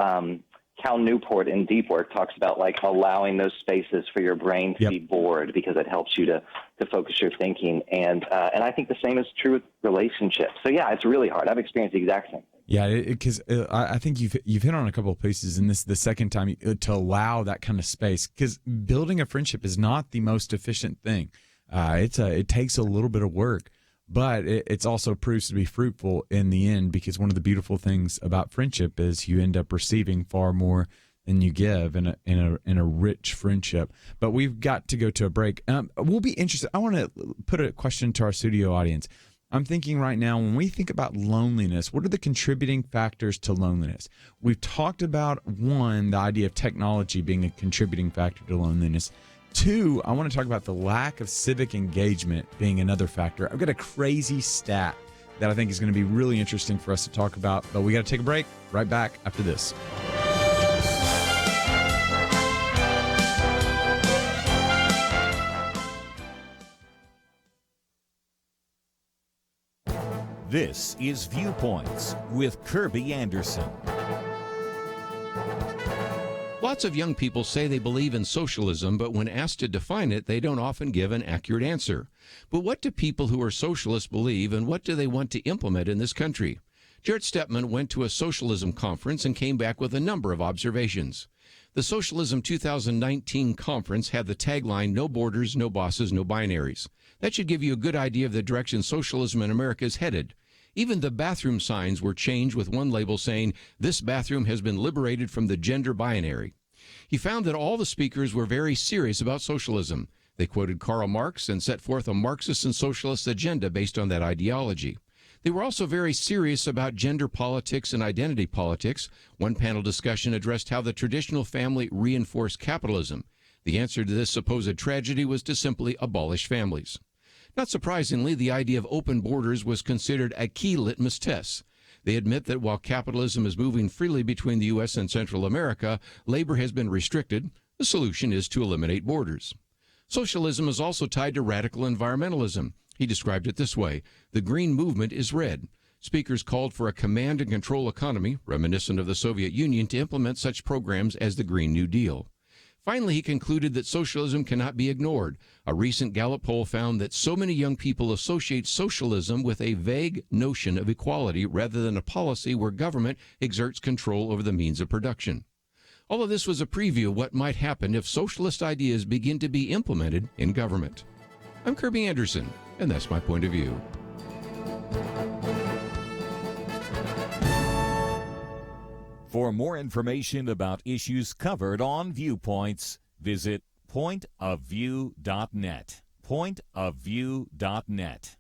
Speaker 15: Cal Newport in Deep Work talks about like allowing those spaces for your brain to be bored because it helps you to focus your thinking. And I think the same is true with relationships. So yeah, it's really hard. I've experienced the exact same thing.
Speaker 4: Yeah, because I think you've hit on a couple of pieces, and this is the second time to allow that kind of space, because building a friendship is not the most efficient thing. It takes a little bit of work. But it's also proves to be fruitful in the end, because one of the beautiful things about friendship is you end up receiving far more than you give in a rich friendship. But we've got to go to a break. We'll be interested. I want to put a question to our studio audience. I'm thinking right now, when we think about loneliness, what are the contributing factors to loneliness? We've talked about, one, the idea of technology being a contributing factor to loneliness. Two, I want to talk about the lack of civic engagement being another factor. I've got a crazy stat that I think is going to be really interesting for us to talk about, but we got to take a break. Right back after this.
Speaker 2: This is Viewpoints with Kirby Anderson.
Speaker 1: Lots of young people say they believe in socialism, but when asked to define it, they don't often give an accurate answer. But what do people who are socialists believe, and what do they want to implement in this country? Jared Stepman went to a socialism conference and came back with a number of observations. The Socialism 2019 conference had the tagline, "No borders, no bosses, no binaries." That should give you a good idea of the direction socialism in America is headed. Even the bathroom signs were changed, with one label saying, "This bathroom has been liberated from the gender binary." He found that all the speakers were very serious about socialism. They quoted Karl Marx and set forth a Marxist and socialist agenda based on that ideology. They were also very serious about gender politics and identity politics. One panel discussion addressed how the traditional family reinforced capitalism. The answer to this supposed tragedy was to simply abolish families. Not surprisingly, the idea of open borders was considered a key litmus test. They admit that while capitalism is moving freely between the U.S. and Central America, labor has been restricted. The solution is to eliminate borders. Socialism is also tied to radical environmentalism. He described it this way: the green movement is red. Speakers called for a command and control economy, reminiscent of the Soviet Union, to implement such programs as the Green New Deal. Finally, he concluded that socialism cannot be ignored. A recent Gallup poll found that so many young people associate socialism with a vague notion of equality rather than a policy where government exerts control over the means of production. All of this was a preview of what might happen if socialist ideas begin to be implemented in government. I'm Kirby Anderson, and that's my point of view.
Speaker 2: For more information about issues covered on Viewpoints, visit pointofview.net. Pointofview.net.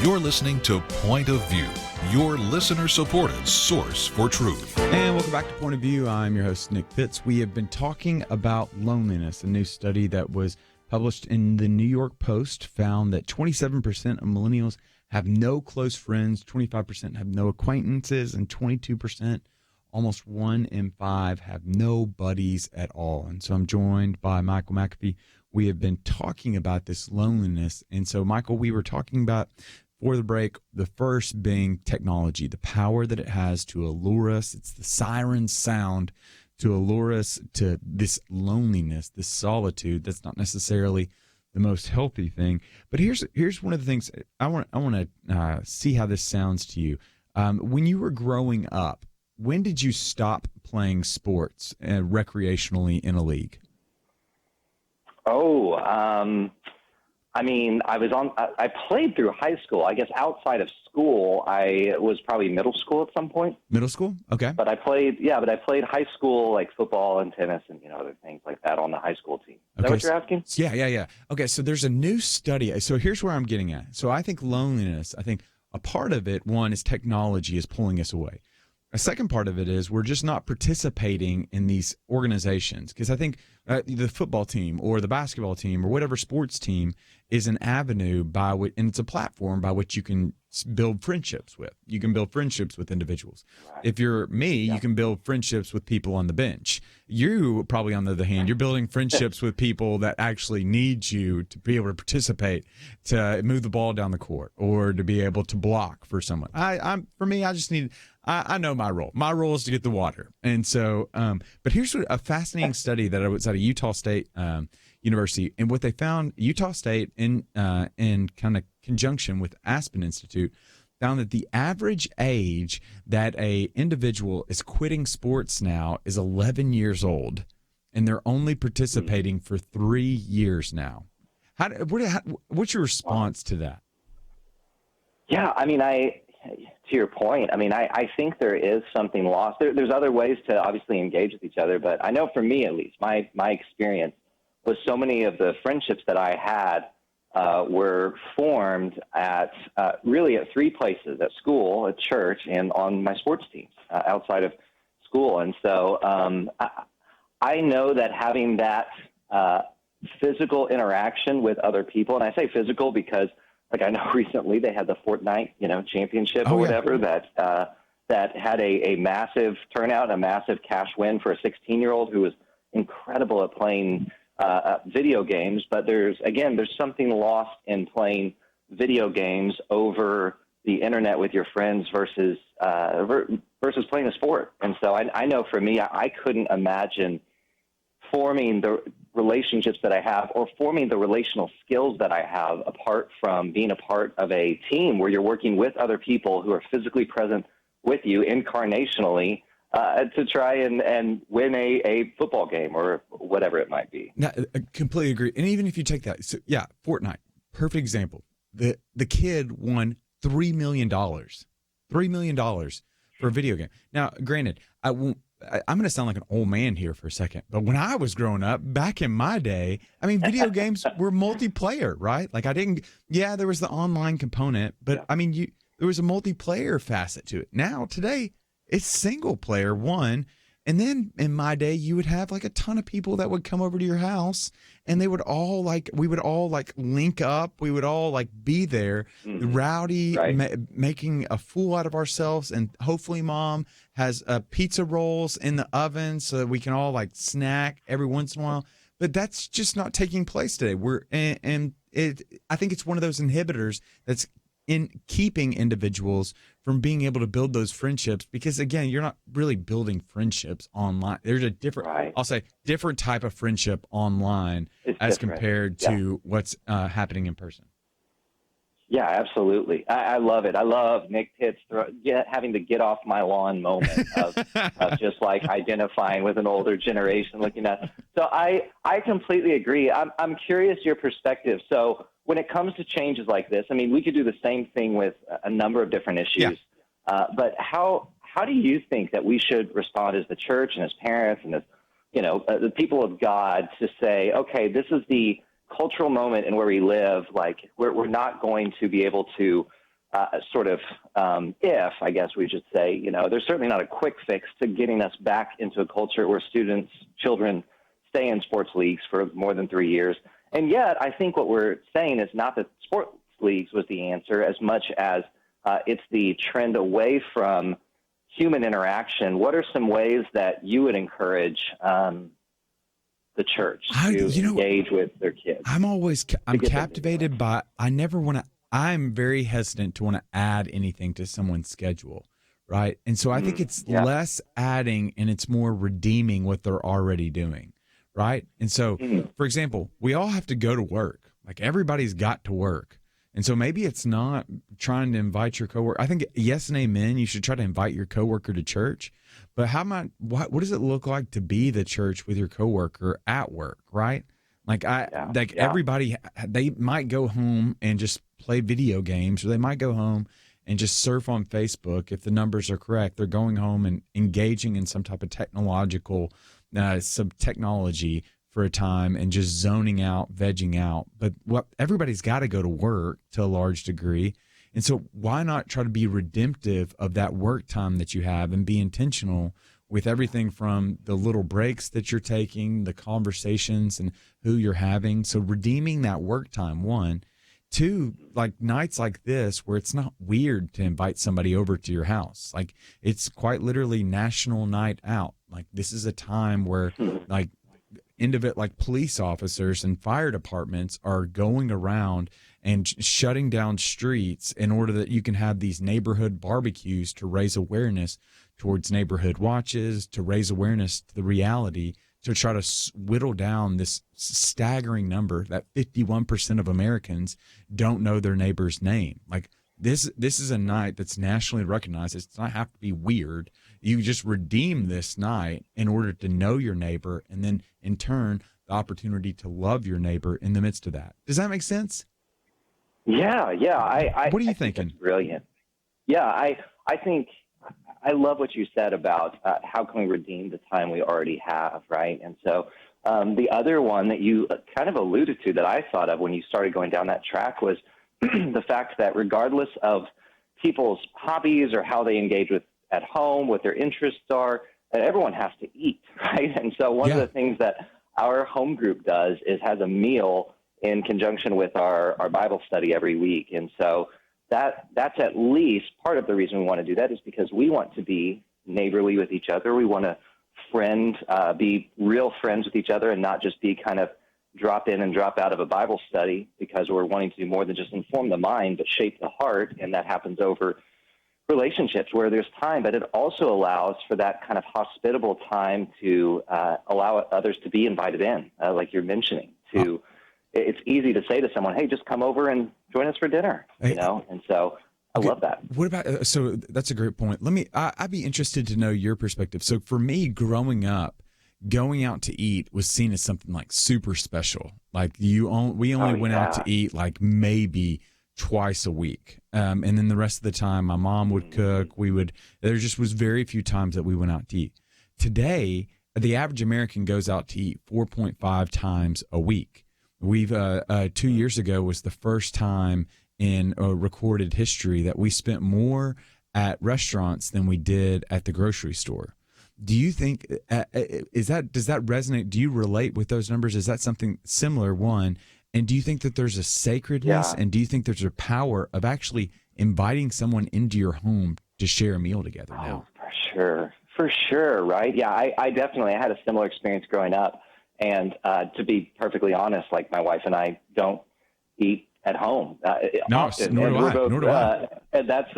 Speaker 8: You're listening to Point of View, your listener-supported source for truth.
Speaker 4: And welcome back to Point of View. I'm your host, Nick Pitts. We have been talking about loneliness. A new study that was published in the New York Post found that 27% of millennials have no close friends, 25% have no acquaintances, and 22%, almost 1 in 5, have no buddies at all. And so I'm joined by Michael McAfee. We have been talking about this loneliness. And so, Michael, we were talking about, for the break, the first being technology, the power that it has to allure us. It's the siren sound to allure us to this loneliness, this solitude. That's not necessarily the most healthy thing. But here's one of the things I want to see how this sounds to you. When you were growing up, when did you stop playing sports recreationally in a league?
Speaker 15: Oh, I mean, I played through high school. I guess outside of school, I was probably middle school at some point.
Speaker 4: Middle school? Okay.
Speaker 15: But I played high school, like football and tennis and, other things like that on the high school team. Is that what you're asking?
Speaker 4: Yeah. Okay, so there's a new study. So here's where I'm getting at. So I think loneliness, a part of it, one, is technology is pulling us away. A second part of it is we're just not participating in these organizations, because I think the football team or the basketball team or whatever sports team is an avenue by which, and it's a platform by which you can build friendships with. You can build friendships with individuals. Right. If you're me, you can build friendships with people on the bench. You probably, on the other hand, you're building friendships with people that actually need you to be able to participate, to move the ball down the court, or to be able to block for someone. For me, I just need. I know my role. My role is to get the water. And so, but here's a fascinating study that was at a Utah State University, and what they found, Utah State in kind of conjunction with Aspen Institute, found that the average age that a individual is quitting sports now is 11 years old, and they're only participating for 3 years now. What's your response to that?
Speaker 15: Yeah, I mean, to your point, I mean, I think there is something lost. There's other ways to obviously engage with each other, but I know for me at least, my experience was so many of the friendships that I had were formed at really at three places: at school, at church, and on my sports teams outside of school. And so I know that having that physical interaction with other people, and I say physical because, like, I know recently they had the Fortnite, championship or whatever that had a massive turnout, a massive cash win for a 16-year-old who was incredible at playing video games. But there's something lost in playing video games over the internet with your friends versus playing a sport. And so I know for me, I couldn't imagine forming the relationships that I have or forming the relational skills that I have apart from being a part of a team where you're working with other people who are physically present with you incarnationally to try and win a football game or whatever it might be.
Speaker 4: No, I completely agree. And even if you take that, so yeah, Fortnite, perfect example. The kid won $3 million for a video game. Now, granted, I'm going to sound like an old man here for a second, but when I was growing up, back in my day, I mean, video games were multiplayer, right? Like there was the online component, but I mean, there was a multiplayer facet to it. Now, today, it's single player one. And then in my day, you would have like a ton of people that would come over to your house and we would all link up. We would all be there, rowdy, making a fool out of ourselves. And hopefully mom has pizza rolls in the oven so that we can all snack every once in a while. But that's just not taking place today. I think it's one of those inhibitors that's in keeping individuals from being able to build those friendships, because again, you're not really building friendships online. There's a different, I'll say, different type of friendship online compared to what's happening in person.
Speaker 15: Yeah, absolutely. I love it. I love Nick Pitt's having the get off my lawn moment of just identifying with an older generation looking at. So I completely agree. I'm curious your perspective. So when it comes to changes like this, I mean, we could do the same thing with a number of different issues. But how do you think that we should respond as the church and as parents and as, the people of God to say, okay, this is the cultural moment in where we live, we're not going to be able to if, I guess we should say, there's certainly not a quick fix to getting us back into a culture where children stay in sports leagues for more than 3 years. And yet I think what we're saying is not that sports leagues was the answer as much as it's the trend away from human interaction. What are some ways that you would encourage the church to engage with their kids?
Speaker 4: I'm captivated by, I'm very hesitant to want to add anything to someone's schedule, right? And so I think it's less adding and it's more redeeming what they're already doing, right? And so, for example, we all have to go to work. Everybody's got to work. And so maybe it's not trying to invite your coworker. I think, yes and amen, you should try to invite your coworker to church. But what does it look like to be the church with your coworker at work, right? Everybody, they might go home and just play video games, or they might go home and just surf on Facebook. If the numbers are correct, they're going home and engaging in some type of technological, some technology for a time and just zoning out, vegging out. But everybody's got to go to work to a large degree. And so why not try to be redemptive of that work time that you have and be intentional with everything from the little breaks that you're taking, the conversations and who you're having. So redeeming that work time, one. Two, nights like this where it's not weird to invite somebody over to your house. It's quite literally National Night Out. This is a time where police officers and fire departments are going around and shutting down streets in order that you can have these neighborhood barbecues to raise awareness towards neighborhood watches, to raise awareness to the reality, to try to whittle down this staggering number that 51% of Americans don't know their neighbor's name. this is a night that's nationally recognized. It's not have to be weird. You just redeem this night in order to know your neighbor, and then in turn the opportunity to love your neighbor in the midst of that. Does that make sense?
Speaker 21: Yeah.
Speaker 4: What are you
Speaker 21: I think
Speaker 4: thinking?
Speaker 21: that's brilliant. Yeah, I think I love what you said about how can we redeem the time we already have, right? And so the other one that you kind of alluded to that I thought of when you started going down that track was the fact that regardless of people's hobbies or how they engage with at home, what their interests are, that everyone has to eat, right? And so one of the things that our home group does is has a meal in conjunction with our Bible study every week. And so that's at least part of the reason we want to do that is because we want to be neighborly with each other. We want to be real friends with each other and not just be kind of drop in and drop out of a Bible study, because we're wanting to do more than just inform the mind, but shape the heart. And that happens over relationships where there's time, but it also allows for that kind of hospitable time to allow others to be invited in, like you're mentioning. It's easy to say to someone, hey, just come over and join us for dinner, you know? And so I love that.
Speaker 4: What about, so that's a great point. I'd be interested to know your perspective. So for me, growing up, going out to eat was seen as something like super special. Like we only went out to eat like maybe twice a week. And then the rest of the time my mom would cook. There just was very few times that we went out to eat. Today, the average American goes out to eat 4.5 times a week. We've 2 years ago was the first time in recorded history that we spent more at restaurants than we did at the grocery store. Do you think does that resonate? Do you relate with those numbers? Is that something similar? One, and do you think that there's a sacredness, and do you think there's a power of actually inviting someone into your home to share a meal together now?
Speaker 21: For sure, right? Yeah, I definitely had a similar experience growing up. And to be perfectly honest, like my wife and I don't eat at home often.
Speaker 4: Nor do I.
Speaker 21: And that's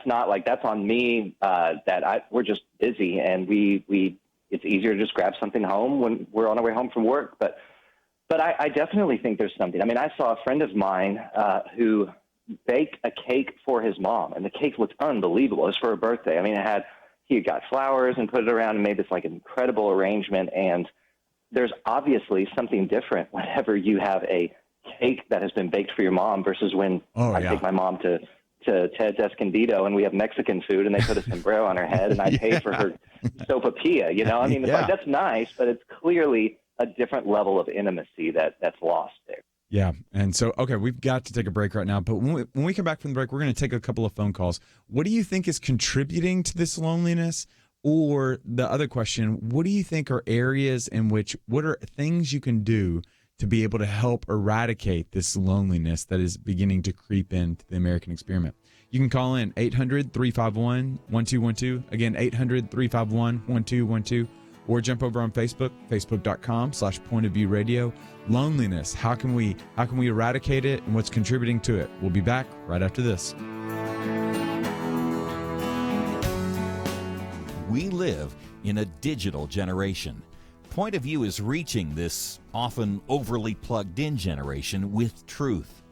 Speaker 21: not like that's on me. We're just busy, and it's easier to just grab something home when we're on our way home from work. But I definitely think there's something. I mean, I saw a friend of mine who baked a cake for his mom, and the cake looked unbelievable. It was for her birthday. I mean, he had got flowers and put it around and made this like incredible arrangement. And there's obviously something different whenever you have a cake that has been baked for your mom versus when I take my mom to Ted's Escondido and we have Mexican food and they put a sombrero on her head and I pay for her sopapilla, you know? I mean, it's like, that's nice, but it's clearly a different level of intimacy that's lost there.
Speaker 4: Yeah. And so, okay, we've got to take a break right now, but when we come back from the break, we're going to take a couple of phone calls. What do you think is contributing to this loneliness? Or the other question, what do you think are areas in which, what are things you can do to be able to help eradicate this loneliness that is beginning to creep into the American experiment? You can call in 800-351-1212. Again, 800-351-1212. Or jump over on Facebook, facebook.com/pointofviewradio. Loneliness, how can we eradicate it and what's contributing to it? We'll be back right after this.
Speaker 2: We live in a digital generation. Point of View is reaching this often overly plugged-in generation with truth.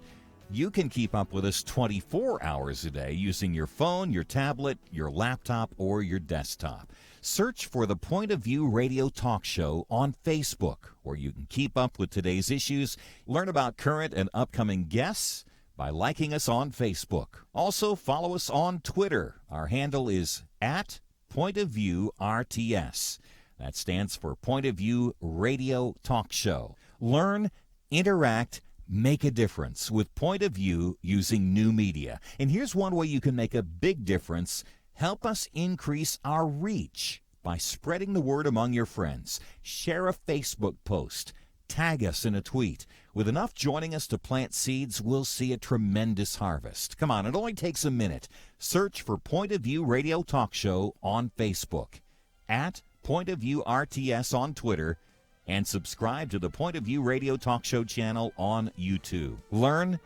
Speaker 2: You can keep up with us 24 hours a day using your phone, your tablet, your laptop, or your desktop. Search for the Point of View Radio Talk Show on Facebook, where you can keep up with today's issues, learn about current and upcoming guests by liking us on Facebook. Also, follow us on Twitter. Our handle is @PointOfViewRTS. That stands for Point of View Radio Talk Show. Learn, interact, make a difference with Point of View using new media. And here's one way you can make a big difference. Help us increase our reach by spreading the word among your friends. Share a Facebook post. Tag us in a tweet. With enough joining us to plant seeds, we'll see a tremendous harvest. Come on, it only takes a minute. Search for Point of View Radio Talk Show on Facebook, @PointOfViewRTS on Twitter, and subscribe to the Point of View Radio Talk Show channel on YouTube. Learn,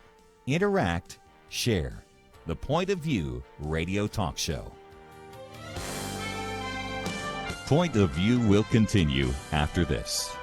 Speaker 2: interact, share. The Point of View Radio Talk Show. Point of View will continue after this.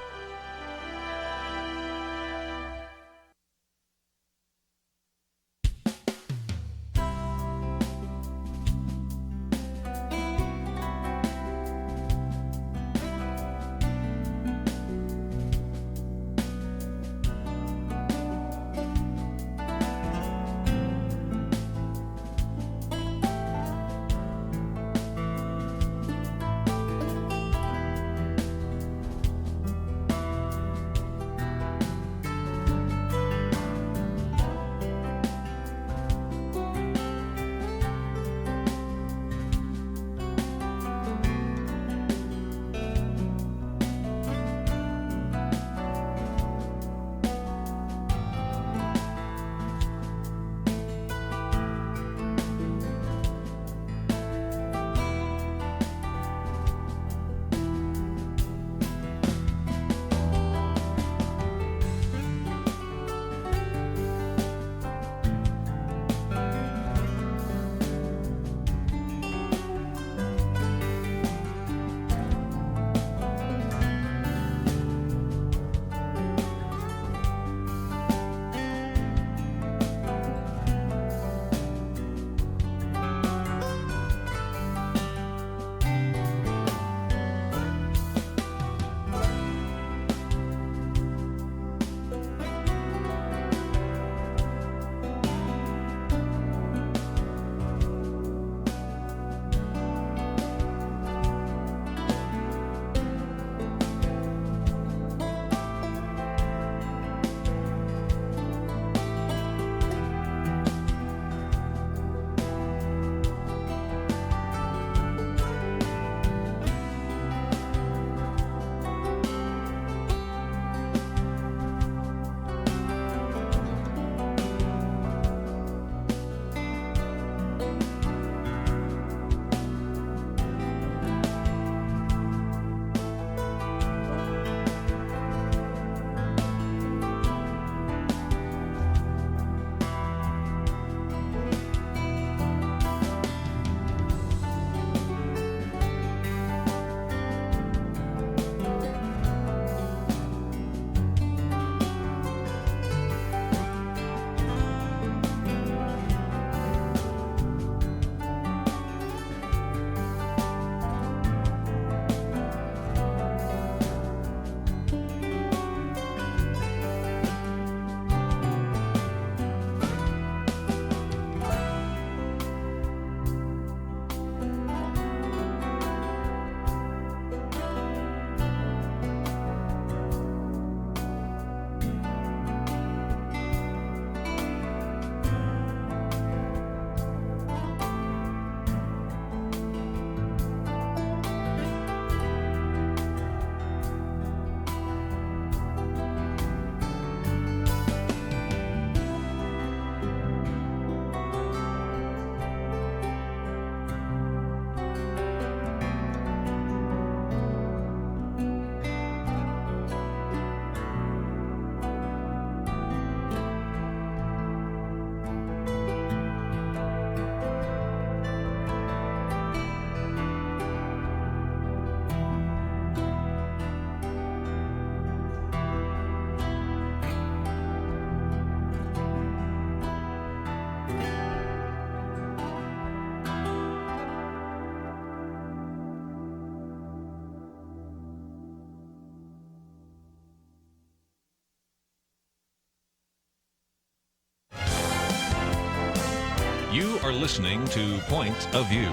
Speaker 3: You're listening to Point of View.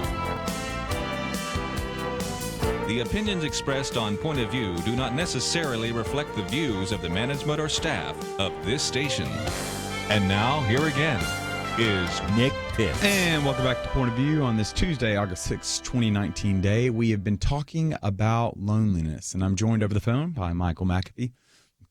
Speaker 3: The opinions expressed on Point of View do not necessarily reflect the views of the management or staff of this station. And now, here again is
Speaker 2: Nick Pitts.
Speaker 4: And welcome back to Point of View on this Tuesday, August 6, 2019 day. We have been talking about loneliness, and I'm joined over the phone by Michael McAfee,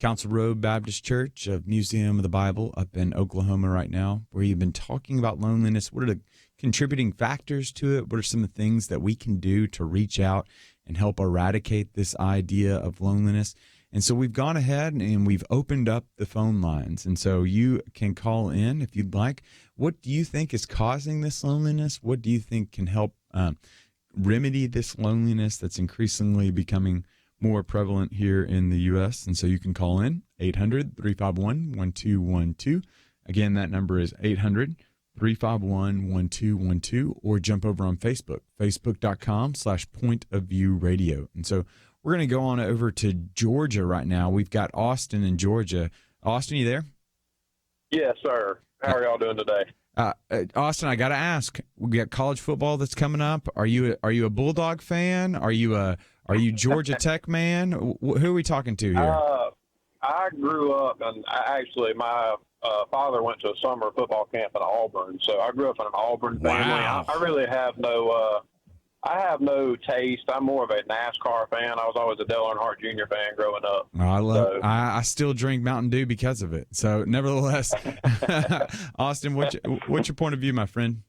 Speaker 4: Council Road Baptist Church of Museum of the Bible up in Oklahoma right now, where you've been talking about loneliness. What are the contributing factors to it? What are some of the things that we can do to reach out and help eradicate this idea of loneliness? And so we've gone ahead and we've opened up the phone lines. And so you can call in if you'd like. What do you think is causing this loneliness? What do you think can help remedy this loneliness that's increasingly becoming more prevalent here in the U.S.? And so you can call in 800-351-1212. Again, that number is 800-351-1212, or jump over on Facebook, facebook.com/pointofviewradio. And so we're going to go on over to Georgia right now. We've got Austin in Georgia. Austin, you there?
Speaker 9: Yes, sir. How are y'all doing today?
Speaker 4: Austin, I got to ask. We got college football that's coming up. Are you a Bulldog fan? Are you Georgia Tech man? Who are we talking to here?
Speaker 9: I grew up, and my father went to a summer football camp in Auburn, so I grew up in an Auburn family.
Speaker 4: Wow.
Speaker 9: I really have no taste. I'm more of a NASCAR fan. I was always a Dale Earnhardt Jr. fan growing up.
Speaker 4: I still drink Mountain Dew because of it. So, nevertheless, Austin, what's your point of view, my friend?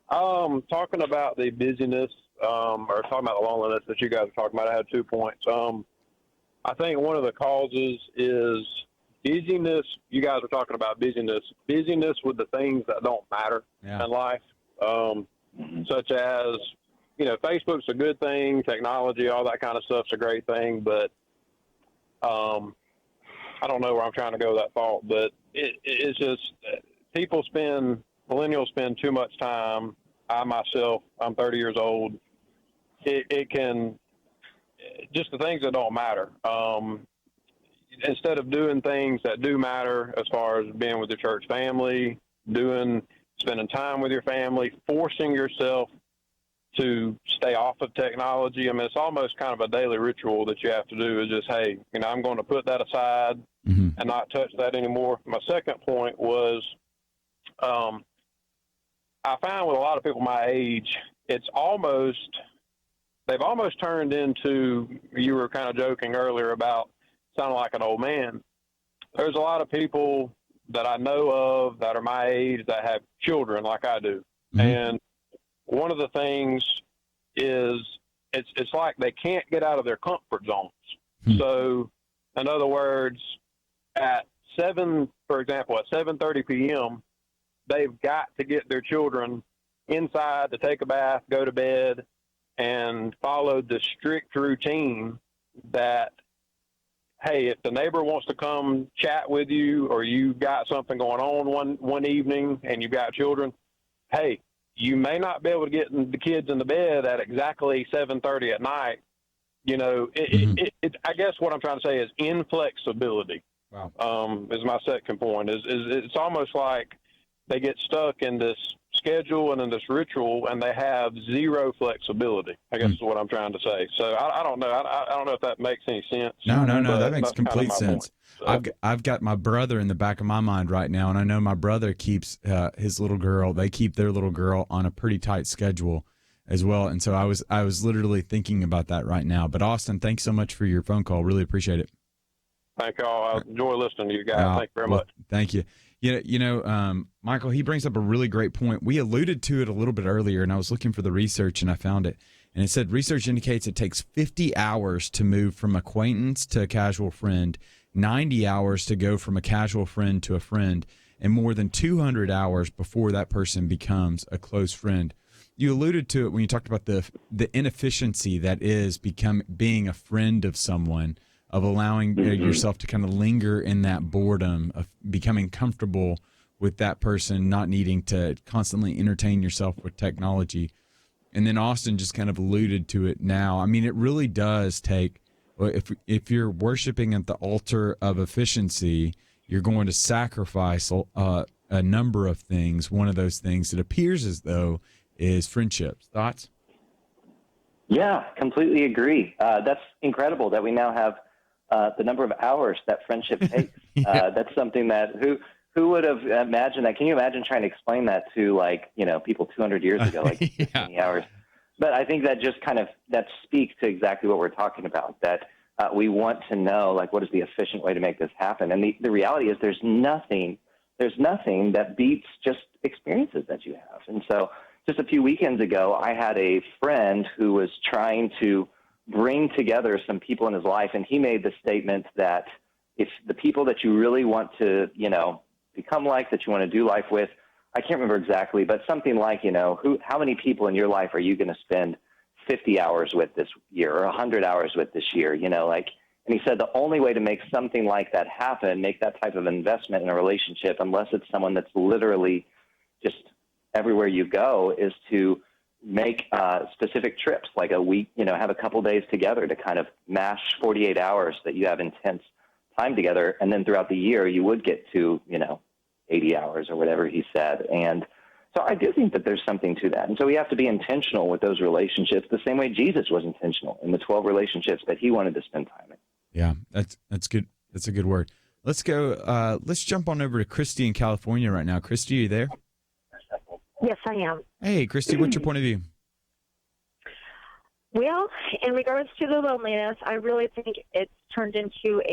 Speaker 9: Talking about the busyness, or talking about the loneliness that you guys are talking about, I had 2 points. I think one of the causes is busyness. You guys are talking about busyness with the things that don't matter in life, such as, Facebook's a good thing, technology, all that kind of stuff's a great thing, but I don't know where I'm trying to go with that thought, but it's just millennials spend too much time. I myself, I'm 30 years old. It can, just the things that don't matter. Instead of doing things that do matter, as far as being with your church family, spending time with your family, forcing yourself to stay off of technology. I mean, it's almost kind of a daily ritual that you have to do, is just, hey, I'm going to put that aside and not touch that anymore. My second point was, I found with a lot of people my age, they've almost turned into, you were kind of joking earlier about sounding like an old man. There's a lot of people that I know of that are my age that have children like I do. And one of the things is it's like they can't get out of their comfort zones. So, in other words, for example, at 7:30 p.m., they've got to get their children inside to take a bath, go to bed, and follow the strict routine that, hey, if the neighbor wants to come chat with you, or you got something going on one evening and you got children, hey, you may not be able to get the kids in the bed at exactly 7:30 at night. I guess what I'm trying to say is inflexibility. Wow. Is my second point. Is it's almost like they get stuck in this schedule and in this ritual, and they have zero flexibility, I guess is what I'm trying to say. So I don't know. I don't know if that makes any sense.
Speaker 4: No, that makes complete sense. So, I've got my brother in the back of my mind right now, and I know my brother keeps his little girl. They keep their little girl on a pretty tight schedule as well. And so I was literally thinking about that right now. But Austin, thanks so much for your phone call. Really appreciate it.
Speaker 9: Thank y'all. I enjoy listening to you guys. Thank you very much.
Speaker 4: Thank you. Michael, he brings up a really great point. We alluded to it a little bit earlier, and I was looking for the research, and I found it. And it said research indicates it takes 50 hours to move from acquaintance to a casual friend, 90 hours to go from a casual friend to a friend, and more than 200 hours before that person becomes a close friend. You alluded to it when you talked about the inefficiency that is being a friend of someone, of allowing yourself to kind of linger in that boredom, of becoming comfortable with that person, not needing to constantly entertain yourself with technology. And then Austin just kind of alluded to it now. I mean, it really does take, if you're worshiping at the altar of efficiency, you're going to sacrifice a number of things. One of those things it appears as though is friendships. Thoughts?
Speaker 21: Yeah, completely agree. That's incredible that we now have the number of hours that friendship takes. That's something that who would have imagined that? Can you imagine trying to explain that to people 200 years ago, like many hours? But I think that just that speaks to exactly what we're talking about, that we want to know, like, what is the efficient way to make this happen? And the reality is there's nothing that beats just experiences that you have. And so just a few weekends ago, I had a friend who was trying to bring together some people in his life, and he made the statement that if the people that you really want to, become like, that you want to do life with, I can't remember exactly, but something like, how many people in your life are you going to spend 50 hours with this year or 100 hours with this year? And he said the only way to make something like that happen, make that type of investment in a relationship, unless it's someone that's literally just everywhere you go, is to make specific trips, like a week, have a couple days together to kind of mash 48 hours that you have intense time together. And then throughout the year, you would get to, 80 hours or whatever he said. And so I do think that there's something to that. And so we have to be intentional with those relationships the same way Jesus was intentional in the 12 relationships that he wanted to spend time in.
Speaker 4: Yeah, that's good. That's a good word. Let's go. Let's jump on over to Christy in California right now. Christy, are you there?
Speaker 16: Yes, I am.
Speaker 4: Hey, Christy, what's your point of view?
Speaker 16: Well, in regards to the loneliness, I really think it's turned into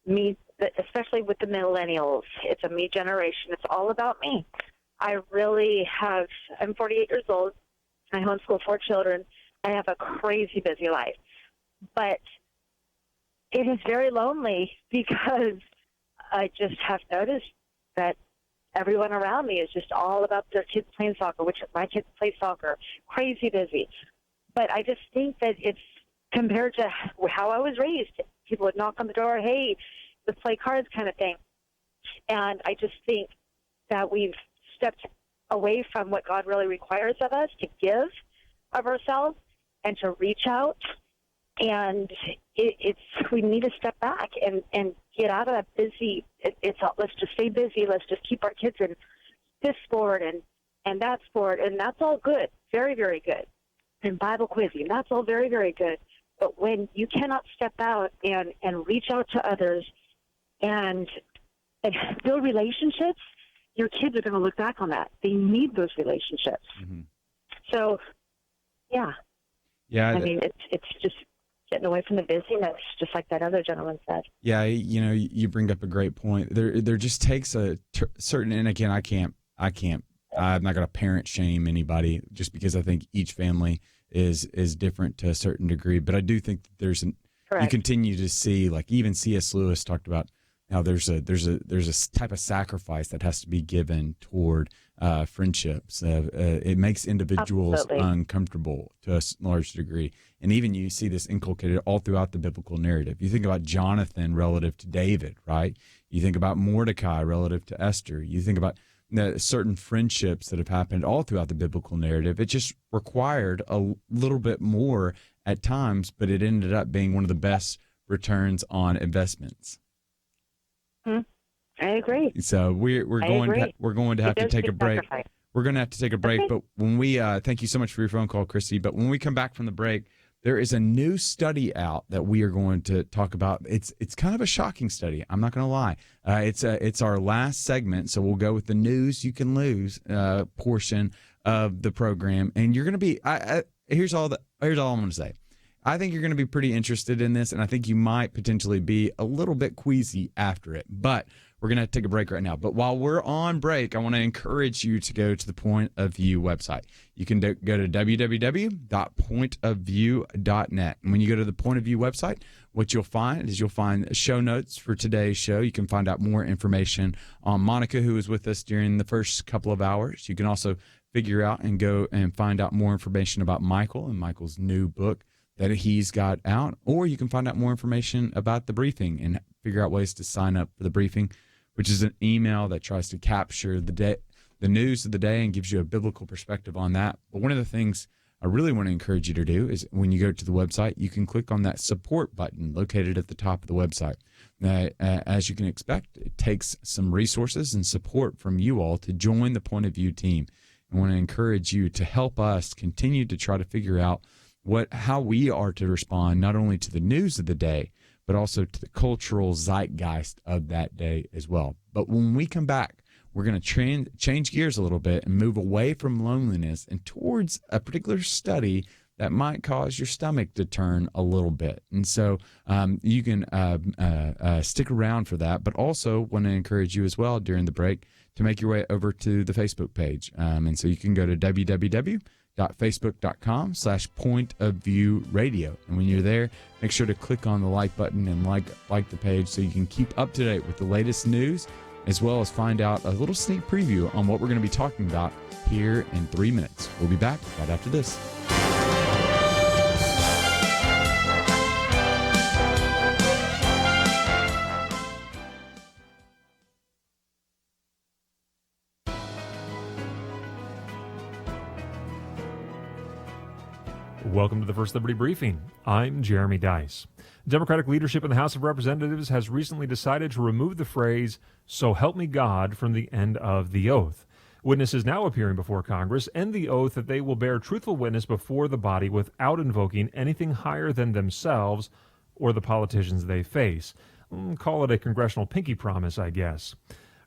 Speaker 16: me, especially with the millennials. It's a me generation. It's all about me. I'm 48 years old. I homeschool 4 children. I have a crazy busy life. But it is very lonely because I just have noticed that everyone around me is just all about their kids playing soccer, which my kids play soccer, crazy busy. But I just think that it's compared to how I was raised. People would knock on the door, hey, let's play cards kind of thing. And I just think that we've stepped away from what God really requires of us, to give of ourselves and to reach out. And we need to step back and get out of that busy. Let's just stay busy. Let's just keep our kids in this sport and that sport, and that's all good, very, very good. And Bible quizzing, that's all very, very good. But when you cannot step out and reach out to others and build relationships, your kids are going to look back on that. They need those relationships. Mm-hmm. So, yeah. I mean, it's just getting away from the busyness, just like that other gentleman said.
Speaker 4: Yeah, you bring up a great point. There just takes a certain, and again, I'm not going to parent shame anybody just because I think each family is different to a certain degree. But I do think that you continue to see, like even C.S. Lewis talked about how there's a type of sacrifice that has to be given toward friendships. It makes individuals uncomfortable to a large degree. And even you see this inculcated all throughout the biblical narrative. You think about Jonathan relative to David, right? You think about Mordecai relative to Esther. You think about certain friendships that have happened all throughout the biblical narrative. It just required a little bit more at times, but it ended up being one of the best returns on investments.
Speaker 16: I agree.
Speaker 4: So we're going to have to take a break. We're going to have to take a break, but when we thank you so much for your phone call, Christy. But when we come back from the break, there is a new study out that we are going to talk about. It's kind of a shocking study. I'm not going to lie. It's our last segment, so we'll go with the news you can lose portion of the program, and you're going to be. Here's all I'm going to say. I think you're going to be pretty interested in this, and I think you might potentially be a little bit queasy after it. But we're going to take a break right now. But while we're on break, I want to encourage you to go to the Point of View website. You can go to www.pointofview.net. And when you go to the Point of View website, what you'll find show notes for today's show. You can find out more information on Monica, who was with us during the first couple of hours. You can also figure out and go and find out more information about Michael and Michael's new book that he's got out, or you can find out more information about the briefing and figure out ways to sign up for the briefing, which is an email that tries to capture the news of the day and gives you a biblical perspective on that. But one of the things I really want to encourage you to do is when you go to the website, you can click on that support button located at the top of the website. As you can expect, it takes some resources and support from you all to join the Point of View team. I want to encourage you to help us continue to try to figure out how we are to respond not only to the news of the day, but also to the cultural zeitgeist of that day as well. But when we come back, we're going to change gears a little bit and move away from loneliness and towards a particular study that might cause your stomach to turn a little bit. And so you can stick around for that, but also want to encourage you as well during the break to make your way over to the Facebook page. And so you can go to www.facebook.com/pointofviewradio. And when you're there, make sure to click on the like button and like the page so you can keep up to date with the latest news, as well as find out a little sneak preview on what we're going to be talking about here in 3 minutes. We'll be back right after this.
Speaker 6: Welcome to the First Liberty Briefing. I'm Jeremy Dice. Democratic leadership in the House of Representatives has recently decided to remove the phrase, "So help me God," from the end of the oath. Witnesses now appearing before Congress end the oath that they will bear truthful witness before the body without invoking anything higher than themselves or the politicians they face. Call it a congressional pinky promise, I guess.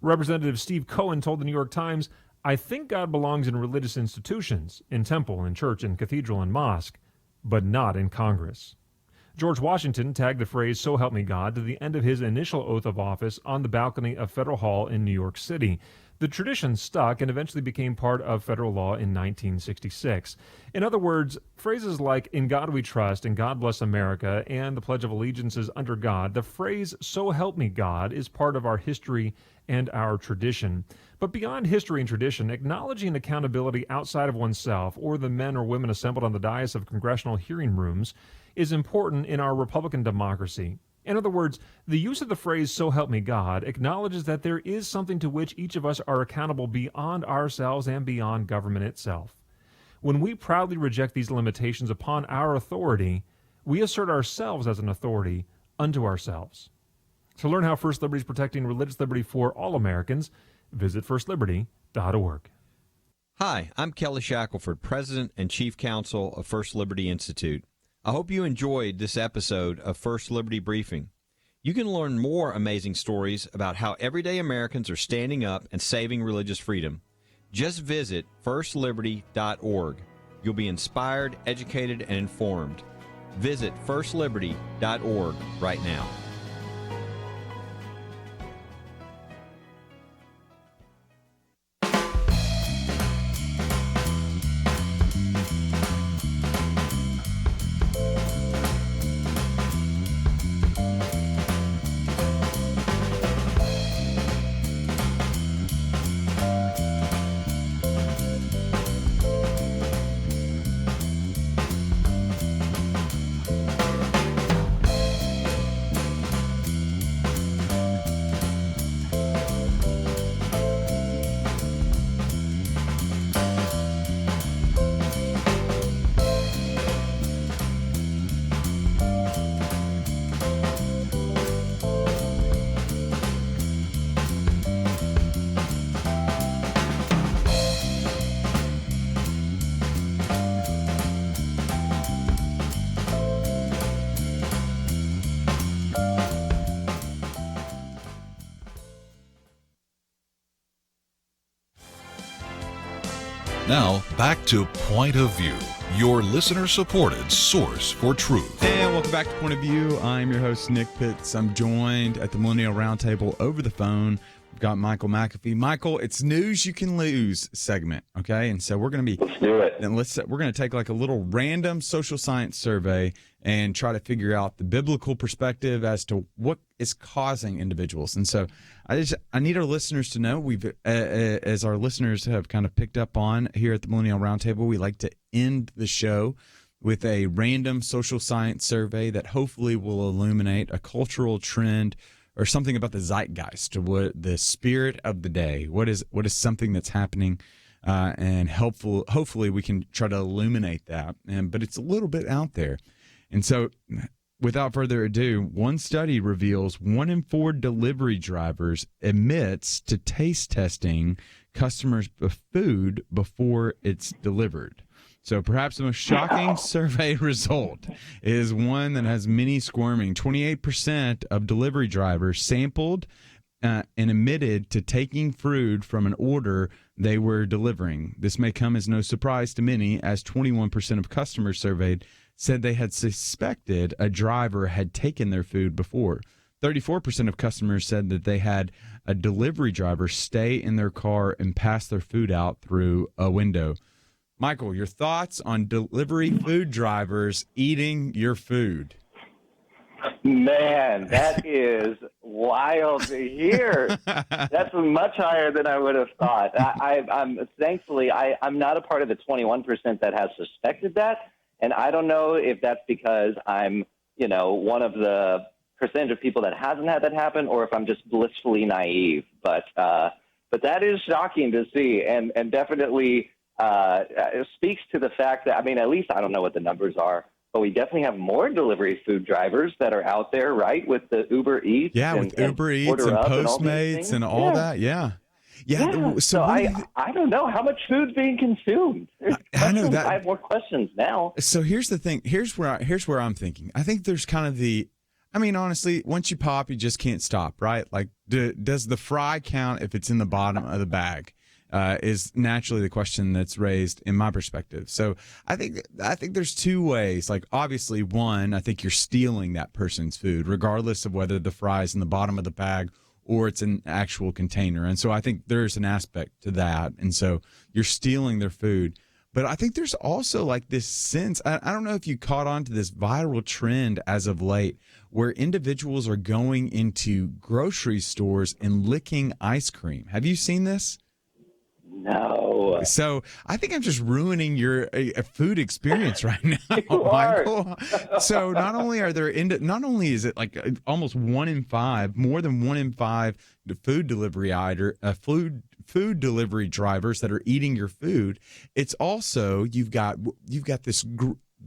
Speaker 6: Representative Steve Cohen told the New York Times, "I think God belongs in religious institutions, in temple, in church, in cathedral, and mosque, but not in Congress." George Washington tagged the phrase, "So help me God," to the end of his initial oath of office on the balcony of Federal Hall in New York City. The tradition stuck and eventually became part of federal law in 1966. In other words, phrases like "In God we trust," and "God bless America," and the Pledge of Allegiance is under God, the phrase "So help me God" is part of our history and our tradition. But beyond history and tradition, acknowledging accountability outside of oneself or the men or women assembled on the dais of congressional hearing rooms is important in our Republican democracy. In other words, the use of the phrase "So help me God" acknowledges that there is something to which each of us are accountable beyond ourselves and beyond government itself. When we proudly reject these limitations upon our authority, we assert ourselves as an authority unto ourselves. To learn how First Liberty is protecting religious liberty for all Americans, visit firstliberty.org.
Speaker 7: Hi, I'm Kelly Shackelford, President and Chief Counsel of First Liberty Institute. I hope you enjoyed this episode of First Liberty Briefing. You can learn more amazing stories about how everyday Americans are standing up and saving religious freedom. Just visit firstliberty.org. You'll be inspired, educated, and informed. Visit firstliberty.org right now.
Speaker 8: Now, back to Point of View, your listener-supported source for truth.
Speaker 4: And welcome back to Point of View. I'm your host, Nick Pitts. I'm joined at the Millennial Roundtable over the phone. We've got Michael McAfee. Michael, it's News You Can Lose segment, okay? And so we're going to be...
Speaker 21: Let's do it.
Speaker 4: And we're going to take like a little random social science survey and try to figure out the biblical perspective as to what is causing individuals. And so I need our listeners to know, as our listeners have kind of picked up on here at the Millennial Roundtable, we like to end the show with a random social science survey that hopefully will illuminate a cultural trend or something about the zeitgeist, or what the spirit of the day. What is something that's happening and hopefully we can try to illuminate that. But it's a little bit out there. And so without further ado, one study reveals 1 in 4 delivery drivers admits to taste testing customers' food before it's delivered. So perhaps the most shocking survey result is one that has many squirming. 28% of delivery drivers sampled and admitted to taking food from an order they were delivering. This may come as no surprise to many, as 21% of customers surveyed said they had suspected a driver had taken their food before. 34% of customers said that they had a delivery driver stay in their car and pass their food out through a window. Michael, your thoughts on delivery food drivers eating your food?
Speaker 21: Man, that is wild to hear. That's much higher than I would have thought. I'm thankfully I'm not a part of the 21% that has suspected that, and I don't know if that's because I'm one of the percentage of people that hasn't had that happen, or if I'm just blissfully naive. But that is shocking to see, and definitely. It speaks to the fact that, at least I don't know what the numbers are, but we definitely have more delivery food drivers that are out there, right? With the Uber Eats.
Speaker 4: Yeah, with Uber Eats and Postmates and all that. Yeah.
Speaker 21: So I don't know how much food's being consumed.
Speaker 4: I know that.
Speaker 21: I have more questions now.
Speaker 4: So here's the thing. Here's where I'm thinking. I think there's kind of honestly, once you pop, you just can't stop, right? Like, does the fry count if it's in the bottom of the bag? Is naturally the question that's raised in my perspective. So I think there's two ways. Like, obviously, one, I think you're stealing that person's food, regardless of whether the fry's in the bottom of the bag or it's an actual container. And so I think there's an aspect to that. And so you're stealing their food. But I think there's also like this sense, I don't know if you caught on to this viral trend as of late, where individuals are going into grocery stores and licking ice cream. Have you seen this?
Speaker 21: No.
Speaker 4: So I think I'm just ruining your food experience right now, Michael. So not only is it like almost 1 in 5, more than 1 in 5 food delivery delivery drivers that are eating your food. It's also you've got this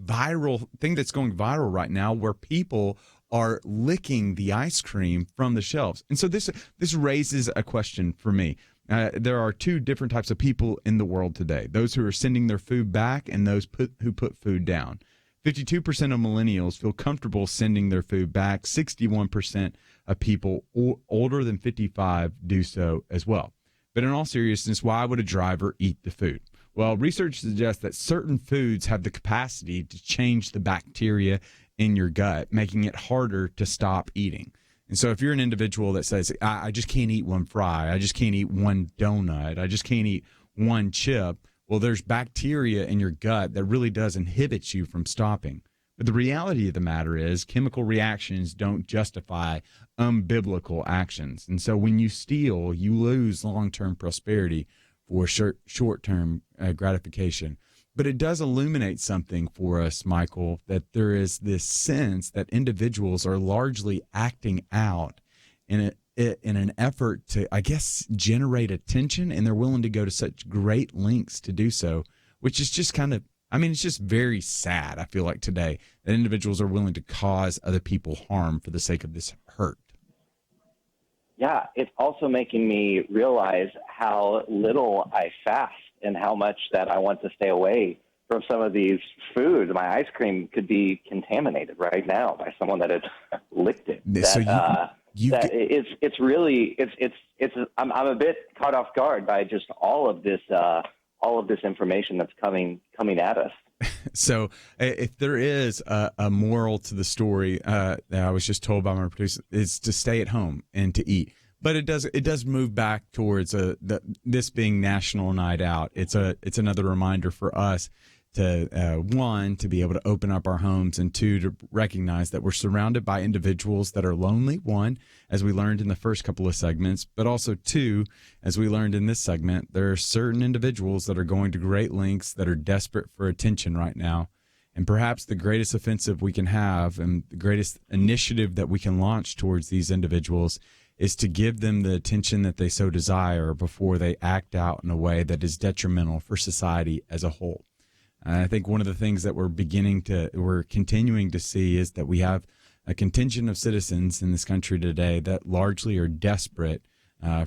Speaker 4: viral thing that's going viral right now where people are licking the ice cream from the shelves. And so this raises a question for me. There are two different types of people in the world today: those who are sending their food back and those who put food down. 52% of millennials feel comfortable sending their food back. 61% of people older than 55 do so as well. But in all seriousness, why would a driver eat the food? Well, research suggests that certain foods have the capacity to change the bacteria in your gut, making it harder to stop eating. And so if you're an individual that says, I just can't eat one fry, I just can't eat one donut, I just can't eat one chip, well, there's bacteria in your gut that really does inhibit you from stopping. But the reality of the matter is chemical reactions don't justify unbiblical actions. And so when you steal, you lose long-term prosperity for short-term gratification. But it does illuminate something for us, Michael, that there is this sense that individuals are largely acting out in an effort to, I guess, generate attention, and they're willing to go to such great lengths to do so, which is just kind of, it's just very sad, I feel like, today, that individuals are willing to cause other people harm for the sake of this hurt.
Speaker 21: Yeah, it's also making me realize how little I fast and how much that I want to stay away from some of these foods. My ice cream could be contaminated right now by someone that had licked it.
Speaker 4: So
Speaker 21: I'm a bit caught off guard by just all of this information that's coming at us.
Speaker 4: So if there is a moral to the story that I was just told by my producer, is to stay at home and to eat. But it does move back towards this being National Night Out. It's another reminder for us to one, to be able to open up our homes, and two, to recognize that we're surrounded by individuals that are lonely. One, as we learned in the first couple of segments, but also two, as we learned in this segment, there are certain individuals that are going to great lengths that are desperate for attention right now. And perhaps the greatest offensive we can have and the greatest initiative that we can launch towards these individuals is to give them the attention that they so desire before they act out in a way that is detrimental for society as a whole. And I think one of the things that we're continuing to see is that we have a contingent of citizens in this country today that largely are desperate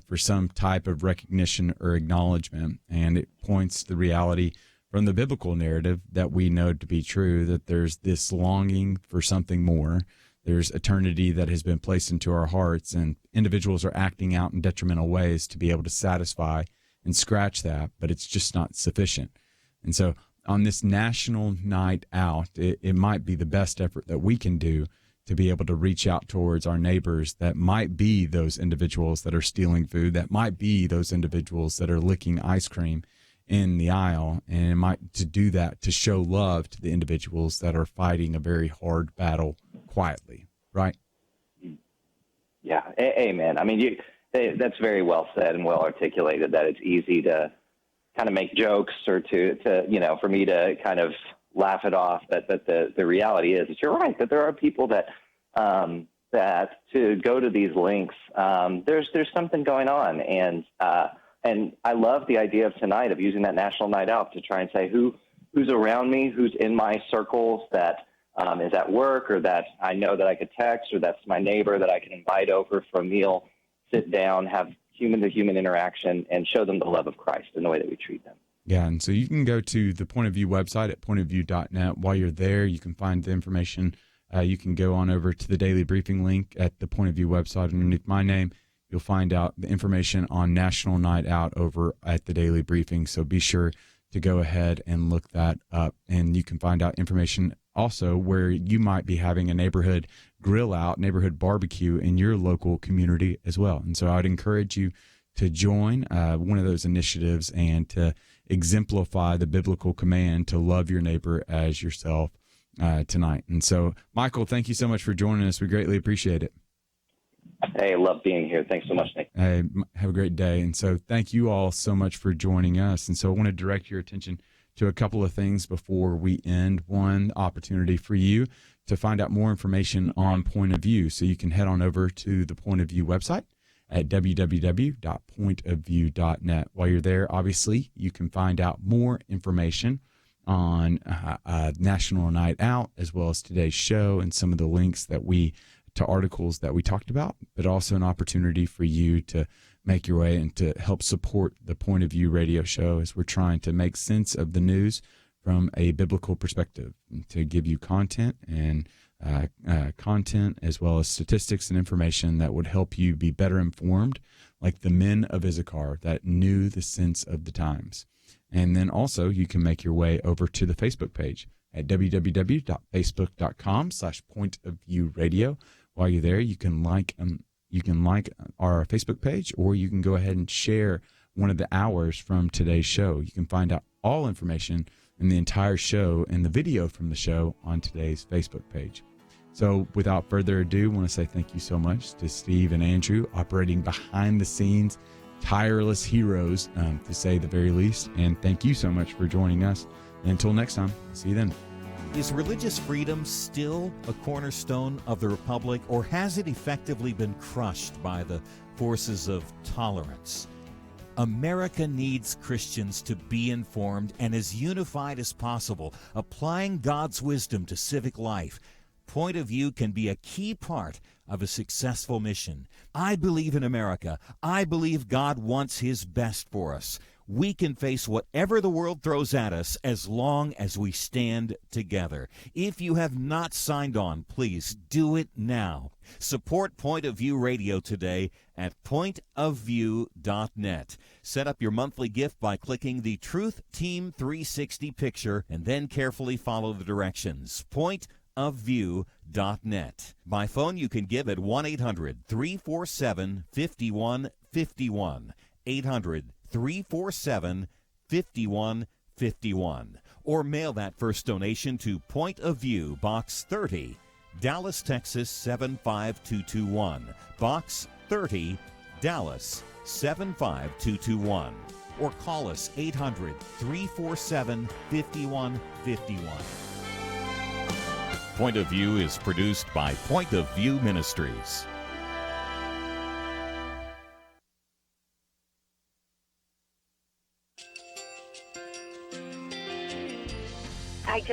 Speaker 4: for some type of recognition or acknowledgement. And it points to the reality from the biblical narrative that we know to be true, that there's this longing for something more. There's eternity that has been placed into our hearts, and individuals are acting out in detrimental ways to be able to satisfy and scratch that, but it's just not sufficient. And so on this national night out, it might be the best effort that we can do to be able to reach out towards our neighbors that might be those individuals that are stealing food, that might be those individuals that are licking ice cream in the aisle, and it might to do that to show love to the individuals that are fighting a very hard battle quietly, right?
Speaker 21: Yeah, amen. I mean, that's very well said and well articulated, that it's easy to kind of make jokes or to for me to kind of laugh it off. But the reality is that you're right, that there are people that to go to these links, there's something going on. And I love the idea of tonight of using that National Night Out to try and say who's around me, who's in my circles that is at work, or that I know that I could text, or that's my neighbor that I can invite over for a meal, sit down, have human-to-human interaction, and show them the love of Christ in the way that we treat them.
Speaker 4: Yeah, and so you can go to the Point of View website at pointofview.net. While you're there, you can find the information. You can go on over to the Daily Briefing link at the Point of View website underneath my name. You'll find out the information on National Night Out over at the Daily Briefing. So be sure to go ahead and look that up. And you can find out information also where you might be having a neighborhood grill out, neighborhood barbecue in your local community as well. And so I would encourage you to join one of those initiatives and to exemplify the biblical command to love your neighbor as yourself tonight. And so, Michael, thank you so much for joining us. We greatly appreciate it.
Speaker 21: Hey, love being here. Thanks so much, Nick.
Speaker 4: Hey, have a great day. And so thank you all so much for joining us. And so I want to direct your attention to a couple of things before we end. One, opportunity for you to find out more information on Point of View. So you can head on over to the Point of View website at www.pointofview.net. While you're there, obviously, you can find out more information on National Night Out, as well as today's show and some of the links to articles that we talked about, but also an opportunity for you to make your way and to help support the Point of View radio show as we're trying to make sense of the news from a biblical perspective, to give you content and as well as statistics and information that would help you be better informed, like the men of Issachar that knew the sense of the times. And then also you can make your way over to the Facebook page at www.facebook.com/pointofviewradio. While you're there, you can like our Facebook page, or you can go ahead and share one of the hours from today's show. You can find out all information in the entire show and the video from the show on today's Facebook page. So without further ado, I want to say thank you so much to Steve and Andrew, operating behind the scenes, tireless heroes, to say the very least. And thank you so much for joining us. And until next time, see you then.
Speaker 2: Is religious freedom still a cornerstone of the republic, or has it effectively been crushed by the forces of tolerance? America needs Christians to be informed and as unified as possible, applying God's wisdom to civic life. Point of View can be a key part of a successful mission. I believe in America. I believe God wants His best for us. We can face whatever the world throws at us as long as we stand together. If you have not signed on, please do it now. Support Point of View Radio today at pointofview.net. Set up your monthly gift by clicking the Truth Team 360 picture and then carefully follow the directions. Pointofview.net. By phone, you can give at 1-800-347-5151. 800-347-5151. Or mail that first donation to Point of View, Box 30, Dallas, Texas 75221. Box 30, Dallas 75221. Or call us 800-347-5151. Point of View is produced by Point of View Ministries.